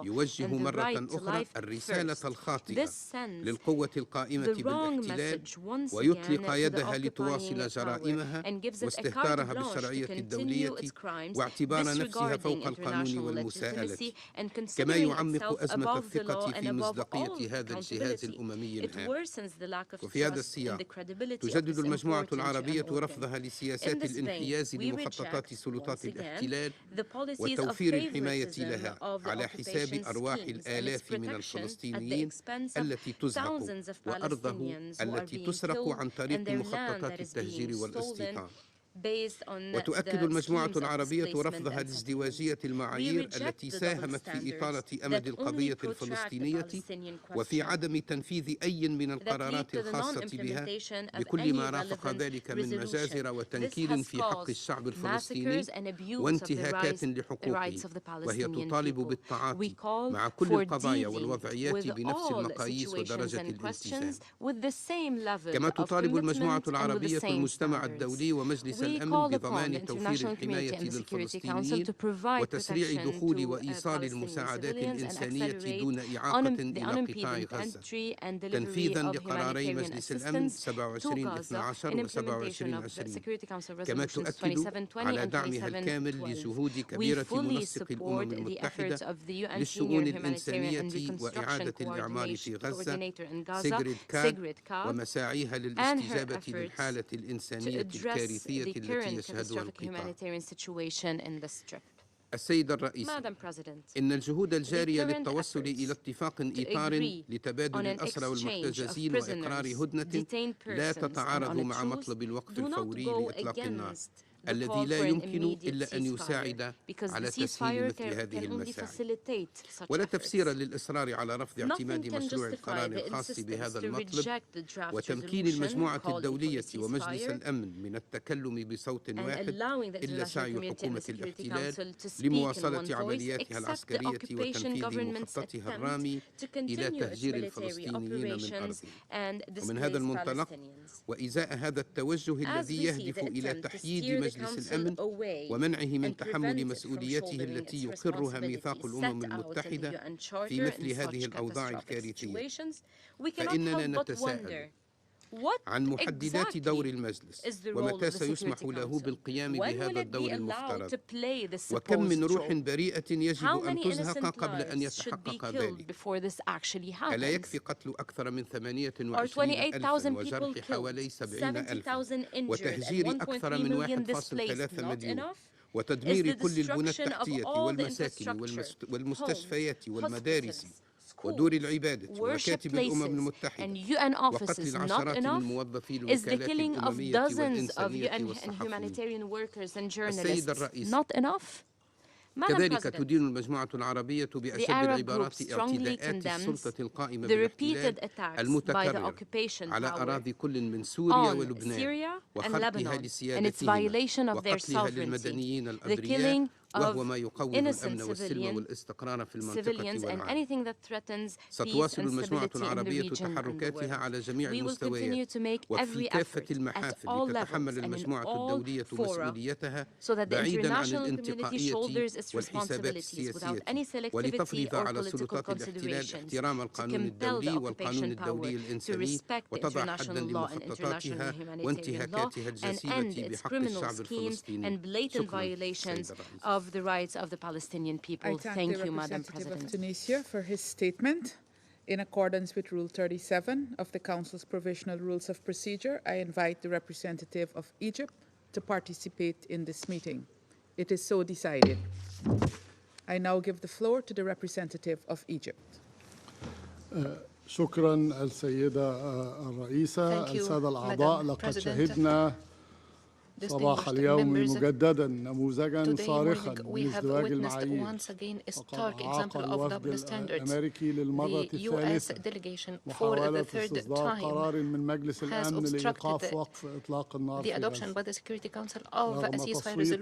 يوجه مرة أخرى الرسالة الخاطئة للقوة القائمة بالاحتلال ويطلق يدها لتواصل جرائمها واستهتارها بالشرعية الدولية واعتبار نفسها فوق القانون والمساءلة، كما يعمق أزمة الثقة في مصداقية هذا الجهاز الأممي الهام. وفي هذا السياق تجدد المجموعة العربية رفضها لسياسات الانحياز لمخططات سلطات الاحتلال وتوفير الحماية لها على حساب أرواح الآلاف من الفلسطينيين التي تزهق وأرضه التي تسرق عن طريق مخططات التهجير والاستيطان. وتؤكد المجموعة العربية رفضها لازدواجية المعايير التي ساهمت في إطالة أمد القضية الفلسطينية وفي عدم تنفيذ أي من القرارات الخاصة بها بكل ما رافق ذلك من مجازر وتنكيل في حق الشعب الفلسطيني وانتهاكات لحقوقه، وهي تطالب بالتعاطي مع كل القضايا والوضعيات بنفس المقاييس ودرجة الالتزام. كما تطالب المجموعة العربية المجتمع الدولي ومجلس الأمن بضمان توفير الحماية للفلسطينيين وتسريع دخول وإيصال المساعدات الإنسانية دون إعاقة إلى قطاع غزة، تنفيذا لقراري مجلس الأمن 2712 و 2720، كما تؤكد على دعمها الكامل لجهود كبيرة منسق الأمم المتحدة للشؤون الإنسانية وإعادة الإعمار في غزة سيغريد كاد ومساعيها للاستجابة للحالة الإنسانية الكارثية التي يشهدها القطاع. السيد الرئيس، إن الجهود الجارية للتوصل إلى اتفاق إطار لتبادل الأسرى والمحتجزين وإقرار هدنة لا تتعارض مع مطلب الوقف الفوري لإطلاق النار الذي لا يمكن إلا أن يساعد على تسهيل مثل هذه المساعي، ولا تفسير للإصرار على رفض اعتماد مشروع القرار الخاص بهذا المطلب وتمكين المجموعة الدولية ومجلس الأمن من التكلم بصوت واحد إلا سعي حكومة الاحتلال لمواصلة عملياتها العسكرية وتنفيذ مخططها الرامي إلى تهجير الفلسطينيين من أرضهم. ومن هذا المنطلق وإزاء هذا التوجه الذي يهدف إلى تحييد مجلس الأمن ومنعه من تحمل مسؤوليته التي يقرها ميثاق الأمم المتحدة في مثل هذه الأوضاع الكارثية، فإننا نتساءل عن محددات دور المجلس ومتى سيسمح له بالقيام بهذا الدور المفترض، وكم من روح بريئة يجب أن تزهق قبل أن يتحقق ذلك. ألا يكفي قتل أكثر من 28,000 وجرح حوالي 70,000 وتهجير أكثر من 1.3 مليون وتدمير كل البنى التحتية والمساكن والمستشفيات والمدارس ودور العبادة ومكاتب الأمم المتحدة وقتل العشرات من موظفي الوكالات الأممية والإنسانية والصحفيين. السيد الرئيس، كذلك تدين المجموعة العربية بأشد العبارات اعتداءات السلطة القائمة بالاحتلال المتكرر على أراضي كل من سوريا ولبنان وخرقها لسيادتهما وقتلها للمدنيين الأبرياء وهو ما يقوض الأمن والسلم والاستقرار في المنطقة والعالم. ستواصل المجموعة العربية تحركاتها على جميع المستويات وفي كافة المحافل لتتحمل المجموعة الدولية مسؤوليتها بعيدا عن الانتقائية والحسابات السياسية ولتفرض على سلطات الاحتلال احترام القانون الدولي والقانون الدولي الإنساني وتضع حدا لمخططاتها وانتهاكاتها الجسيمة بحق الشعب الفلسطيني. شكرا. Of the rights of the Palestinian people. Thank you, Madam President. Of Tunisia for his statement. In accordance with Rule 37 of the Council's Provisional Rules of Procedure, I invite the representative of Egypt to participate in this meeting. It is so decided. I now give the floor to the representative of Egypt. شكرا السيدة الرئيسة. السادة الأعضاء، لقد شهدنا صباح اليوم مجددا نموذجا صارخا من ازدواج المعايير. وقد أعاق الوفد الأمريكي للمرة الثالثة محاولة استصدار قرار من مجلس الأمن لإيقاف وقف إطلاق النار في غزة رغم تصويت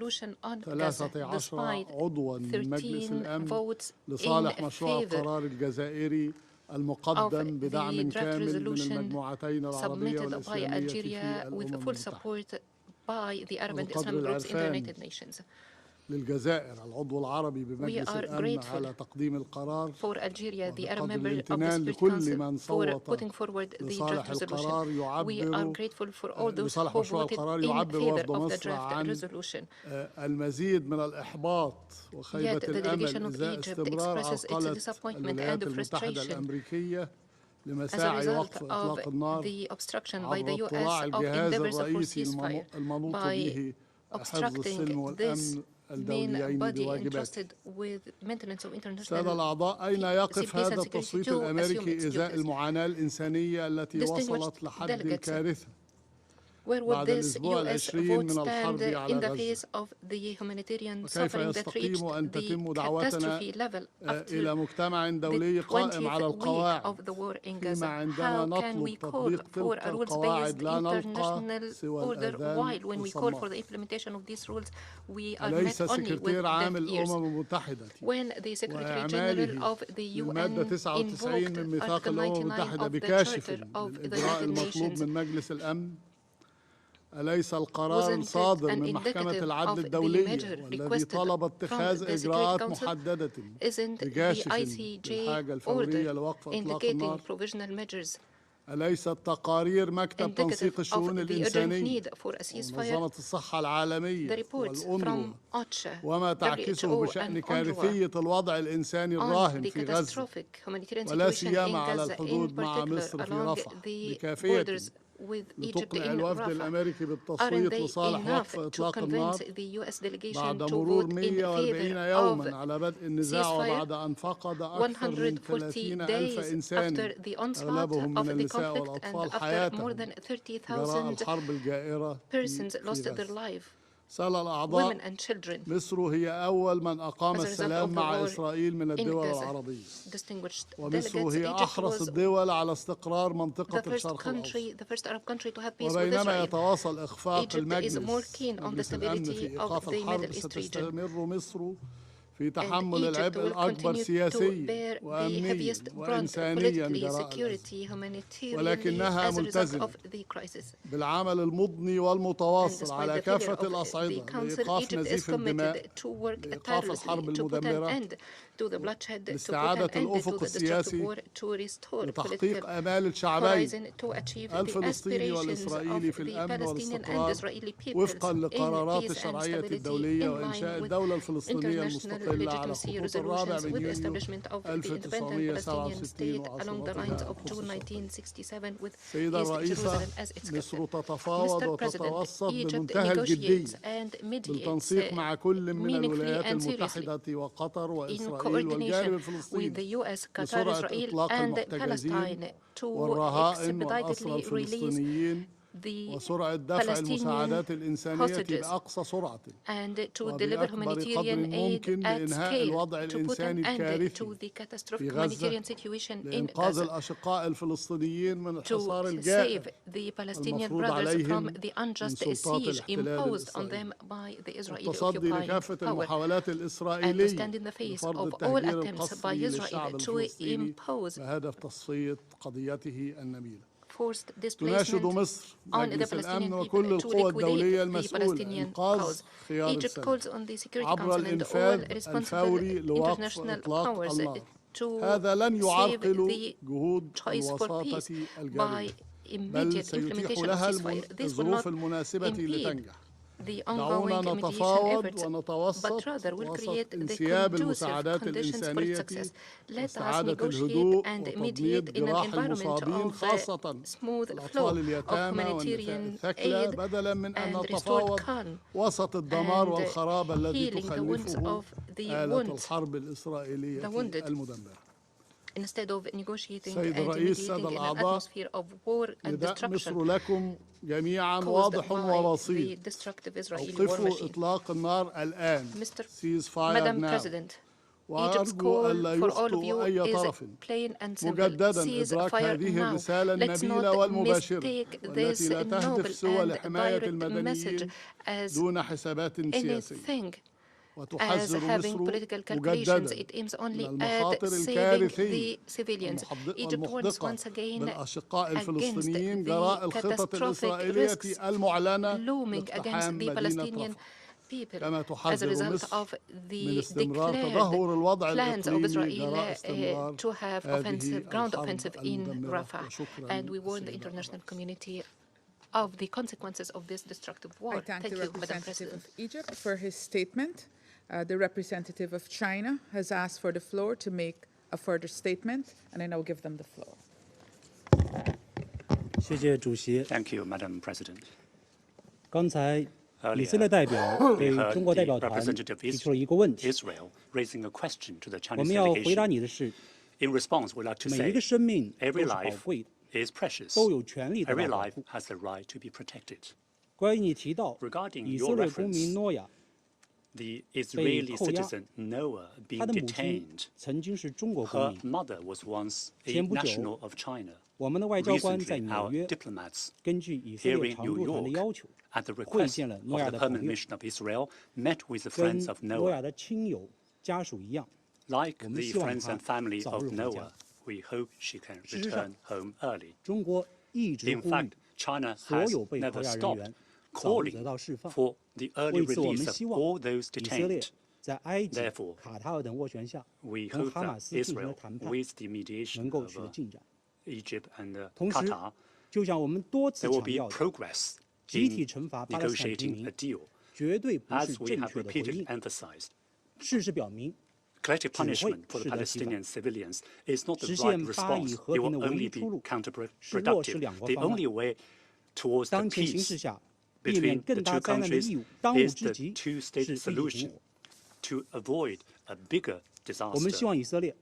13 عضوا من مجلس الأمن لصالح مشروع القرار الجزائري المقدم بدعم كامل من المجموعتين العربية والإسلامية في الأمم المتحدة. by the Arab and Islamic groups in the United Nations. للجزائر العضو العربي بمجلس الأمن على تقديم القرار for Algeria, the Arab member of the الامتنان Security لكل من Council for صوت putting forward the لصالح draft القرار resolution. We are grateful for all those who voted in favor of the draft resolution. المزيد من الإحباط وخيبة Yet the delegation of الأمل إزاء Egypt استمرار expresses its عرقلة disappointment الولايات and المتحدة frustration الأمريكية as a لمساعي result وقف إطلاق of النار the obstruction by عبر the US اطلاع of الجهاز endeavors for الرئيسي ceasefire المنوط by به حفظ السلم والأمن main الدوليين body بواجباته. entrusted with maintenance of international سادة الأعضاء، أين يقف هذا التصويت الأمريكي إزاء المعاناة الإنسانية التي وصلت لحد الكارثة؟ Where would this US vote stand in the face of the humanitarian suffering that reached the catastrophe level after إلى مجتمع دولي the قائم على 20th week القواعد of the war in فيما Gaza? عندما How can we نطلب call تطبيق for تلك a rules-based القواعد لا نلقى international سوى order, الآذان while when we call for الصماء. the implementation of these rules, we are أليس met only with سكرتير عام deaf ears? الأمم المتحدة When the Secretary General of the UN المادة 99 invoked من ميثاق Article الأمم 99 المتحدة of the بكاشف Charter of the الإجراء United المطلوب Nations, من مجلس الأمن، أليس القرار الصادر من محكمة العدل الدولية والذي طلب اتخاذ إجراءات محددة بكاشف بالحاجة الفورية لوقف إطلاق النار؟ أليست تقارير مكتب تنسيق الشؤون الإنسانية ومنظمة الصحة العالمية والأونروا وما تعكسه بشأن كارثية الوضع الإنساني الراهن في غزة ولا سيما على الحدود مع مصر في رفح بكافية لتقنع الوفد الأمريكي بالتصويت لصالح وقف إطلاق النار بعد مرور 140 يوما على بدء النزاع وبعد أن فقد أكثر من 30,000 إنسان أغلبهم من النساء والأطفال حياتهم جراء الحرب الجائرة في غزة. سأل الأعضاء، مصر هي أول من أقام السلام مع إسرائيل من الدول العربية، ومصر هي أحرص الدول على استقرار منطقة الشرق الأوسط. وبينما يتواصل إخفاق مجلس الأمن في إيقاف الحرب، ستستمر مصر في تحمل العبء الأكبر سياسيا وأمنيا وإنسانيا جراء ولكنها ملتزمة بالعمل المضني والمتواصل على كافة الأصعدة لإيقاف نزيف الدماء، لإيقاف الحرب المدمرة، لاستعادة الأفق السياسي، لتحقيق آمال الشعبين الفلسطيني والإسرائيلي في الأمن والاستقرار وفقا للقرارات الشرعية الدولية، وإنشاء الدولة الفلسطينية المستقلة على الخطوط الرابع من يونيو 1967 سيدة الرئيسة، مصر تتفاوض وتتوسط بمنتهى الجدية بالتنسيق مع كل من الولايات المتحدة وقطر وإسرائيل والجانب الفلسطيني لسرعة إطلاق المحتجزين والرهائن والأسرى الفلسطينيين وسرعة دفع المساعدات الإنسانية بأقصى سرعة وبأكبر قدر ممكن لإنهاء الوضع الإنساني الكارثي في غزة لإنقاذ الأشقاء الفلسطينيين من الحصار الجائر المفروض عليهم من سلطات الاحتلال الإسرائيلي، والتصدي لكافة المحاولات الإسرائيلية لفرض التهجير القسري للشعب الفلسطيني بهدف تصفية قضيته النبيلة. تناشد مصر مجلس الأمن وكل القوى الدولية المسؤولة إنقاذ خيار السلم عبر الإنفاذ الفوري لوقف إطلاق النار. هذا لن يعرقل جهود الوساطة الجارية، بل سيتيح لها الظروف المناسبة لتنجح. دعونا نتفاوض ونتوسط وسط انسياب المساعدات الإنسانية واستعادة الهدوء وتضميد جراح المصابين خاصة الأطفال اليتامى والنساء الثكلى بدلا من أن نتفاوض وسط الدمار والخراب الذي تخلفه آلة الحرب الإسرائيلية المدمرة. instead of negotiating سيد and الرئيس mediating سادة in an الأعضاء atmosphere of war and نداء destruction مصر لكم جميعا caused واضح by ورصين the destructive Israeli war أوقفوا machine. إطلاق النار الآن ceasefire Madam now President, Egypt's وأرجو call ألا for all of you يخطئ أي is طرف plain and simple. مجددا Cease إدراك fire هذه now. الرسالة Let's النبيلة not والمباشرة mistake والتي this لا تهدف noble سوى and لحماية direct message المدنيين as دون حسابات سياسية anything as وتحذر having مصر political calculations. مجددا It aims only من at المخاطر saving الكارثية the civilians. Egypt warns والمحدقة once again بالأشقاء against الفلسطينيين جراء the الخطط catastrophic الإسرائيلية risks المعلنة looming against لاقتحام the مدينة Palestinian رفح people كما as a تحذر result مصر of من the استمرار declared تدهور الوضع plans of الإقليمي Israel جراء استمرار to have هذه ground الحرب offensive in المدمرة Rafah. وشكرا And we warn the international community of the consequences of this destructive war. I thank the you, Madam representative President. of Egypt for his statement. The representative of China has asked for the floor to make a further statement, and I now give them the floor. Thank you, Madam President. 刚才以色 Earlier, 列代表 we 对 heard 中国代 the 表团 representative 提出了一个问题， Israel raising a question to the 我 Chinese 们要回答 delegation. 你的是， In response, we'd like to 每一个 say 生命都 every 是宝 life 贵的， is precious. 都有权利得 Every 到保 life 护。 has the right to be protected. 关于你提到 Regarding 以 your 色列公 reference, 民诺亚， the Israeli 扣押 citizen Noah 他 being 的母亲 detained. 曾经是中国公 Her 民。 mother was once a 前不久 national of China. 我们的外交官在 Recently, 纽 our 约 diplomats 根据以色 here 列 in 常 New 驻团的 York, 要求， at the 会 request 见了 of 诺亚 the 的朋 permanent 友， mission of Israel, met with the 跟 friends of 诺亚 Noah. 的亲友家属一样。 Like 我们 the 希望 friends 他 and family 早 of 日回家 Noah, we hope she can 事实上 return home early. 中国一直 In 呼吁 fact, China 所 has 有被扣 never 押人 stopped 员早日得 calling 到释放。 for the early 为此，我们 release of 希望 all those 以色列 detained. 在埃及、 Therefore, 卡塔尔等斡旋下， We 同 hope 哈马 that 斯进行的 Israel, 谈判 with the mediation 能够 of 取得进展。 Egypt and 同时 Qatar, 就像我们多次 there will 强 be 调的， progress 集体 in 惩罚巴勒斯坦平 negotiating a 民 deal. 绝对不 As 是 we 正 have 确的回 repeatedly 应。 emphasized, 事实表明， collective 只会 punishment for the 适得其反。 Palestinian civilians is not the 实 right 现巴以 response. 和 It 平 will 的唯 only 一 be 出路是落实 counterproductive. 两国 The 方案。 only way towards the 当前形势 peace 下，避免 between the 更大 two 灾难的 countries 义务，当务 is 之 the 急 two-state 是避敌 solution to avoid a bigger 我们希 disaster. 望以色列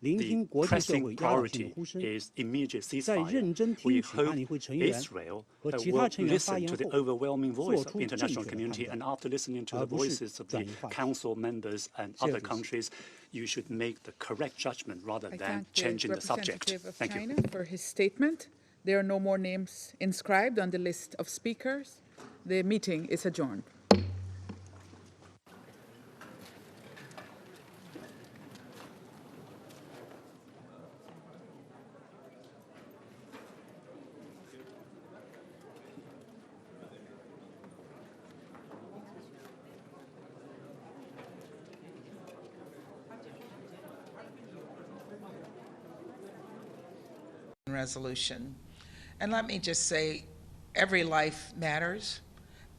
聆听 The 国际社 pressing 会压倒性 priority 的呼声， is immediate 在 ceasefire. 认真 We 听取安 hope 理会成员 Israel 和其 will 他成员发 listen 言 to the 后， overwhelming 做 voice of 出 the 正 international 确的判 community, 断 and after listening to 而 the 不是 voices of 转 the 移话题。 council members and 谢谢 other 主席。 countries, you should make the correct judgment rather I than thank the changing the subject. representative of Thank you. China for his statement. There are no more names inscribed on the list of speakers. The meeting is adjourned. Resolution. And let me just say, every life matters.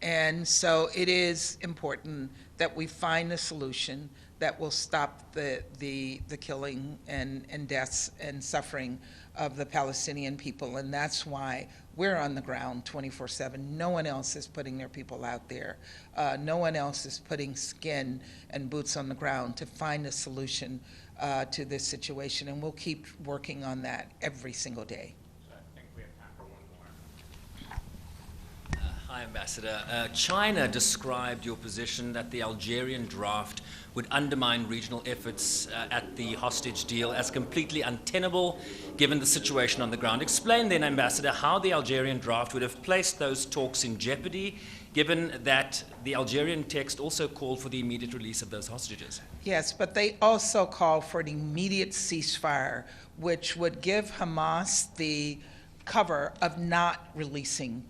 And so it is important that we find a solution that will stop the killing and deaths and suffering of the Palestinian people. And that's why we're on the ground 24/7. No one else is putting their people out there. No one else is putting skin and boots on the ground to find a solution to this situation. And we'll keep working on that every single day. Hi, Ambassador. China described your position that the Algerian draft would undermine regional efforts at the hostage deal as completely untenable given the situation on the ground. Explain then, Ambassador, how the Algerian draft would have placed those talks in jeopardy, given that the Algerian text also called for the immediate release of those hostages. Yes, but they also call for an immediate ceasefire, which would give Hamas the cover of not releasing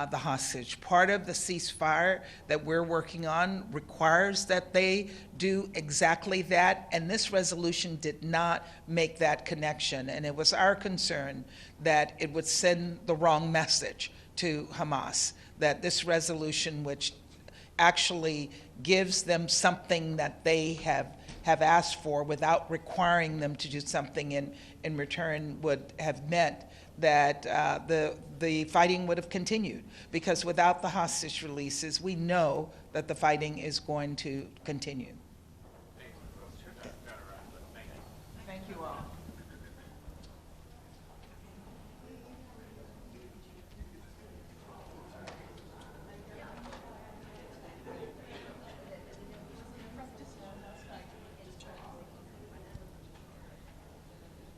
the hostage. Part of the ceasefire that we're working on requires that they do exactly that, and this resolution did not make that connection. And it was our concern that it would send the wrong message to Hamas, that this resolution, which actually gives them something that they have asked for without requiring them to do something in return, would have meant that the fighting would have continued. Because without the hostage releases, we know that the fighting is going to continue.